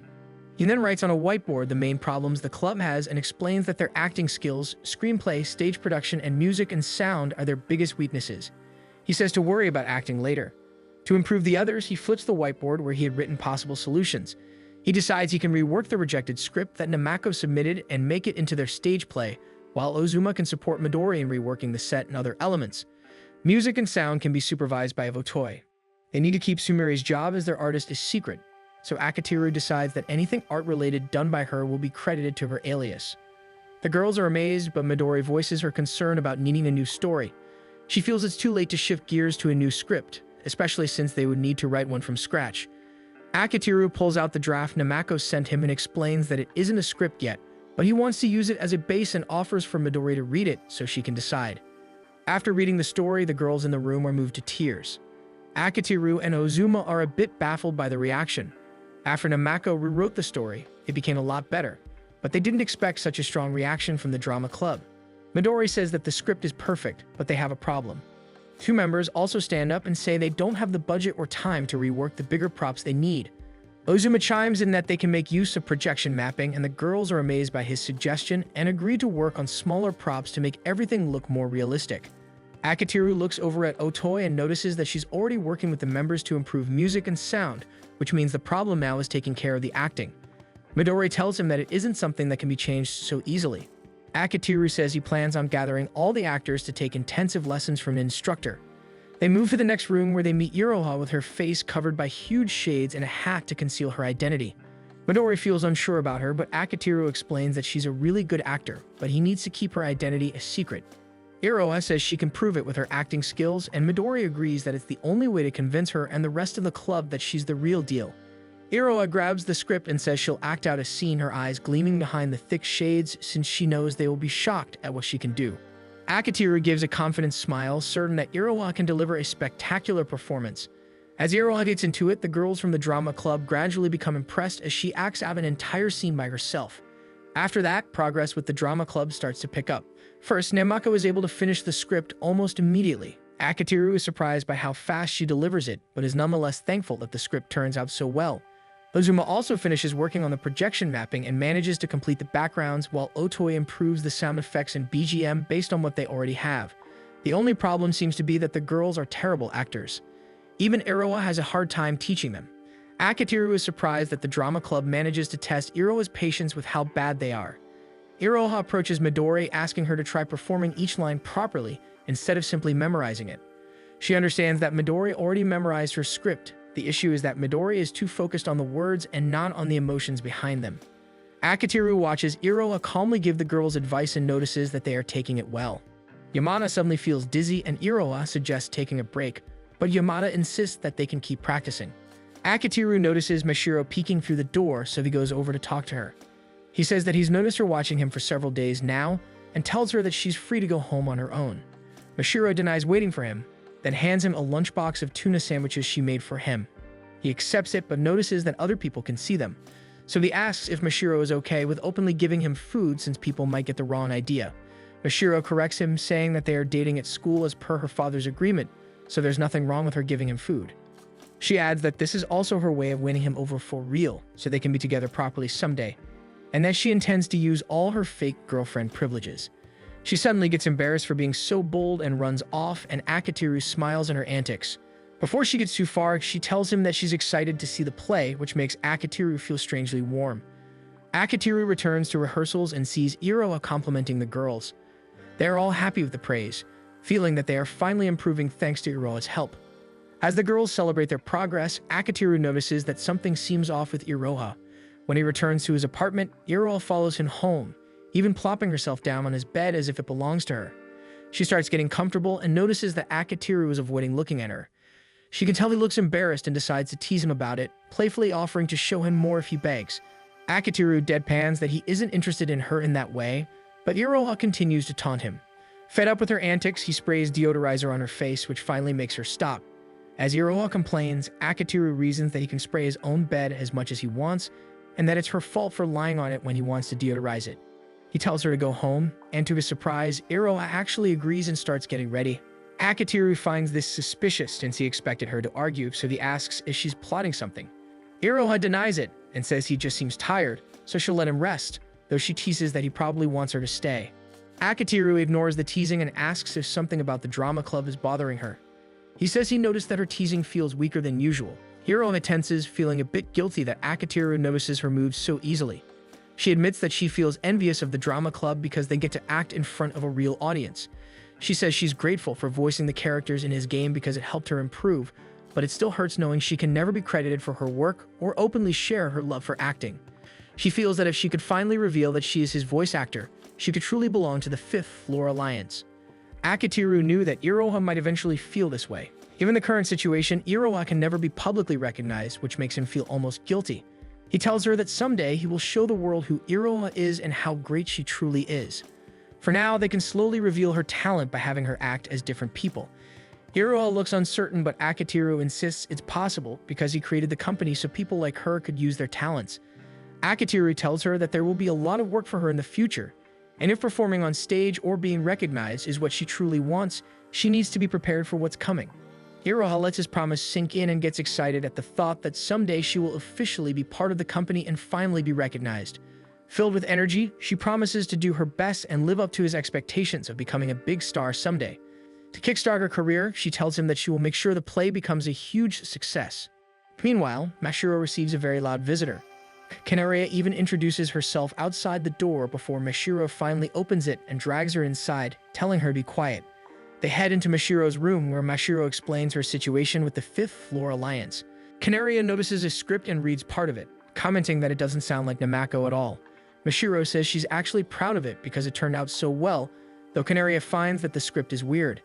He then writes on a whiteboard the main problems the club has and explains that their acting skills, screenplay, stage production, and music and sound are their biggest weaknesses. He says to worry about acting later. To improve the others, he flips the whiteboard where he had written possible solutions. He decides he can rework the rejected script that Namako submitted and make it into their stage play, while Ozuma can support Midori in reworking the set and other elements. Music and sound can be supervised by Otoi. They need to keep Sumire's job as their artist a secret, so Akitiru decides that anything art-related done by her will be credited to her alias. The girls are amazed, but Midori voices her concern about needing a new story. She feels it's too late to shift gears to a new script, especially since they would need to write one from scratch. Akitiru pulls out the draft Namako sent him and explains that it isn't a script yet, but he wants to use it as a base and offers for Midori to read it so she can decide. After reading the story, the girls in the room are moved to tears. Akitiru and Ozuma are a bit baffled by the reaction. After Namako rewrote the story, it became a lot better, but they didn't expect such a strong reaction from the drama club. Midori says that the script is perfect, but they have a problem. Two members also stand up and say they don't have the budget or time to rework the bigger props they need. Ozuma chimes in that they can make use of projection mapping, and the girls are amazed by his suggestion and agree to work on smaller props to make everything look more realistic. Akitiru looks over at Otoi and notices that she's already working with the members to improve music and sound, which means the problem now is taking care of the acting. Midori tells him that it isn't something that can be changed so easily. Akitiru says he plans on gathering all the actors to take intensive lessons from an instructor. They move to the next room where they meet Iroha with her face covered by huge shades and a hat to conceal her identity. Midori feels unsure about her, but Akitiru explains that she's a really good actor, but he needs to keep her identity a secret. Iroha says she can prove it with her acting skills, and Midori agrees that it's the only way to convince her and the rest of the club that she's the real deal. Iroha grabs the script and says she'll act out a scene, her eyes gleaming behind the thick shades since she knows they will be shocked at what she can do. Akitiru gives a confident smile, certain that Iroha can deliver a spectacular performance. As Iroha gets into it, the girls from the drama club gradually become impressed as she acts out an entire scene by herself. After that, progress with the drama club starts to pick up. First, Namako is able to finish the script almost immediately. Akitiru is surprised by how fast she delivers it, but is nonetheless thankful that the script turns out so well. Ozuma also finishes working on the projection mapping and manages to complete the backgrounds, while Otoi improves the sound effects and BGM based on what they already have. The only problem seems to be that the girls are terrible actors. Even Iroha has a hard time teaching them. Akitiru is surprised that the drama club manages to test Iroha's patience with how bad they are. Iroha approaches Midori, asking her to try performing each line properly instead of simply memorizing it. She understands that Midori already memorized her script. The issue is that Midori is too focused on the words and not on the emotions behind them. Akitiru watches Iroha calmly give the girls advice and notices that they are taking it well. Yamada suddenly feels dizzy and Iroha suggests taking a break, but Yamada insists that they can keep practicing. Akitiru notices Mashiro peeking through the door, so he goes over to talk to her. He says that he's noticed her watching him for several days now and tells her that she's free to go home on her own. Mashiro denies waiting for him, then hands him a lunchbox of tuna sandwiches she made for him. He accepts it but notices that other people can see them, so he asks if Mashiro is okay with openly giving him food since people might get the wrong idea. Mashiro corrects him, saying that they are dating at school as per her father's agreement, so there's nothing wrong with her giving him food. She adds that this is also her way of winning him over for real, so they can be together properly someday, and that she intends to use all her fake girlfriend privileges. She suddenly gets embarrassed for being so bold and runs off, and Akitiru smiles at her antics. Before she gets too far, she tells him that she's excited to see the play, which makes Akitiru feel strangely warm. Akitiru returns to rehearsals and sees Iroha complimenting the girls. They are all happy with the praise, feeling that they are finally improving thanks to Iroha's help. As the girls celebrate their progress, Akitiru notices that something seems off with Iroha. When he returns to his apartment, Iroha follows him home, even plopping herself down on his bed as if it belongs to her. She starts getting comfortable and notices that Akitiru is avoiding looking at her. She can tell he looks embarrassed and decides to tease him about it, playfully offering to show him more if he begs. Akitiru deadpans that he isn't interested in her in that way, but Iroha continues to taunt him. Fed up with her antics, he sprays deodorizer on her face, which finally makes her stop. As Iroha complains, Akitiru reasons that he can spray his own bed as much as he wants, and that it's her fault for lying on it when he wants to deodorize it. He tells her to go home, and to his surprise, Iroha actually agrees and starts getting ready. Akitiru finds this suspicious since he expected her to argue, so he asks if she's plotting something. Iroha denies it and says he just seems tired, so she'll let him rest, though she teases that he probably wants her to stay. Akitiru ignores the teasing and asks if something about the drama club is bothering her. He says he noticed that her teasing feels weaker than usual. Iroha tenses, feeling a bit guilty that Akitiru notices her moves so easily. She admits that she feels envious of the drama club because they get to act in front of a real audience. She says she's grateful for voicing the characters in his game because it helped her improve, but it still hurts knowing she can never be credited for her work or openly share her love for acting. She feels that if she could finally reveal that she is his voice actor, she could truly belong to the Fifth Floor Alliance. Akitiru knew that Iroha might eventually feel this way. Given the current situation, Iroha can never be publicly recognized, which makes him feel almost guilty. He tells her that someday he will show the world who Iroha is and how great she truly is. For now, they can slowly reveal her talent by having her act as different people. Iroha looks uncertain, but Akitiru insists it's possible because he created the company so people like her could use their talents. Akitiru tells her that there will be a lot of work for her in the future, and if performing on stage or being recognized is what she truly wants, she needs to be prepared for what's coming. Iroha lets his promise sink in and gets excited at the thought that someday she will officially be part of the company and finally be recognized. Filled with energy, she promises to do her best and live up to his expectations of becoming a big star someday. To kickstart her career, she tells him that she will make sure the play becomes a huge success. Meanwhile, Mashiro receives a very loud visitor. Canaria even introduces herself outside the door before Mashiro finally opens it and drags her inside, telling her to be quiet. They head into Mashiro's room where Mashiro explains her situation with the Fifth Floor Alliance. Canaria notices a script and reads part of it, commenting that it doesn't sound like Namako at all. Mashiro says she's actually proud of it because it turned out so well, though Canaria finds that the script is weird.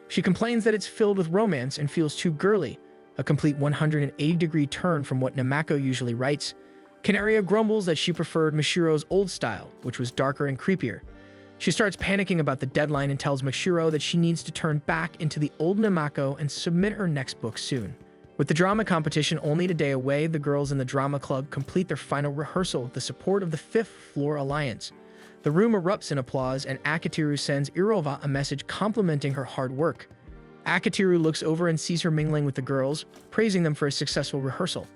She complains that it's filled with romance and feels too girly, a complete 180-degree turn from what Namako usually writes. Canaria grumbles that she preferred Mashiro's old style, which was darker and creepier. She starts panicking about the deadline and tells Mashiro that she needs to turn back into the old Namako and submit her next book soon. With the drama competition only a day away, the girls in the drama club complete their final rehearsal with the support of the Fifth Floor Alliance. The room erupts in applause, and Akitiru sends Iroha a message complimenting her hard work. Akitiru looks over and sees her mingling with the girls, praising them for a successful rehearsal.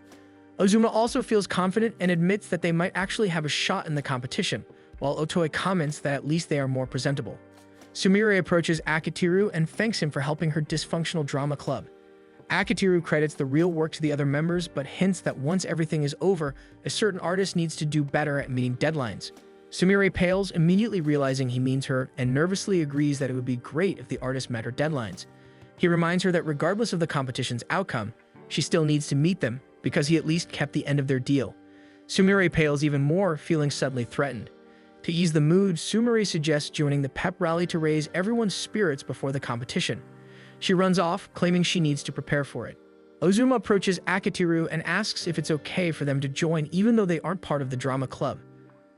Ozuma also feels confident and admits that they might actually have a shot in the competition, while Otoe comments that at least they are more presentable. Sumire approaches Akitiru and thanks him for helping her dysfunctional drama club. Akitiru credits the real work to the other members, but hints that once everything is over, a certain artist needs to do better at meeting deadlines. Sumire pales, immediately realizing he means her, and nervously agrees that it would be great if the artist met her deadlines. He reminds her that regardless of the competition's outcome, she still needs to meet them, because he at least kept the end of their deal. Sumire pales even more, feeling suddenly threatened. To ease the mood, Sumire suggests joining the pep rally to raise everyone's spirits before the competition. She runs off, claiming she needs to prepare for it. Ozuma approaches Akitiru and asks if it's okay for them to join even though they aren't part of the drama club.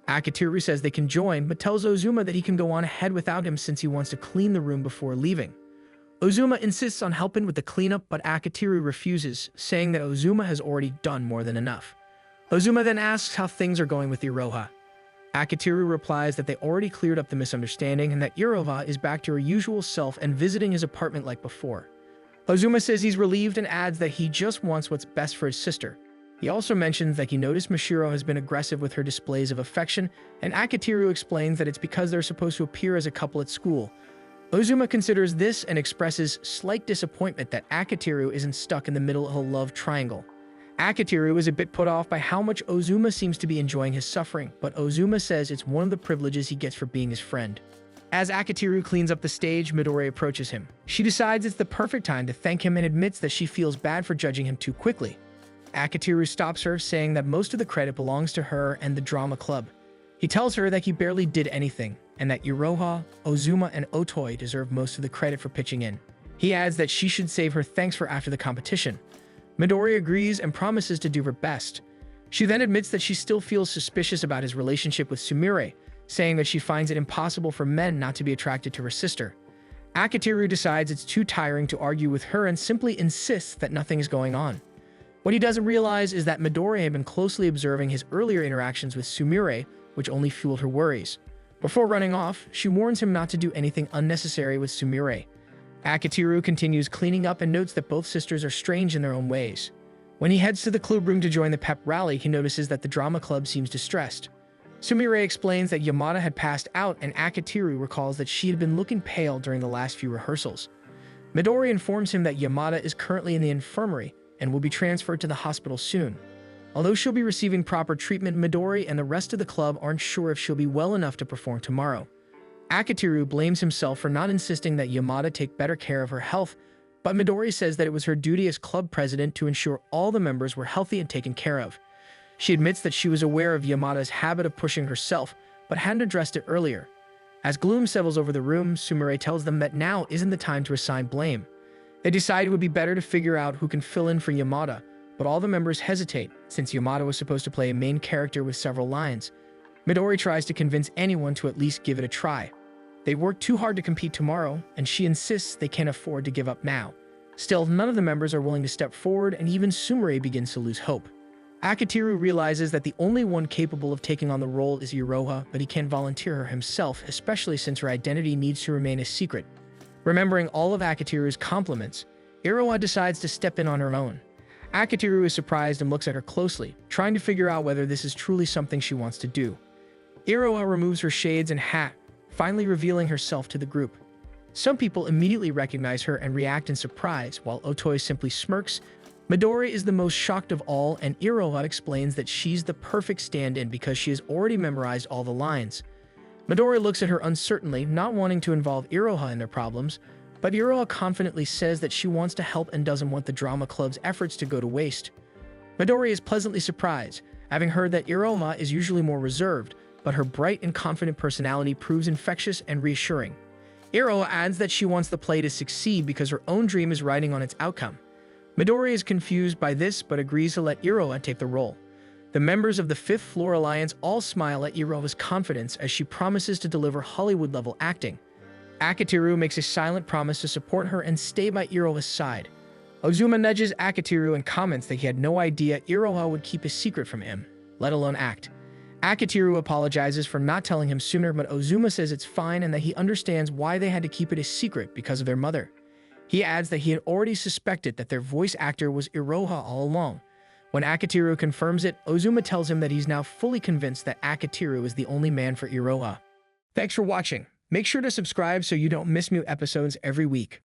Akitiru says they can join, but tells Ozuma that he can go on ahead without him since he wants to clean the room before leaving. Ozuma insists on helping with the cleanup, but Akitiru refuses, saying that Ozuma has already done more than enough. Ozuma then asks how things are going with Iroha. Akitiru replies that they already cleared up the misunderstanding and that Iroha is back to her usual self and visiting his apartment like before. Ozuma says he's relieved and adds that he just wants what's best for his sister. He also mentions that he noticed Mashiro has been aggressive with her displays of affection, and Akitiru explains that it's because they're supposed to appear as a couple at school. Ozuma considers this and expresses slight disappointment that Akitiru isn't stuck in the middle of a love triangle. Akitiru is a bit put off by how much Ozuma seems to be enjoying his suffering, but Ozuma says it's one of the privileges he gets for being his friend. As Akitiru cleans up the stage, Midori approaches him. She decides it's the perfect time to thank him and admits that she feels bad for judging him too quickly. Akitiru stops her, saying that most of the credit belongs to her and the drama club. He tells her that he barely did anything, and that Iroha, Ozuma, and Otoi deserve most of the credit for pitching in. He adds that she should save her thanks for after the competition. Midori agrees and promises to do her best. She then admits that she still feels suspicious about his relationship with Sumire, saying that she finds it impossible for men not to be attracted to her sister. Akitiru decides it's too tiring to argue with her and simply insists that nothing is going on. What he doesn't realize is that Midori had been closely observing his earlier interactions with Sumire, which only fueled her worries. Before running off, she warns him not to do anything unnecessary with Sumire. Akitiru continues cleaning up and notes that both sisters are strange in their own ways. When he heads to the club room to join the pep rally, he notices that the drama club seems distressed. Sumire explains that Yamada had passed out, and Akitiru recalls that she had been looking pale during the last few rehearsals. Midori informs him that Yamada is currently in the infirmary and will be transferred to the hospital soon. Although she'll be receiving proper treatment, Midori and the rest of the club aren't sure if she'll be well enough to perform tomorrow. Akitiru blames himself for not insisting that Yamada take better care of her health, but Midori says that it was her duty as club president to ensure all the members were healthy and taken care of. She admits that she was aware of Yamada's habit of pushing herself, but hadn't addressed it earlier. As gloom settles over the room, Sumire tells them that now isn't the time to assign blame. They decide it would be better to figure out who can fill in for Yamada, but all the members hesitate, since Yamada was supposed to play a main character with several lines. Midori tries to convince anyone to at least give it a try. They work too hard to compete tomorrow, and she insists they can't afford to give up now. Still, none of the members are willing to step forward, and even Sumire begins to lose hope. Akitiru realizes that the only one capable of taking on the role is Iroha, but he can't volunteer her himself, especially since her identity needs to remain a secret. Remembering all of Akitiru's compliments, Iroha decides to step in on her own. Akitiru is surprised and looks at her closely, trying to figure out whether this is truly something she wants to do. Iroha removes her shades and hat, finally revealing herself to the group. Some people immediately recognize her and react in surprise, while Otoi simply smirks. Midori is the most shocked of all, and Iroha explains that she's the perfect stand-in because she has already memorized all the lines. Midori looks at her uncertainly, not wanting to involve Iroha in their problems, but Iroha confidently says that she wants to help and doesn't want the drama club's efforts to go to waste. Midori is pleasantly surprised, having heard that Iroha is usually more reserved, but her bright and confident personality proves infectious and reassuring. Iroha adds that she wants the play to succeed because her own dream is riding on its outcome. Midori is confused by this but agrees to let Iroha take the role. The members of the Fifth Floor Alliance all smile at Iroha's confidence as she promises to deliver Hollywood-level acting. Akitiru makes a silent promise to support her and stay by Iroha's side. Ozuma nudges Akitiru and comments that he had no idea Iroha would keep a secret from him, let alone act. Akitiru apologizes for not telling him sooner, but Ozuma says it's fine and that he understands why they had to keep it a secret because of their mother. He adds that he had already suspected that their voice actor was Iroha all along. When Akitiru confirms it, Ozuma tells him that he's now fully convinced that Akitiru is the only man for Iroha. Thanks for watching. Make sure to subscribe so you don't miss new episodes every week.